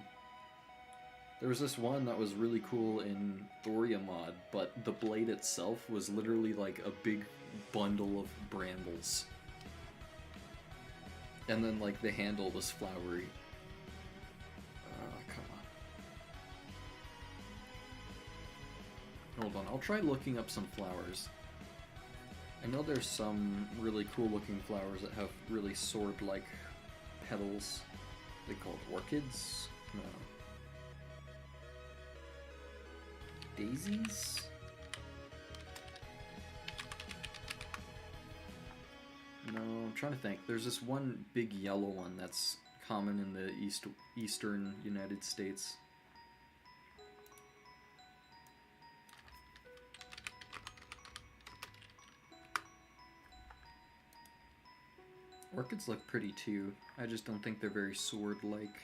There was this one that was really cool in Thoria mod, but the blade itself was literally like a big bundle of brambles. And then like the handle was flowery. Come on. Hold on, I'll try looking up some flowers. I know there's some really cool looking flowers that have really sword-like petals. They called orchids? No. Daisies? No, I'm trying to think. There's this one big yellow one that's common in the eastern United States. Orchids look pretty too. I just don't think they're very sword-like.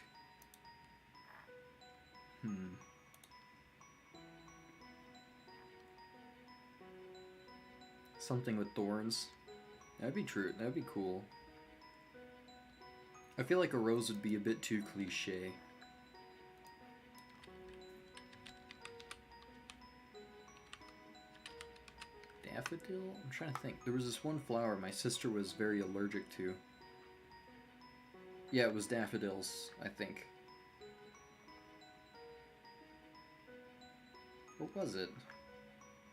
Something with thorns. That'd be true. That'd be cool. I feel like a rose would be a bit too cliche. Daffodil? I'm trying to think. There was this one flower my sister was very allergic to. Yeah, it was daffodils, I think. What was it?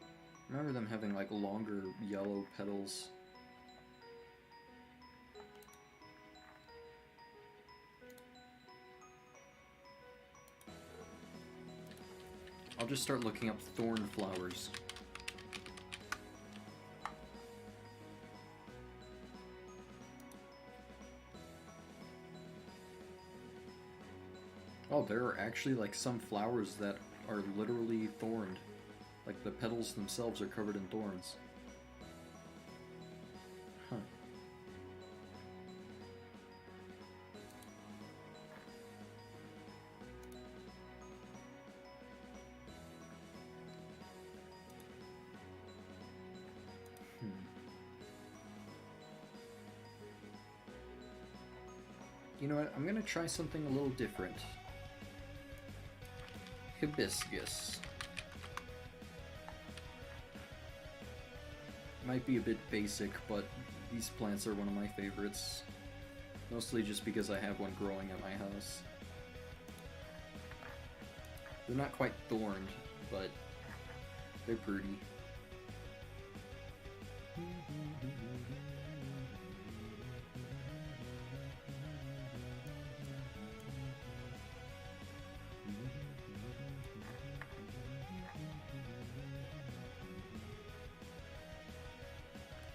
I remember them having like longer yellow petals. I'll just start looking up thorn flowers. Oh, there are actually like some flowers that are literally thorned. Like the petals themselves are covered in thorns. Huh. You know what? I'm gonna try something a little different. Hibiscus. Might be a bit basic, but these plants are one of my favorites. Mostly just because I have one growing at my house. They're not quite thorned, but they're pretty.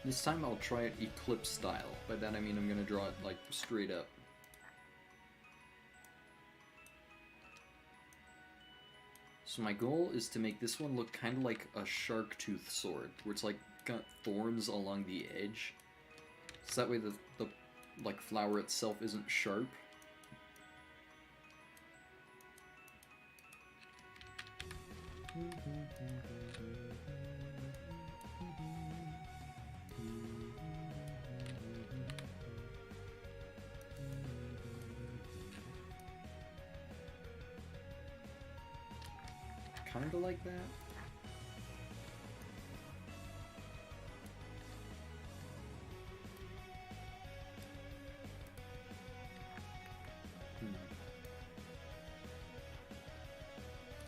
This time I'll try it eclipse style. By that I mean I'm gonna draw it like straight up. So my goal is to make this one look kind of like a shark tooth sword, where it's like got thorns along the edge. So that way the like flower itself isn't sharp. Kinda like that.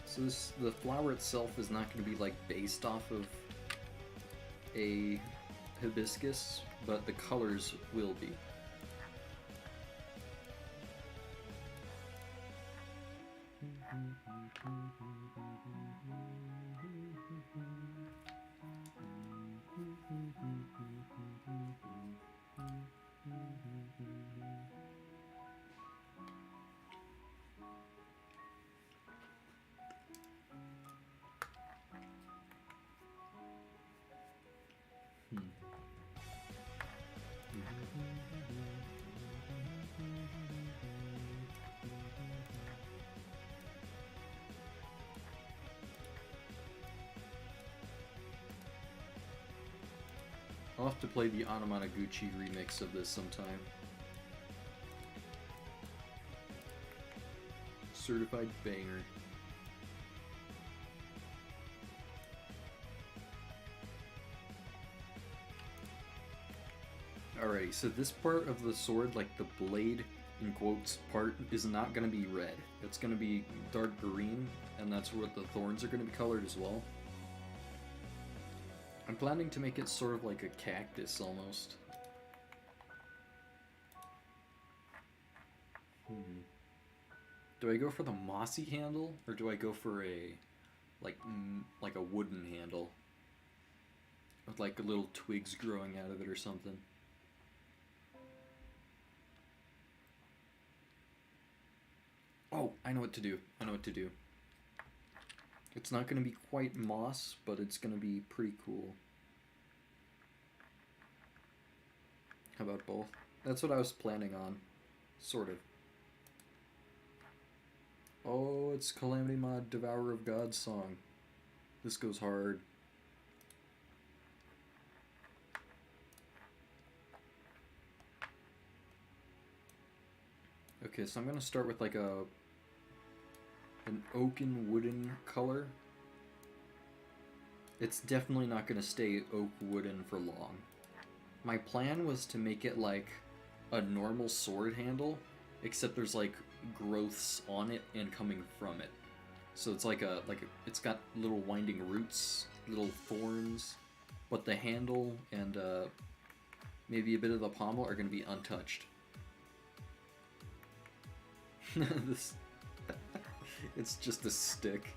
So the flower itself is not going to be like based off of a hibiscus, but the colors will be. I'll have to play the Anamanaguchi remix of this sometime. Certified banger. Alrighty, so this part of the sword, like the blade in quotes part, is not going to be red. It's going to be dark green, and that's what the thorns are going to be colored as well. I'm planning to make it sort of like a cactus almost. Do I go for the mossy handle, or do I go for a like a wooden handle with like little twigs growing out of it or something? Oh, I know what to do. I know what to do. It's not going to be quite moss, but it's going to be pretty cool. How about both? That's what I was planning on. Sort of. Oh, it's Calamity Mod Devourer of Gods song. This goes hard. Okay, so I'm going to start with like an oaken wooden color. It's definitely not going to stay oak wooden for long. My plan was to make it like a normal sword handle, except there's like growths on it and coming from it. So it's it's got little winding roots, little thorns, but the handle and maybe a bit of the pommel are going to be untouched. This it's just a stick.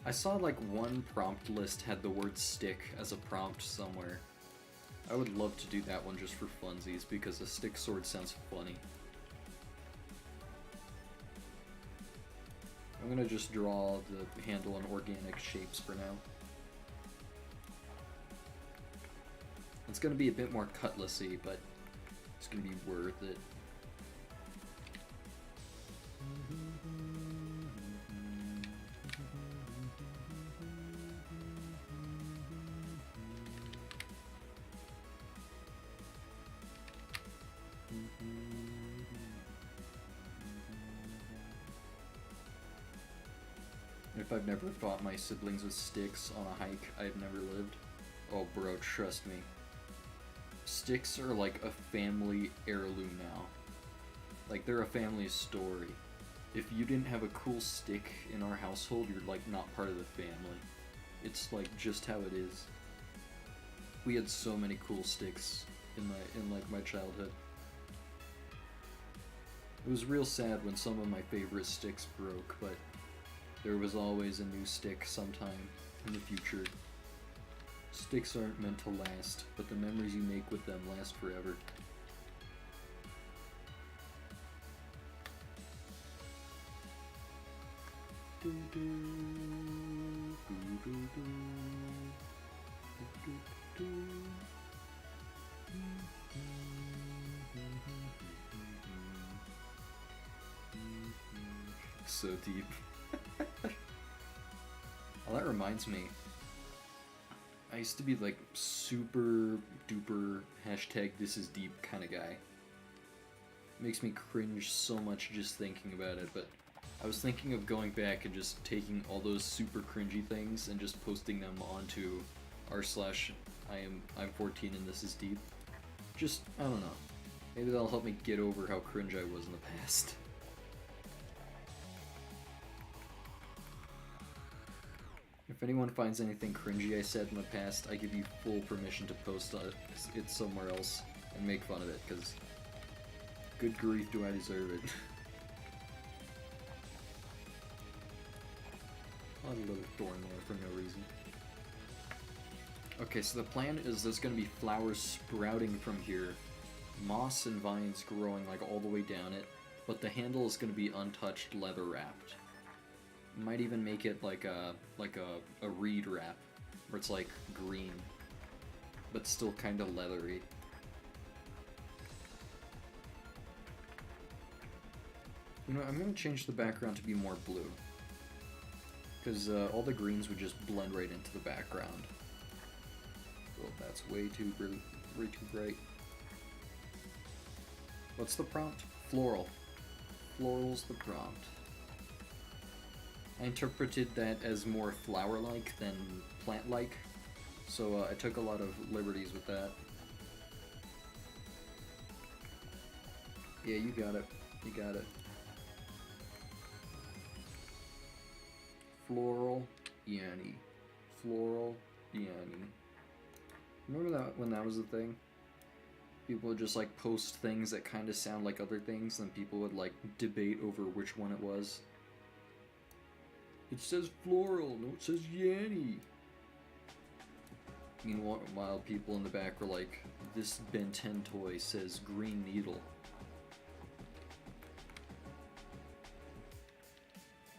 I saw like one prompt list had the word stick as a prompt somewhere. I would love to do that one just for funsies because a stick sword sounds funny. I'm gonna just draw the handle in organic shapes for now. It's gonna be a bit more cutlassy, but it's gonna be worth it. If I've never fought my siblings with sticks on a hike, I've never lived. Oh bro, trust me. Sticks are like a family heirloom now. Like, they're a family story. If you didn't have a cool stick in our household, you're like not part of the family. It's like just how it is. We had so many cool sticks in my childhood. It was real sad when some of my favorite sticks broke, but there was always a new stick sometime in the future. Sticks aren't meant to last, but the memories you make with them last forever. So deep. that reminds me. I used to be like super duper hashtag this is deep kind of guy. Makes me cringe so much just thinking about it, but I was thinking of going back and just taking all those super cringy things and just posting them onto r/I'm 14 and this is deep. Just, I don't know. Maybe that'll help me get over how cringe I was in the past. If anyone finds anything cringy I said in the past, I give you full permission to post it somewhere else and make fun of it, because good grief do I deserve it. I'll have a little thorn there for no reason. Okay, so the plan is there's going to be flowers sprouting from here, moss and vines growing like all the way down it, but the handle is going to be untouched, leather wrapped. Might even make it like a reed wrap, where it's like green, but still kind of leathery. You know, I'm going to change the background to be more blue, because all the greens would just blend right into the background. Well, that's way too bright. What's the prompt? Floral. Floral's the prompt. I interpreted that as more flower-like than plant-like, so I took a lot of liberties with that. Yeah, you got it. You got it. Floral Yanni. Floral Yanni. Remember that when that was a thing? People would just like post things that kind of sound like other things, and people would like debate over which one it was. It says floral, no, it says Yanni. Meanwhile, people in the back were like, this Ben 10 toy says green needle.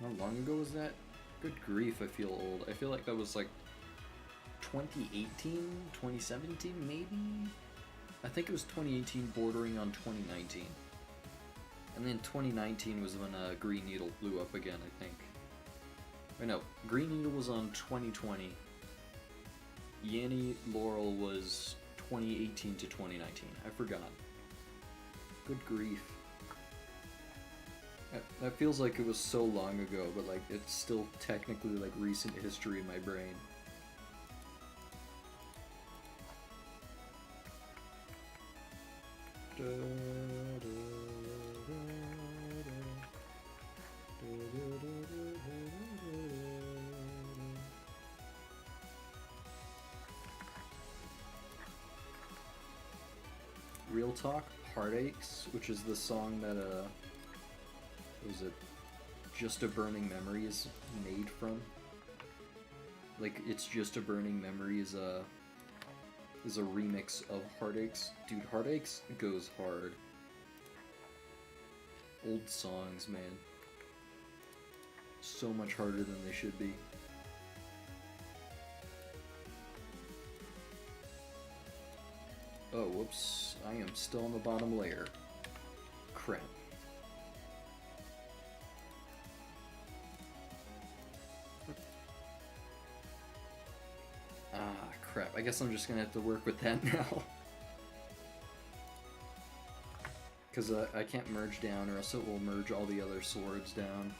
How long ago was that? Good grief, I feel old. I feel like that was like 2018, 2017 maybe? I think it was 2018 bordering on 2019. And then 2019 was when Green Needle blew up again, I think. Or no, Green Needle was on 2020. Yanni Laurel was 2018 to 2019. I forgot. Good grief. That feels like it was so long ago, but like it's still technically like recent history in my brain. Real Talk, Heartaches, which is the song that, what was it? Just a Burning Memory is made from. Like, It's Just a Burning Memory is a remix of Heartaches. Dude, Heartaches goes hard. Old songs, man. So much harder than they should be. Oh, whoops. I am still on the bottom layer. Crap. Ah, crap. I guess I'm just gonna have to work with that now. Because I can't merge down, or else it will merge all the other swords down.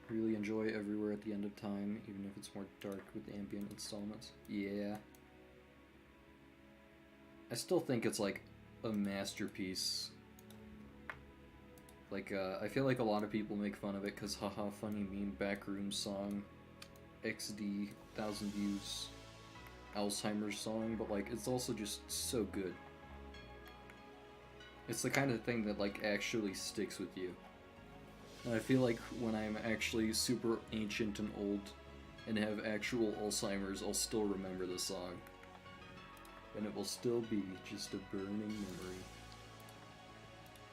Really enjoy Everywhere at the End of Time, even if it's more dark with ambient installments. Yeah. I still think it's like a masterpiece. Like, I feel like a lot of people make fun of it because haha, funny meme, backroom song, XD, 1,000 views, Alzheimer's song, but like, it's also just so good. It's the kind of thing that like actually sticks with you. And I feel like when I'm actually super ancient and old and have actual Alzheimer's, I'll still remember the song. And it will still be just a burning memory.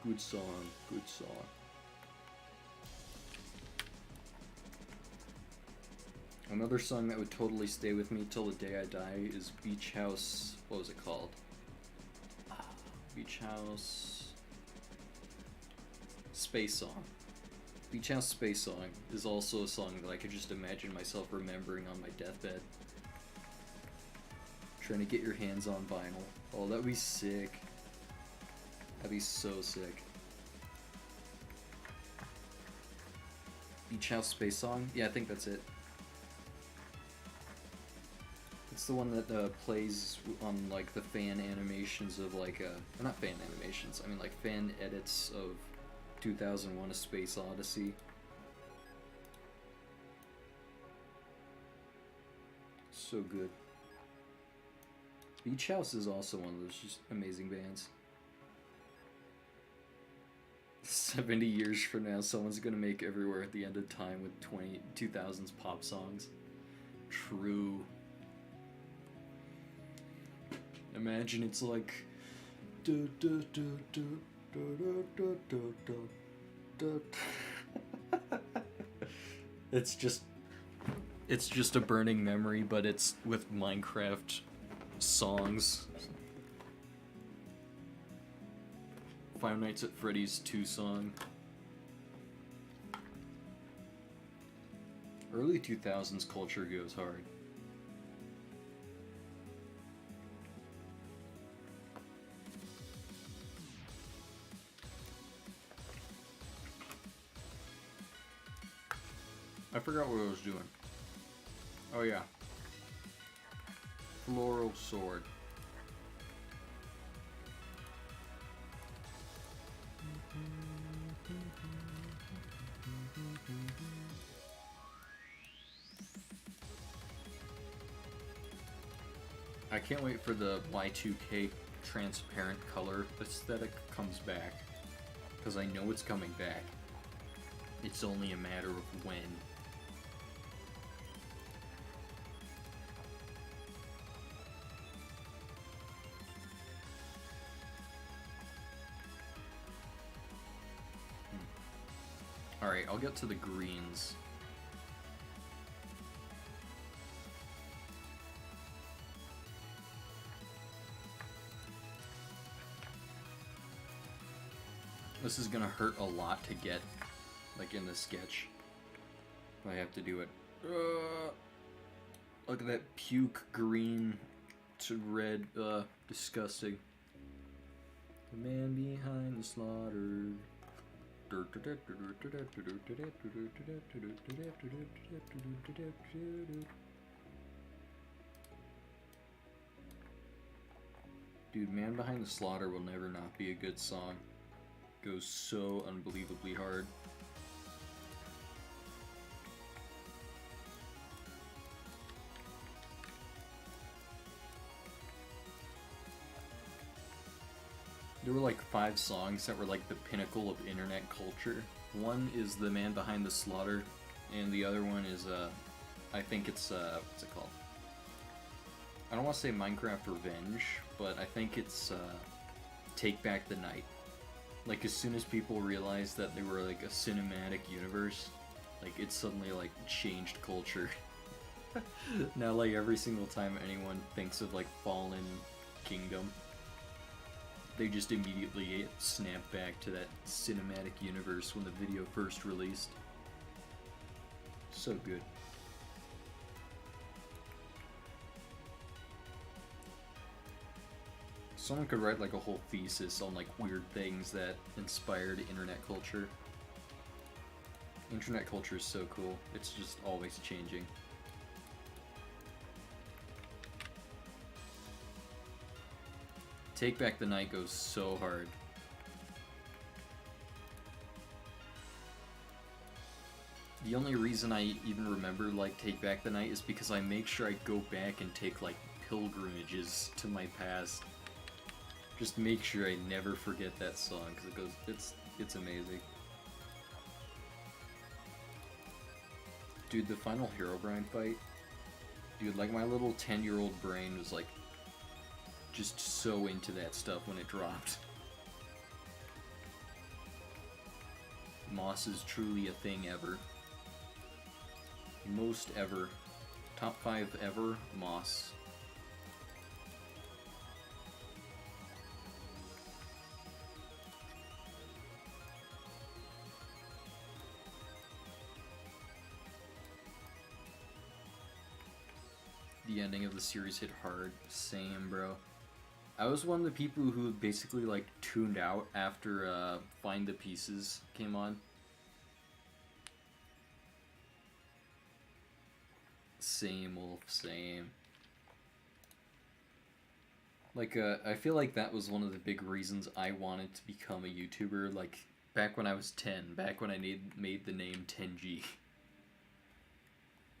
Good song, good song. Another song that would totally stay with me till the day I die is Beach House. What was it called? Beach House Space Song. Beach House Space Song is also a song that I could just imagine myself remembering on my deathbed. Trying to get your hands on vinyl. Oh, that'd be sick. That'd be so sick. Beach House Space Song? Yeah, I think that's it. It's the one that plays on like the fan animations of like not fan animations. I mean like fan edits of 2001: A Space Odyssey. So good. Beach House is also one of those just amazing bands. 70 years from now, someone's gonna make Everywhere at the End of Time with 2000s pop songs. True. Imagine it's like it's just a burning memory, but it's with Minecraft songs. Five Nights at Freddy's 2 song. Early 2000s culture goes hard. I forgot what I was doing. Oh yeah. Floral sword. I can't wait for the Y2K transparent color aesthetic comes back. Because I know it's coming back. It's only a matter of when. Alright, I'll get to the greens. This is gonna hurt a lot to get, like in the sketch. I have to do it. Look at that puke green to red. Disgusting. The man behind the slaughter. Dude, Man Behind the Slaughter will never not be a good song. Goes so unbelievably hard. There were like 5 songs that were like the pinnacle of internet culture. One is The Man Behind the Slaughter, and the other one is, I think it's, what's it called? I don't want to say Minecraft Revenge, but I think it's, Take Back the Night. Like, as soon as people realized that they were like a cinematic universe, like, it suddenly, like, changed culture. Now, like, every single time anyone thinks of, like, Fallen Kingdom, they just immediately snap back to that cinematic universe when the video first released. So good. Someone could write like a whole thesis on like weird things that inspired internet culture. Internet culture is so cool. It's just always changing. Take Back the Night goes so hard. The only reason I even remember like Take Back the Night is because I make sure I go back and take like pilgrimages to my past. Just make sure I never forget that song because it's amazing. Dude, the final Herobrine fight. Dude, like my little 10-year-old brain was like just so into that stuff when it dropped. Moss is truly a thing ever. Most ever. Top 5 ever, Moss. The ending of the series hit hard. Same, bro. I was one of the people who basically like tuned out after Find the Pieces came on. Same, Wolf, same. Like, I feel like that was one of the big reasons I wanted to become a YouTuber, like, back when I was 10, back when I made the name 10G.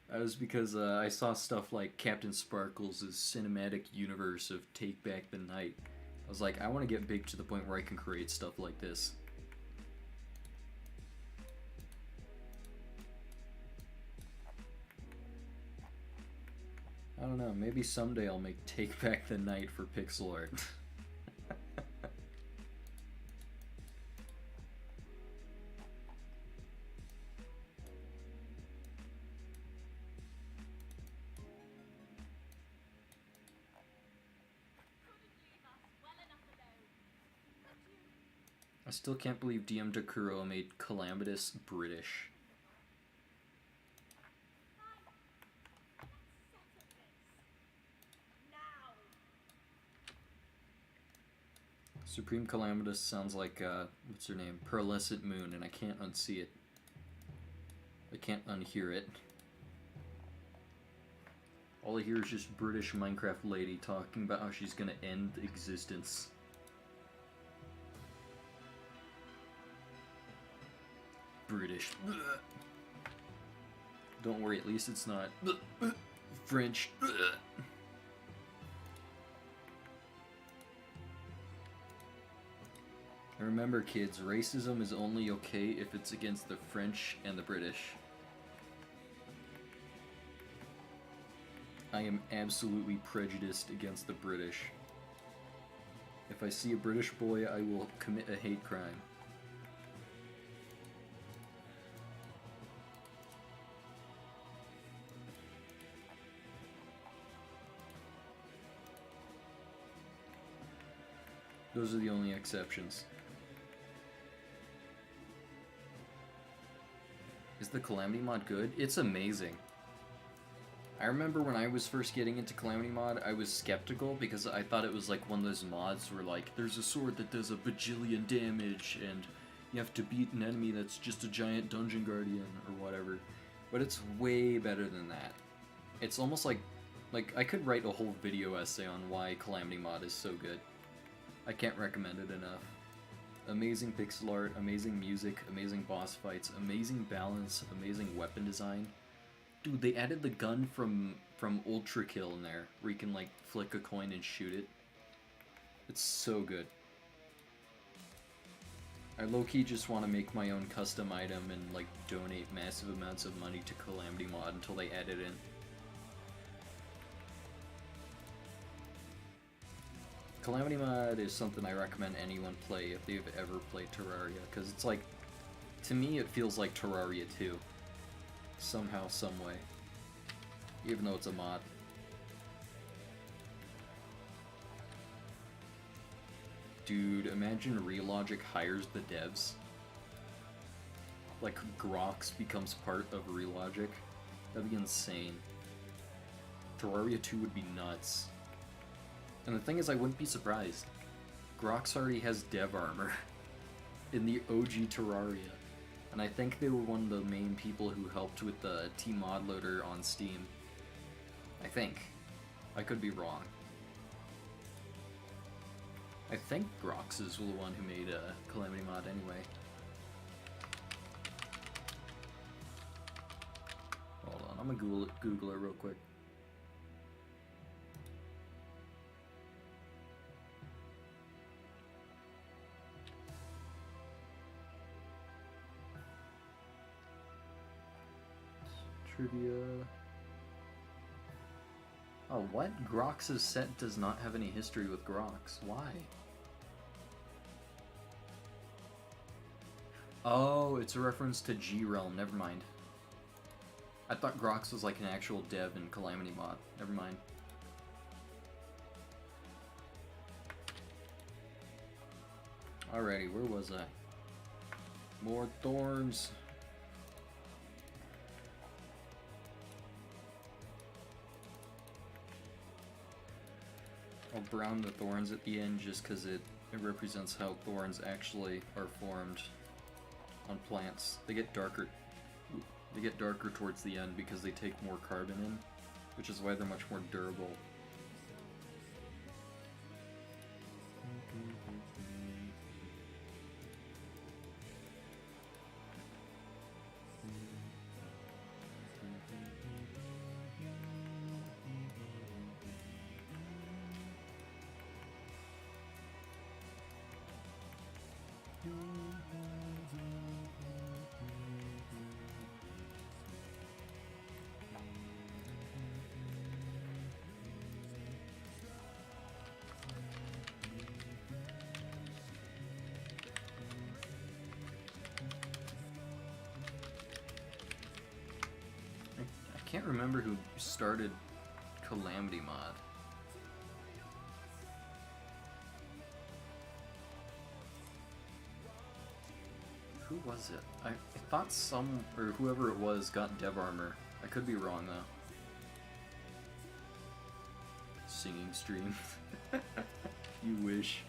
That was because I saw stuff like Captain Sparkles' cinematic universe of Take Back the Night. I was like, I want to get big to the point where I can create stuff like this. I don't know, maybe someday I'll make Take Back the Night for pixel art. I still can't believe DM Takuro made Calamitous British. Supreme Calamitous sounds like, what's her name? Pearlescent Moon, and I can't unsee it. I can't unhear it. All I hear is just British Minecraft lady talking about how she's gonna end existence. British. Don't worry, at least it's not French. Remember, kids, racism is only okay if it's against the French and the British. I am absolutely prejudiced against the British. If I see a British boy, I will commit a hate crime. Those are the only exceptions. Is the Calamity mod good? It's amazing. I remember when I was first getting into Calamity mod, I was skeptical because I thought it was like one of those mods where like, there's a sword that does a bajillion damage and you have to beat an enemy that's just a giant dungeon guardian or whatever. But it's way better than that. It's almost like I could write a whole video essay on why Calamity mod is so good. I can't recommend it enough. Amazing pixel art, amazing music, amazing boss fights, amazing balance, amazing weapon design. Dude, they added the gun from Ultra Kill in there, where you can like flick a coin and shoot it. It's so good. I low-key just want to make my own custom item and like donate massive amounts of money to Calamity mod until they add it in. Calamity mod is something I recommend anyone play if they've ever played Terraria, because it's like, to me it feels like Terraria 2. Somehow, someway. Even though it's a mod. Dude, imagine Relogic hires the devs. Like, Grox becomes part of Relogic. That'd be insane. Terraria 2 would be nuts. And the thing is, I wouldn't be surprised. Grox already has dev armor in the OG Terraria. And I think they were one of the main people who helped with the T-Mod loader on Steam. I think. I could be wrong. I think Grox is the one who made Calamity mod anyway. Hold on, I'm gonna Google it real quick. Trivia. Oh, what? Grox's set does not have any history with Grox. Why? Oh, it's a reference to G-Realm. Never mind. I thought Grox was like an actual dev in Calamity Mod. Never mind. Alrighty, where was I? More thorns. I'll brown the thorns at the end just because it represents how thorns actually are formed on plants. They get darker towards the end because they take more carbon in, which is why they're much more durable. I can't remember who started Calamity Mod. Who was it? I thought some, or whoever it was, got Dev Armor. I could be wrong though. Singing stream. You wish.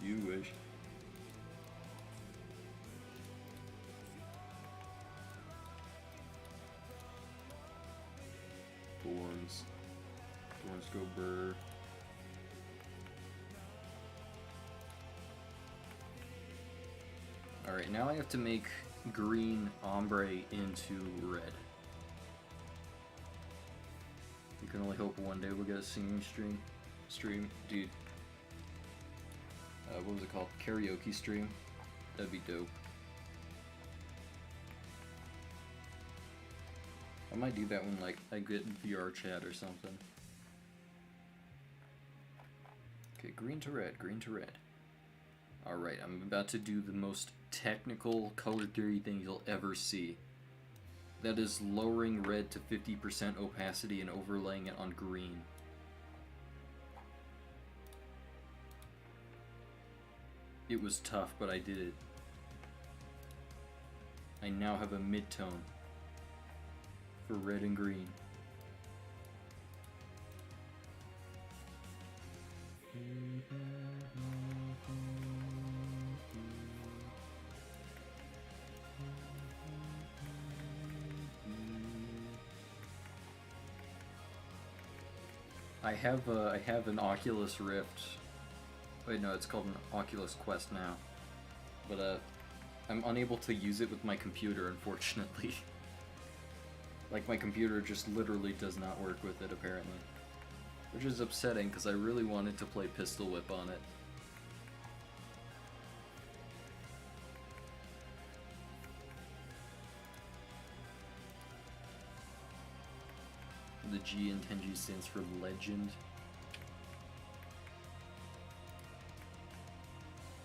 You wish. Thorns. Thorns go burr. Alright, now I have to make green ombre into red. You can only hope one day we'll get a singing stream. Dude. What was it called? Karaoke stream? That'd be dope. I might do that when, like, I get VR chat or something. Okay, green to red, green to red. Alright, I'm about to do the most technical color theory thing you'll ever see. That is lowering red to 50% opacity and overlaying it on green. It was tough, but I did it. I now have a mid-tone for red and green. I have an Oculus Rift. Wait, no, it's called an Oculus Quest now. But I'm unable to use it with my computer, unfortunately. Like, my computer just literally does not work with it, apparently. Which is upsetting, because I really wanted to play Pistol Whip on it. The G in Tenji stands for Legend.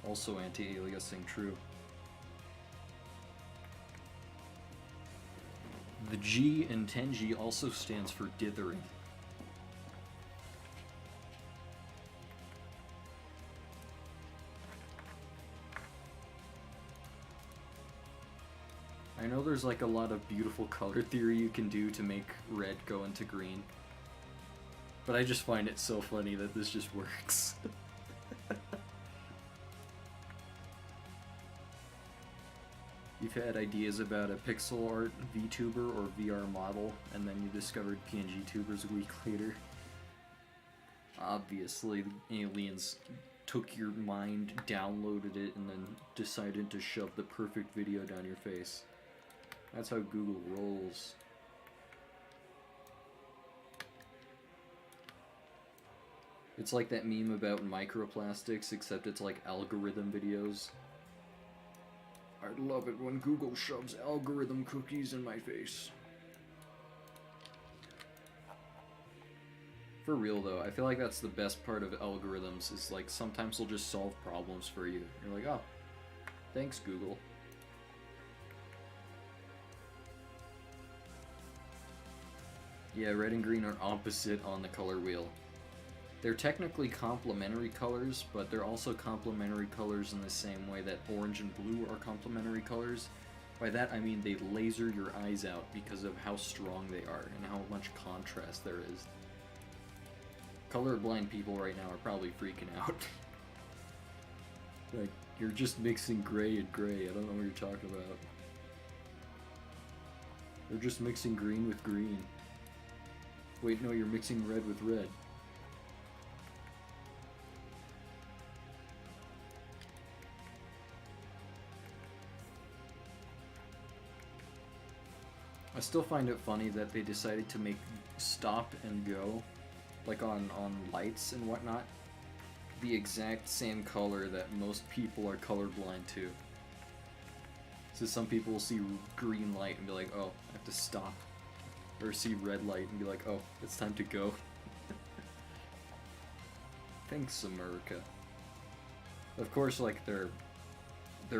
Also anti-aliasing, true. The G in Tenji also stands for dithering. I know there's like a lot of beautiful color theory you can do to make red go into green, but I just find it so funny that this just works. You've had ideas about a pixel art VTuber or VR model, and then you discovered PNG tubers a week later. Obviously, the aliens took your mind, downloaded it, and then decided to shove the perfect video down your face. That's how Google rolls. It's like that meme about microplastics, except it's like algorithm videos. I love it when Google shoves algorithm cookies in my face. For real though, I feel like that's the best part of algorithms, is like sometimes they'll just solve problems for you. You're like, oh, thanks Google. Yeah, red and green are opposite on the color wheel. They're technically complementary colors, but they're also complementary colors in the same way that orange and blue are complementary colors. By that I mean they laser your eyes out because of how strong they are and how much contrast there is. Colorblind people right now are probably freaking out. Like, you're just mixing gray and gray, I don't know what you're talking about. You're just mixing green with green. Wait, no, you're mixing red with red. I still find it funny that they decided to make stop and go, like on lights and whatnot, the exact same color that most people are colorblind to. So some people will see green light and be like, oh, I have to stop. Or see red light and be like, oh, it's time to go. Thanks, America. Of course, like, they're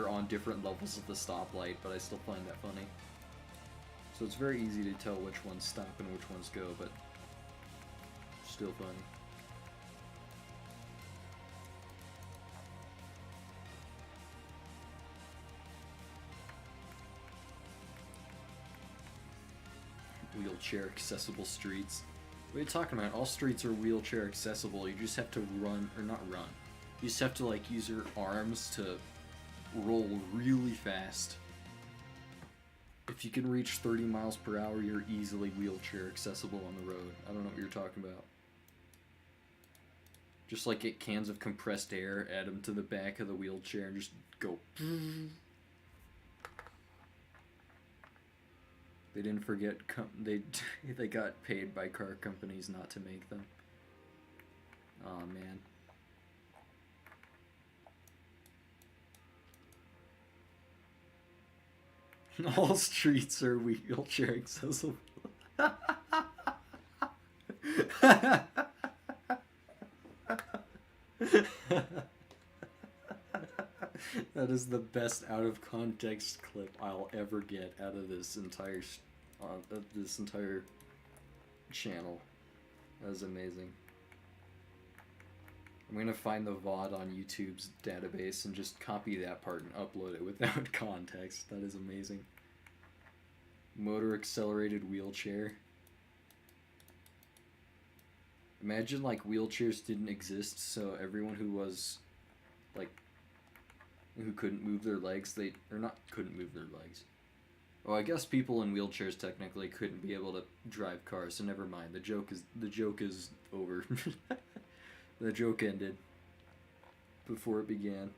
on different levels of the stoplight, but I still find that funny. So it's very easy to tell which ones stop and which ones go, but still funny. Wheelchair accessible streets. What are you talking about? All streets are wheelchair accessible. You just have to run, or not run. You just have to like use your arms to roll really fast. If you can reach 30 miles per hour, you're easily wheelchair accessible on the road. I don't know what you're talking about. Just like get cans of compressed air, add them to the back of the wheelchair, and just go. They didn't forget they got paid by car companies not to make them. Aw, man. All streets are wheelchair accessible. That is the best out of context clip I'll ever get out of this entire channel. That was amazing. I'm gonna find the VOD on YouTube's database and just copy that part and upload it without context. That is amazing. Motor accelerated wheelchair. Imagine like wheelchairs didn't exist, so everyone who was like who couldn't move their legs, couldn't move their legs. Oh, I guess people in wheelchairs technically couldn't be able to drive cars, so never mind. The joke is over. The joke ended before it began.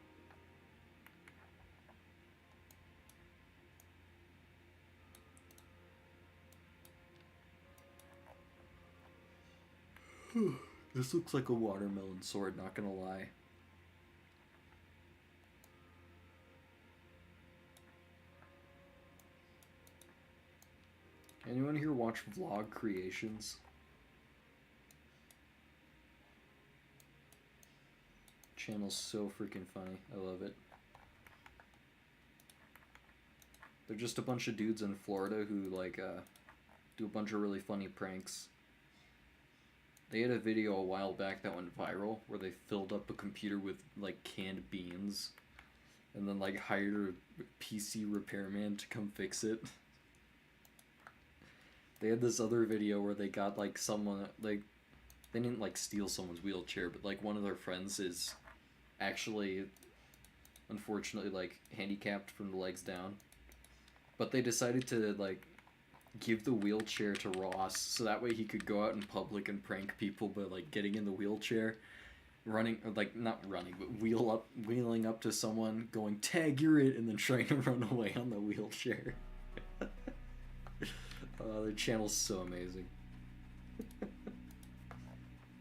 This looks like a watermelon sword, not gonna lie. Anyone here watch vlog creations? Channel's so freaking funny. I love it. They're just a bunch of dudes in Florida who like do a bunch of really funny pranks. They had a video a while back that went viral where they filled up a computer with like canned beans and then like hired a PC repairman to come fix it. They had this other video where they got like someone, like, they didn't like steal someone's wheelchair, but like one of their friends is actually unfortunately like handicapped from the legs down. But they decided to like give the wheelchair to Ross so that way he could go out in public and prank people by like getting in the wheelchair, running, or like not running, but wheeling up to someone, going, "Tag, you're it," and then trying to run away on the wheelchair. Their channel's so amazing.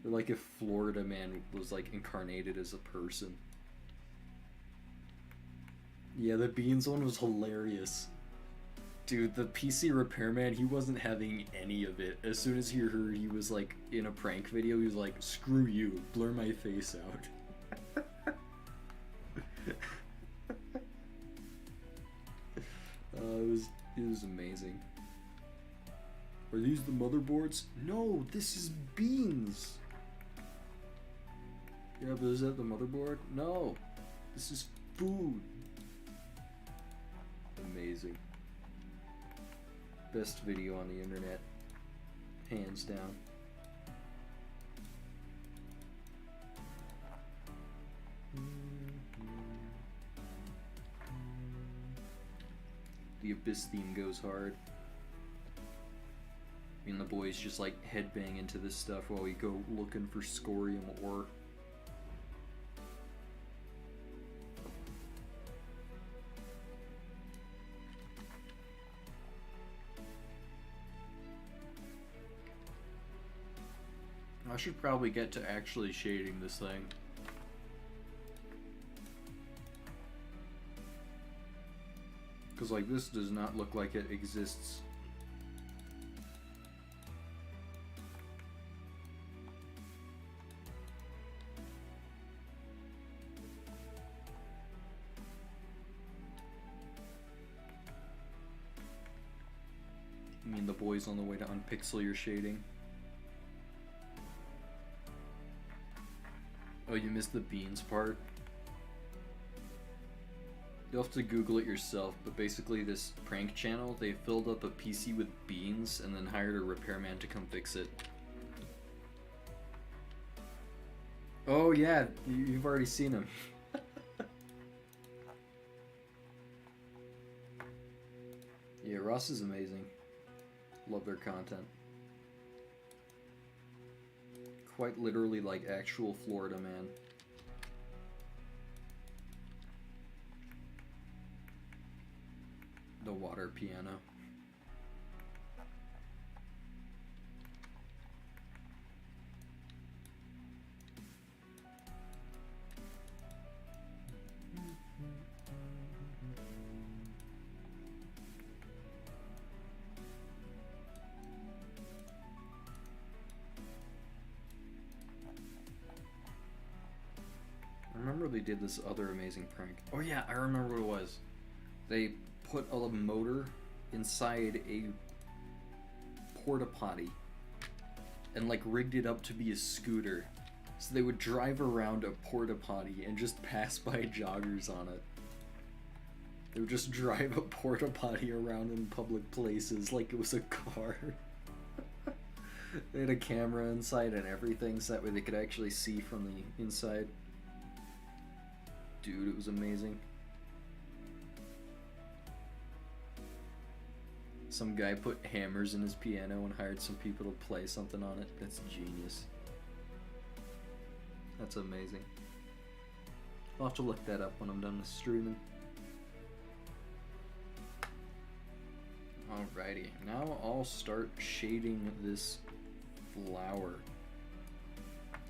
They're like if Florida Man was like incarnated as a person. Yeah, the beans one was hilarious. Dude, the PC repairman, he wasn't having any of it. As soon as he heard he was like in a prank video, he was like, "Screw you, blur my face out." It was amazing. Are these the motherboards? No, this is beans. Yeah, but is that the motherboard? No, this is food. Amazing. Best video on the internet, hands down. The Abyss theme goes hard. Me and the boys just like headbang into this stuff while we go looking for scorium ore. I should probably get to actually shading this thing. Because like this does not look like it exists. Me and the boys on the way to unpixel your shading. Oh, you missed the beans part? You'll have to Google it yourself, but basically this prank channel, they filled up a PC with beans and then hired a repairman to come fix it. Oh yeah, you've already seen him. Yeah, Ross is amazing. Love their content. Quite literally like actual Florida man. The water piano. I remember they did this other amazing prank. Oh yeah, I remember what it was. They put a motor inside a porta potty and like rigged it up to be a scooter. So they would drive around a porta potty and just pass by joggers on it. They would just drive a porta potty around in public places like it was a car. They had a camera inside and everything so that way they could actually see from the inside. Dude, it was amazing. Some guy put hammers in his piano and hired some people to play something on it. That's genius. That's amazing. I'll have to look that up when I'm done with streaming. Alrighty, now I'll start shading this flower.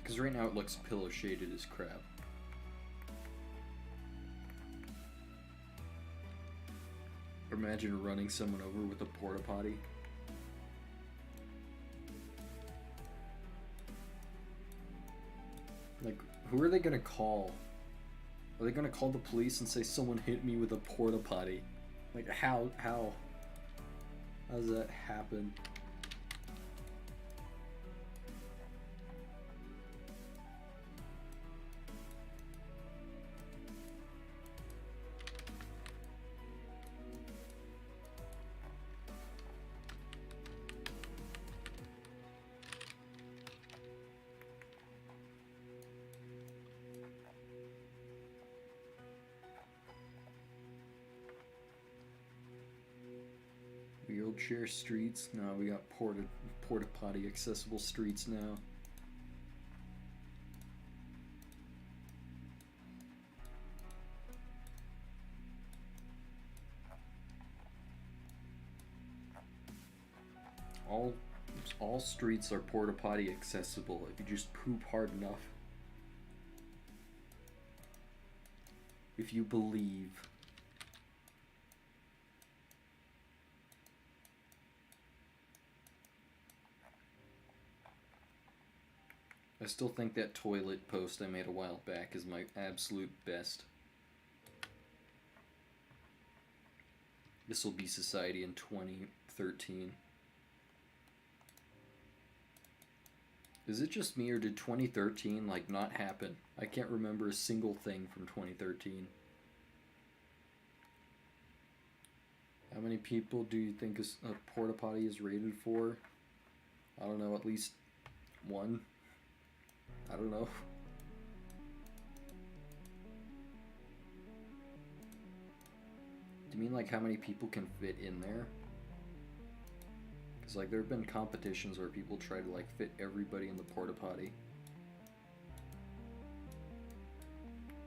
Because right now it looks pillow shaded as crap. Imagine running someone over with a porta potty. Like, who are they gonna call? Are they gonna call the police and say someone hit me with a porta potty? Like, how does that happen? Wheelchair streets. No, we got porta potty accessible streets now. All streets are porta potty accessible if you just poop hard enough. If you believe. I still think that toilet post I made a while back is my absolute best. This will be society in 2013. Is it just me, or did 2013 like not happen? I can't remember a single thing from 2013. How many people do you think a porta potty is rated for? I don't know, at least one? I don't know. Do you mean like how many people can fit in there? Because like there have been competitions where people try to like fit everybody in the porta potty.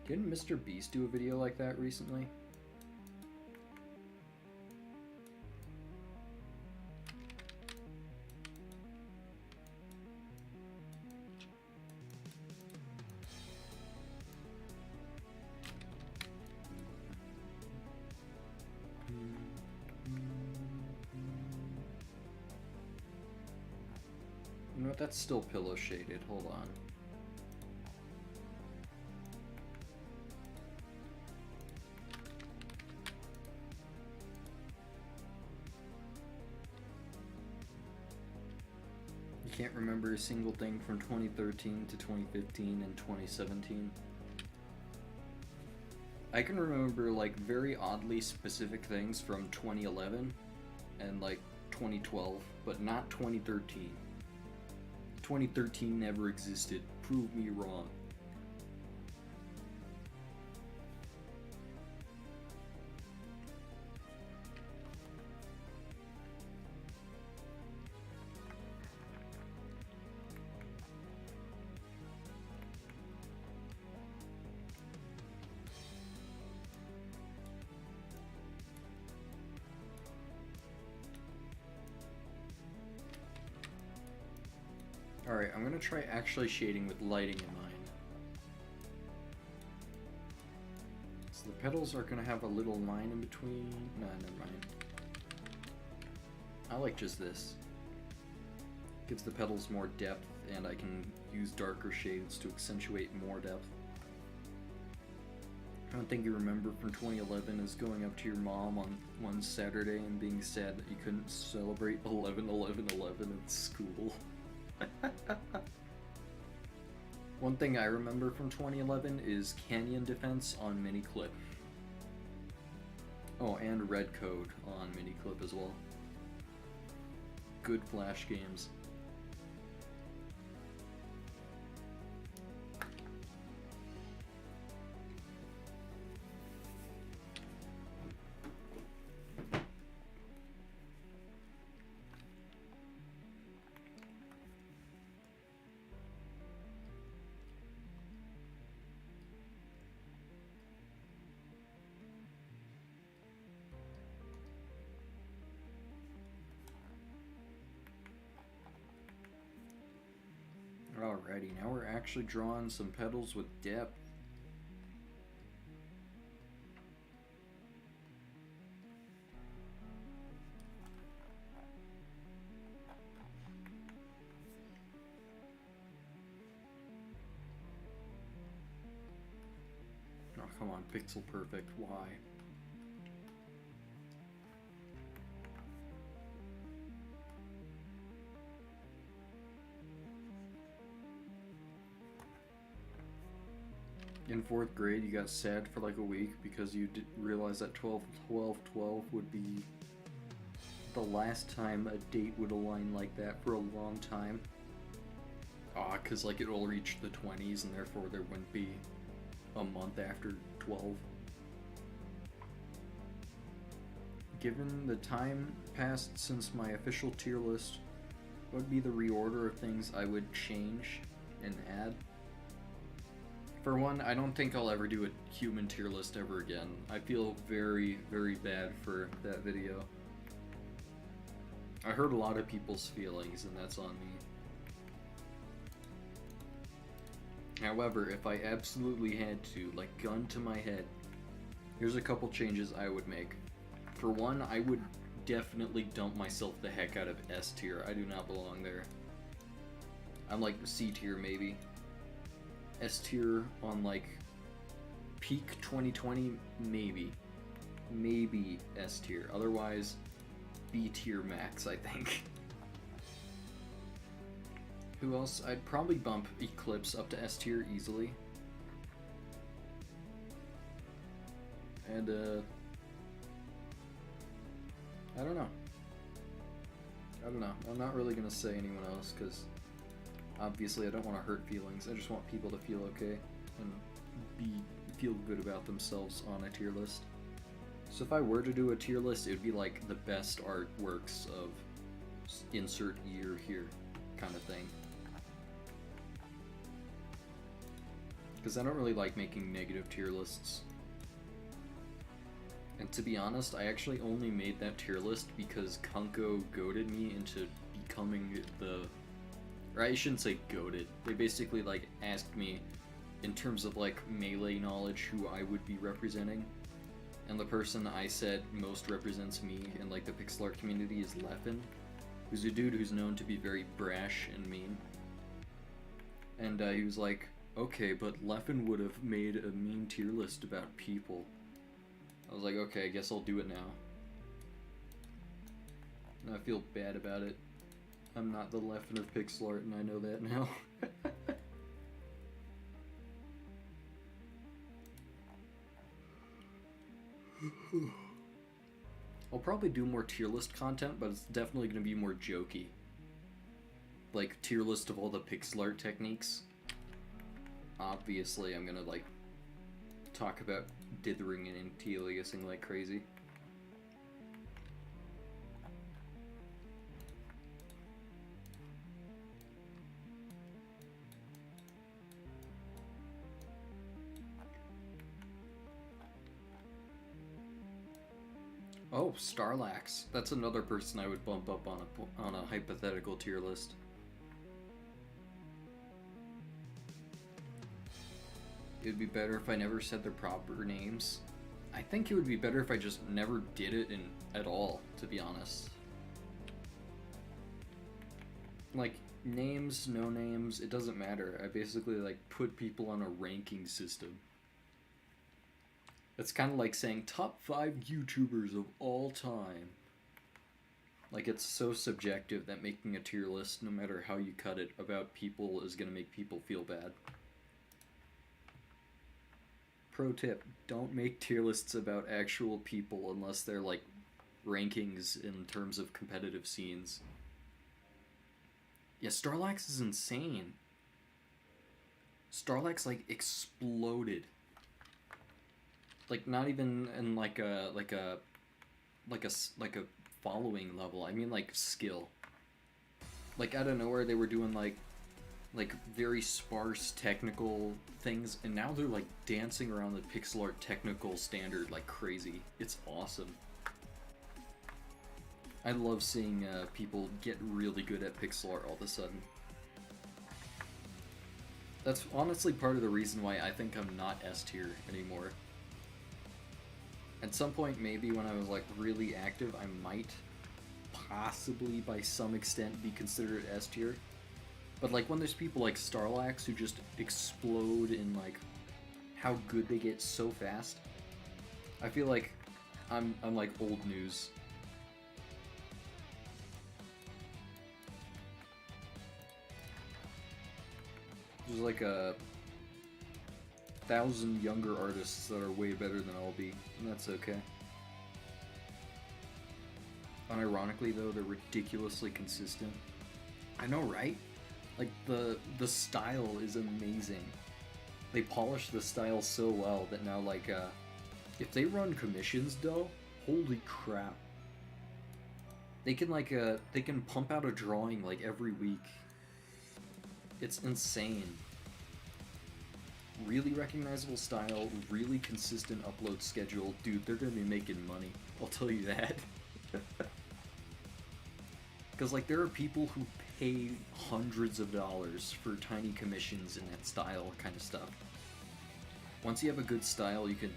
Didn't Mr. Beast do a video like that recently? You know what, that's still pillow shaded, hold on. You can't remember a single thing from 2013 to 2015 and 2017. I can remember like very oddly specific things from 2011 and like 2012, but not 2013. 2013 never existed. Prove me wrong. Alright, I'm gonna try actually shading with lighting in mind. So the petals are gonna have a little line in between. Nah, never mind. I like just this. Gives the petals more depth, and I can use darker shades to accentuate more depth. One thing you remember from 2011 is going up to your mom on one Saturday and being sad that you couldn't celebrate 11/11/11 at school. One thing I remember from 2011 is Canyon Defense on Miniclip. Oh, and Red Code on Miniclip as well. Good Flash games. Alrighty, now we're actually drawing some petals with depth. Oh, come on, pixel perfect, why? In 4th grade, you got sad for like a week because you didn't realize that 12/12/12 would be the last time a date would align like that for a long time. Cause like it'll reach the 20s and therefore there wouldn't be a month after 12. Given the time passed since my official tier list, what would be the reorder of things I would change and add? For one, I don't think I'll ever do a human tier list ever again. I feel very, very bad for that video. I hurt a lot of people's feelings, and that's on me. However, if I absolutely had to, like gun to my head, here's a couple changes I would make. For one, I would definitely dump myself the heck out of S tier. I do not belong there. I'm like C tier maybe. S tier on like peak 2020, maybe. Maybe S tier. Otherwise, B tier max, I think. Who else? I'd probably bump Eclipse up to S tier easily. And, I don't know. I'm not really gonna say anyone else, because obviously I don't want to hurt feelings. I just want people to feel okay and feel good about themselves on a tier list. So if I were to do a tier list, it would be like the best artworks of insert year here kind of thing. Because I don't really like making negative tier lists. And to be honest, I actually only made that tier list because Kunko goaded me into becoming the... Or I shouldn't say goaded. They basically like asked me in terms of like melee knowledge who I would be representing. And the person I said most represents me in like the pixel art community is Leffen, who's a dude who's known to be very brash and mean. And he was like, okay, but Leffen would have made a mean tier list about people. I was like, okay, I guess I'll do it now. And I feel bad about it. I'm not the Leffen of pixel art, and I know that now. I'll probably do more tier list content, but it's definitely going to be more jokey. Like, tier list of all the pixel art techniques. Obviously, I'm going to, like, talk about dithering and anti-aliasing like crazy. Oh, Starlax. That's another person I would bump up on a hypothetical tier list. It would be better if I never said their proper names. I think it would be better if I just never did it at all, to be honest. Like, names, no names, it doesn't matter. I basically, like, put people on a ranking system. It's kind of like saying top 5 YouTubers of all time. Like, it's so subjective that making a tier list, no matter how you cut it, about people is gonna make people feel bad. Pro tip, don't make tier lists about actual people unless they're like rankings in terms of competitive scenes. Yeah, Starlax is insane. Starlax like exploded. Like not even in like a following level. I mean like skill. Like out of nowhere they were doing like very sparse technical things, and now they're like dancing around the pixel art technical standard like crazy. It's awesome. I love seeing people get really good at pixel art all of a sudden. That's honestly part of the reason why I think I'm not S tier anymore. At some point, maybe when I was like really active, I might possibly by some extent be considered S tier. But like when there's people like Starlax who just explode in like how good they get so fast, I feel like I'm like old news. There's like 1,000 younger artists that are way better than I'll be, and that's okay. Unironically though, they're ridiculously consistent. I know, right? Like, the style is amazing. They polish the style so well that now, like, if they run commissions, though, holy crap. They can, like, they can pump out a drawing, like, every week. It's insane. Really recognizable style, really consistent upload schedule. Dude, they're gonna be making money. I'll tell you that. Because, like, there are people who pay hundreds of dollars for tiny commissions and that style kind of stuff. Once you have a good style, you can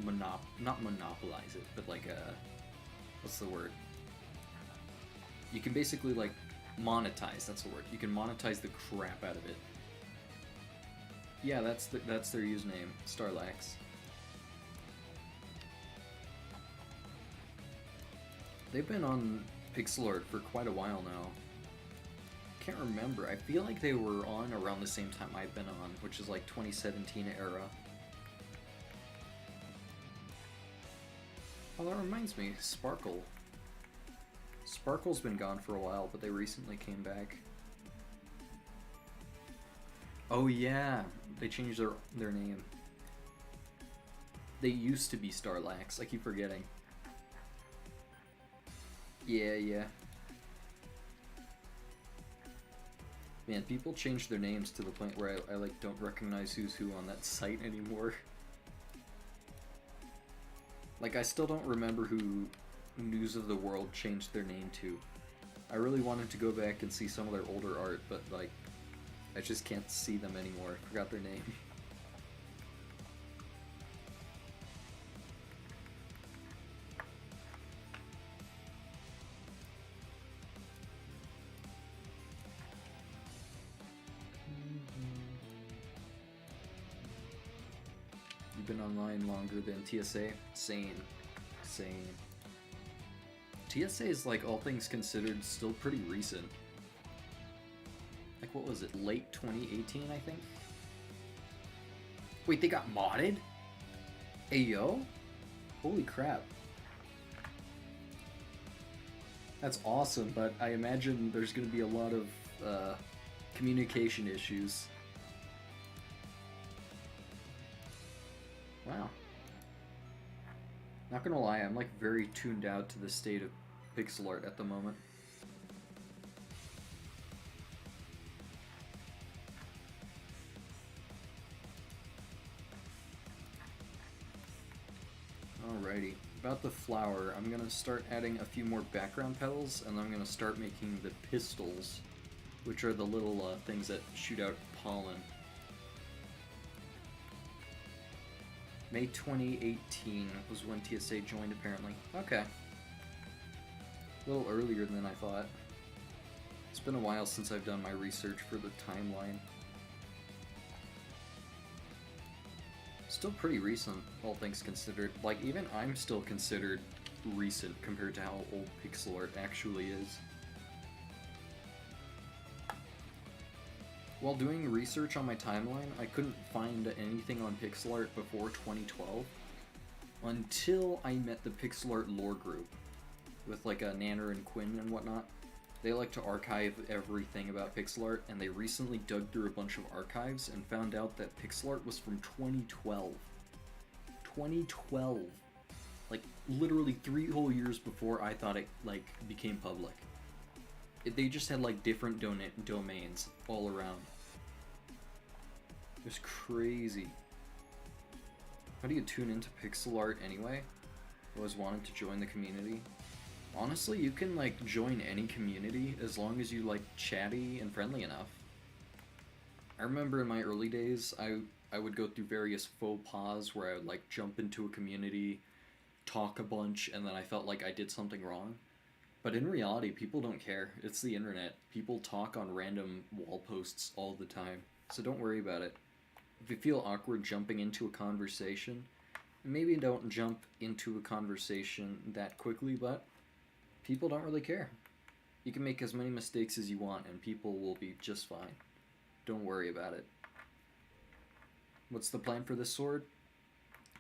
not monopolize it, but like what's the word? You can basically like monetize. That's the word. You can monetize the crap out of it. Yeah, that's their username, Starlax. They've been on pixel art for quite a while now. Can't remember. I feel like they were on around the same time I've been on, which is like 2017 era. Oh, that reminds me, Sparkle. Sparkle's been gone for a while, but they recently came back. Oh yeah, they changed their name. They used to be Starlax, I keep forgetting. Yeah. Man, people change their names to the point where I like don't recognize who's who on that site anymore. Like, I still don't remember who News of the World changed their name to. I really wanted to go back and see some of their older art, but like, I just can't see them anymore. I forgot their name. You've been online longer than TSA? Same. TSA is, like, all things considered, still pretty recent. Like, what was it, late 2018, I think? Wait, they got modded? Ayo? Holy crap. That's awesome, but I imagine there's gonna be a lot of, communication issues. Wow. Not gonna lie, I'm like very tuned out to the state of pixel art at the moment. Alrighty, about the flower, I'm gonna start adding a few more background petals, and I'm gonna start making the pistils, which are the little things that shoot out pollen. May 2018 was when TSA joined, apparently. Okay. A little earlier than I thought. It's been a while since I've done my research for the timeline. Still pretty recent, all things considered. Like, even I'm still considered recent compared to how old pixel art actually is. While doing research on my timeline, I couldn't find anything on pixel art before 2012 until I met the pixel art lore group with like a Nanner and Quinn and whatnot. They like to archive everything about pixel art, and they recently dug through a bunch of archives and found out that pixel art was from 2012. 2012. Like, literally 3 whole years before I thought it, like, became public. They just had, like, different domains all around. It was crazy. How do you tune into pixel art anyway? I always wanted to join the community. Honestly, you can, like, join any community as long as you, like, chatty and friendly enough. I remember in my early days, I would go through various faux pas where I would, like, jump into a community, talk a bunch, and then I felt like I did something wrong. But in reality, people don't care. It's the internet. People talk on random wall posts all the time, so don't worry about it. If you feel awkward jumping into a conversation, maybe don't jump into a conversation that quickly, but people don't really care. You can make as many mistakes as you want, and people will be just fine. Don't worry about it. What's the plan for this sword?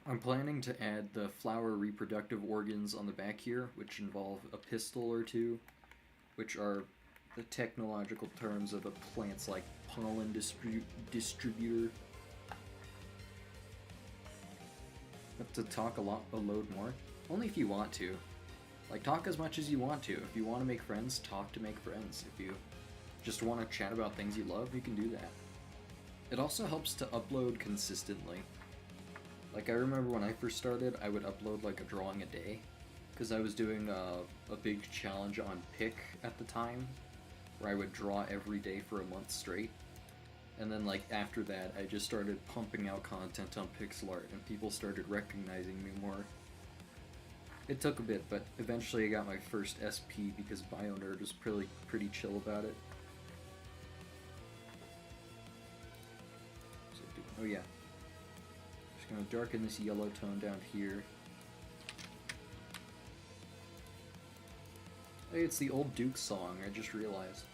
I'm planning to add the flower reproductive organs on the back here, which involve a pistil or two, which are the technological terms of a plant's like pollen distributor. Have to talk a load more? Only if you want to. Like, talk as much as you want to. If you want to make friends, talk to make friends. If you just want to chat about things you love, you can do that. It also helps to upload consistently. Like, I remember when I first started, I would upload like a drawing a day, because I was doing a big challenge on Pick at the time, where I would draw every day for a month straight. And then, like, after that, I just started pumping out content on pixel art, and people started recognizing me more. It took a bit, but eventually I got my first SP because BioNerd was pretty chill about it. Oh yeah. Just gonna darken this yellow tone down here. Hey, it's the old Duke song, I just realized.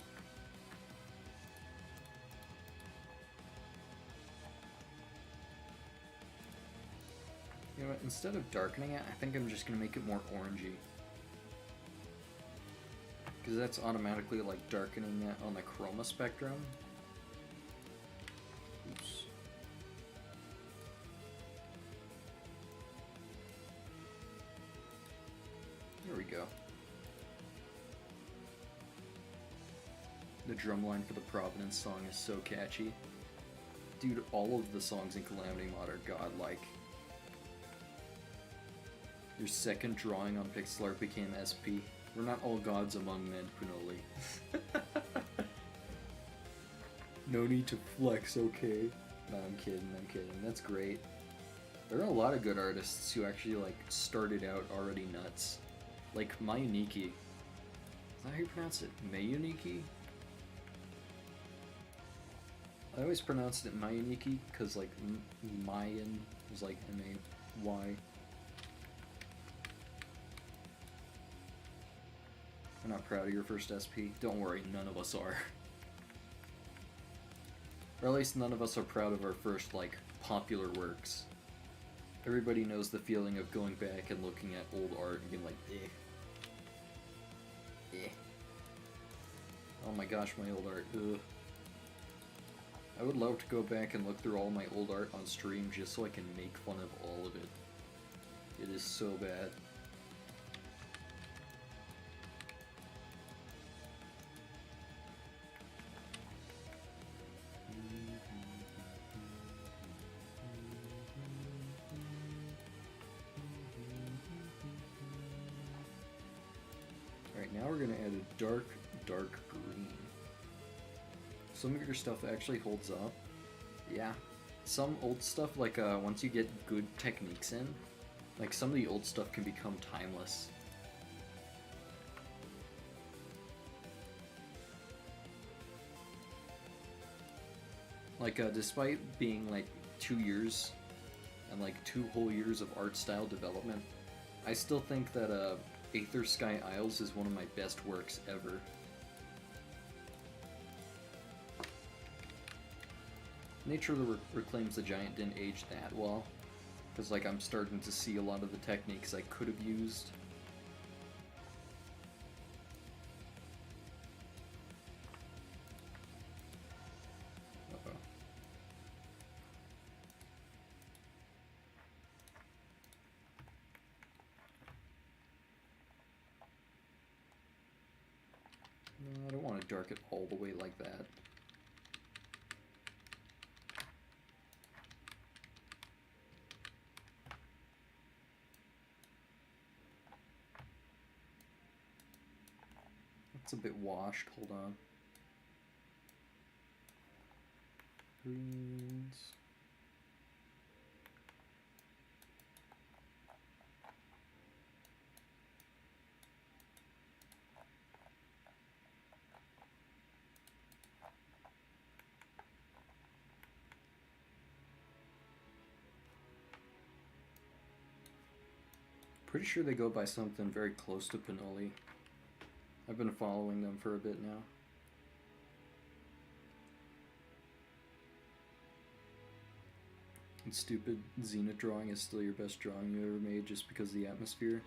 know what, instead of darkening it, I think I'm just gonna make it more orangey. Because that's automatically like darkening it on the chroma spectrum. Oops. There we go. The drumline for the Providence song is so catchy. Dude, all of the songs in Calamity Mod are godlike. Your second drawing on Pixel Art became SP. We're not all gods among men, Punoli. No need to flex, okay? No, I'm kidding, That's great. There are a lot of good artists who actually, like, started out already nuts. Like, Mayuniki. Is that how you pronounce it? Mayuniki? I always pronounced it Mayuniki, because, like, Mayan was, like, M-A-Y. I'm not proud of your first SP. Don't worry, none of us are. Or at least none of us are proud of our first, like, popular works. Everybody knows the feeling of going back and looking at old art and being like, eh. Eh. Oh my gosh, my old art, ugh. I would love to go back and look through all my old art on stream just so I can make fun of all of it. It is so bad. Alright, now we're gonna add a dark green. Some of your stuff actually holds up. Yeah. Some old stuff, like, once you get good techniques in, like, some of the old stuff can become timeless. Like, despite being, like, 2 years and, like, 2 whole years of art style development, I still think that, Aether Sky Isles is one of my best works ever. Nature of the Reclaims the Giant didn't age that well, because, like, I'm starting to see a lot of the techniques I could have used. Uh-oh. No, I don't want to dark it all the way like that. It's a bit washed, hold on. Greens. Pretty sure they go by something very close to Pinoli. I've been following them for a bit now. And stupid Zenith drawing is still your best drawing you ever made just because of the atmosphere,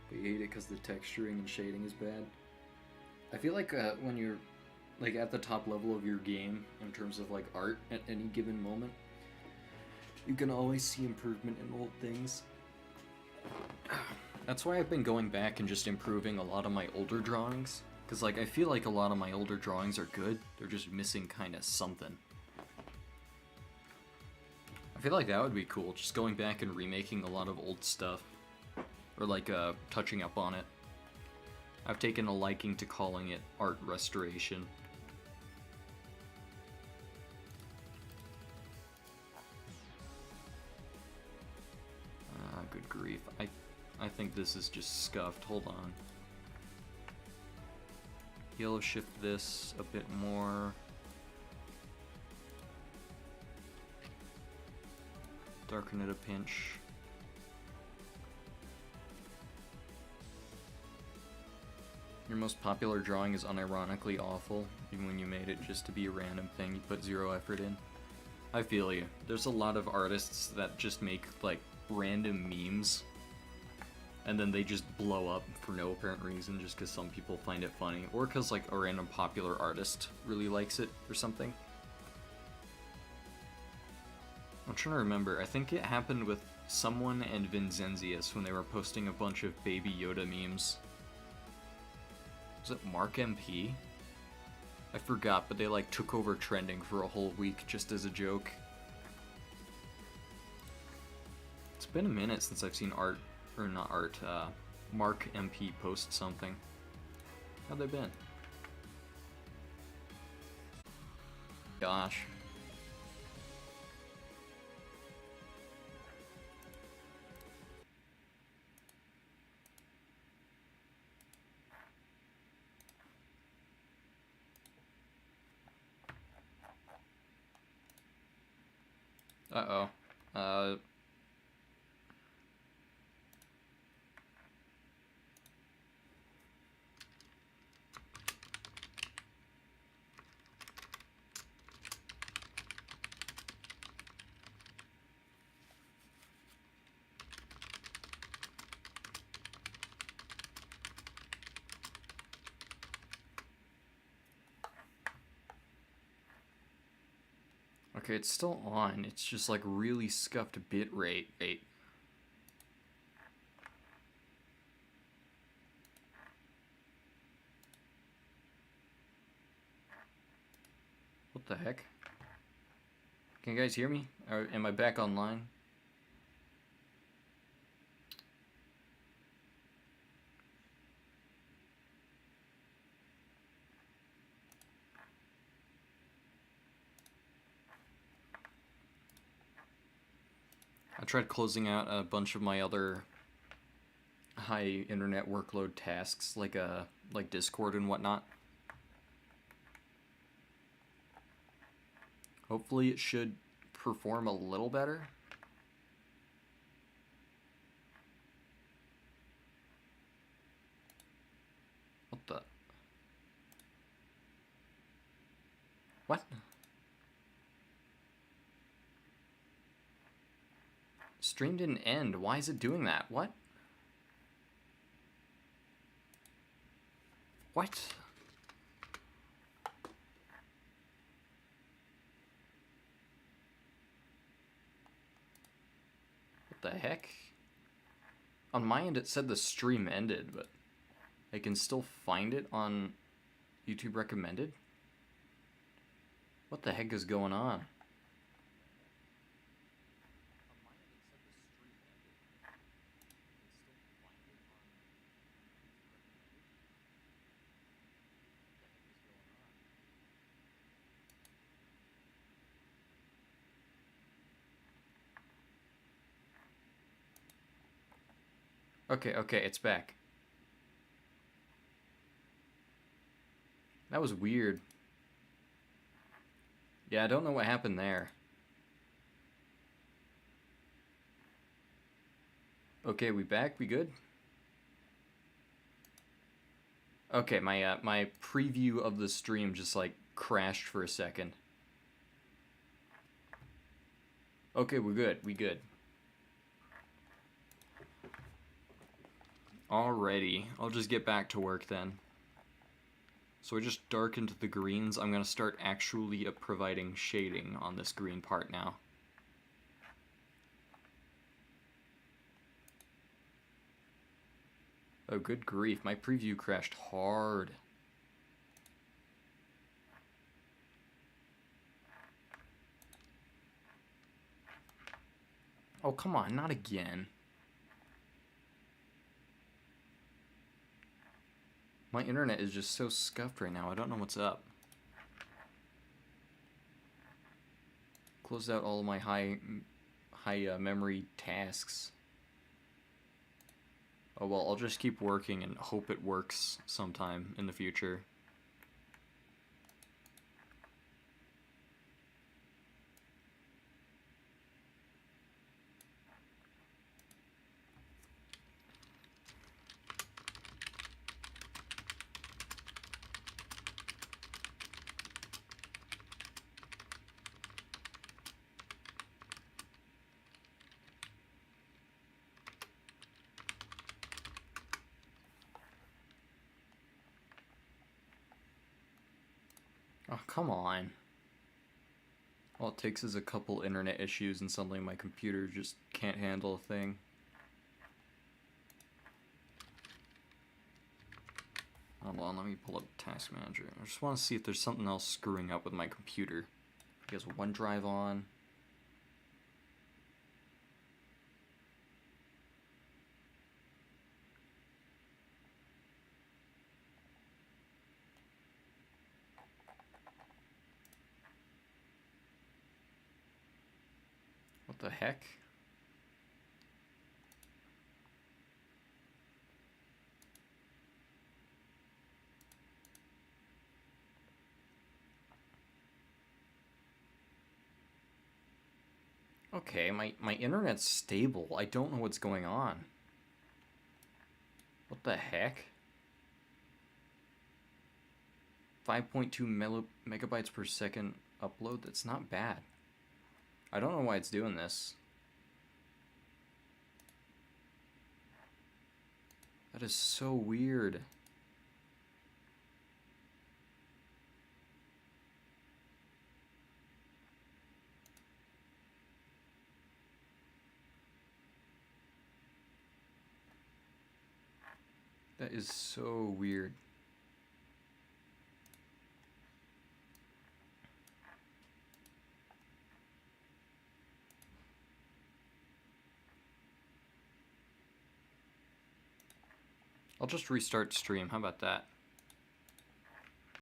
but you hate it because the texturing and shading is bad. I feel like when you're like at the top level of your game in terms of like art at any given moment, you can always see improvement in old things. That's why I've been going back and just improving a lot of my older drawings. Because, like, I feel like a lot of my older drawings are good, they're just missing kind of something. I feel like that would be cool, just going back and remaking a lot of old stuff. Or, like, touching up on it. I've taken a liking to calling it art restoration. Good grief. I think this is just scuffed. Hold on. Yellow shift this a bit more. Darken it a pinch. Your most popular drawing is unironically awful, even when you made it just to be a random thing you put zero effort in. I feel you. There's a lot of artists that just make, like, random memes, and then they just blow up for no apparent reason, just because some people find it funny, or because like a random popular artist really likes it or something. I'm trying to remember. I think it happened with someone and Vincenzius when they were posting a bunch of Baby Yoda memes. Was it Mark MP? I forgot, but they like took over trending for a whole week just as a joke. It's been a minute since I've seen Mark MP post something. How'd they been? Gosh. Uh-oh. Okay, it's still on. It's just like really scuffed bit rate. What the heck? Can you guys hear me? Or am I back online? I tried closing out a bunch of my other high internet workload tasks, like Discord and whatnot. Hopefully it should perform a little better. What the? What? Stream didn't end. Why is it doing that? What? What? What the heck? On my end it said the stream ended, but I can still find it on YouTube recommended? What the heck is going on? Okay, it's back. That was weird. Yeah, I don't know what happened there. Okay, we back? We good? Okay, my preview of the stream just like crashed for a second. Okay, we're good. We good. Alrighty, I'll just get back to work then. So I just darkened the greens. I'm gonna start actually providing shading on this green part now. Oh, good grief, my preview crashed hard. Oh, come on, not again. My internet is just so scuffed right now, I don't know what's up. Closed out all of my high memory tasks. Oh well, I'll just keep working and hope it works sometime in the future. Oh, come on. All it takes is a couple internet issues and suddenly my computer just can't handle a thing. Hold on, let me pull up Task Manager. I just want to see if there's something else screwing up with my computer. He has OneDrive on. What the heck? Okay, my internet's stable. I don't know what's going on. What the heck? 5.2 megabytes per second upload? That's not bad. I don't know why it's doing this. That is so weird. That is so weird. I'll just restart stream. How about that?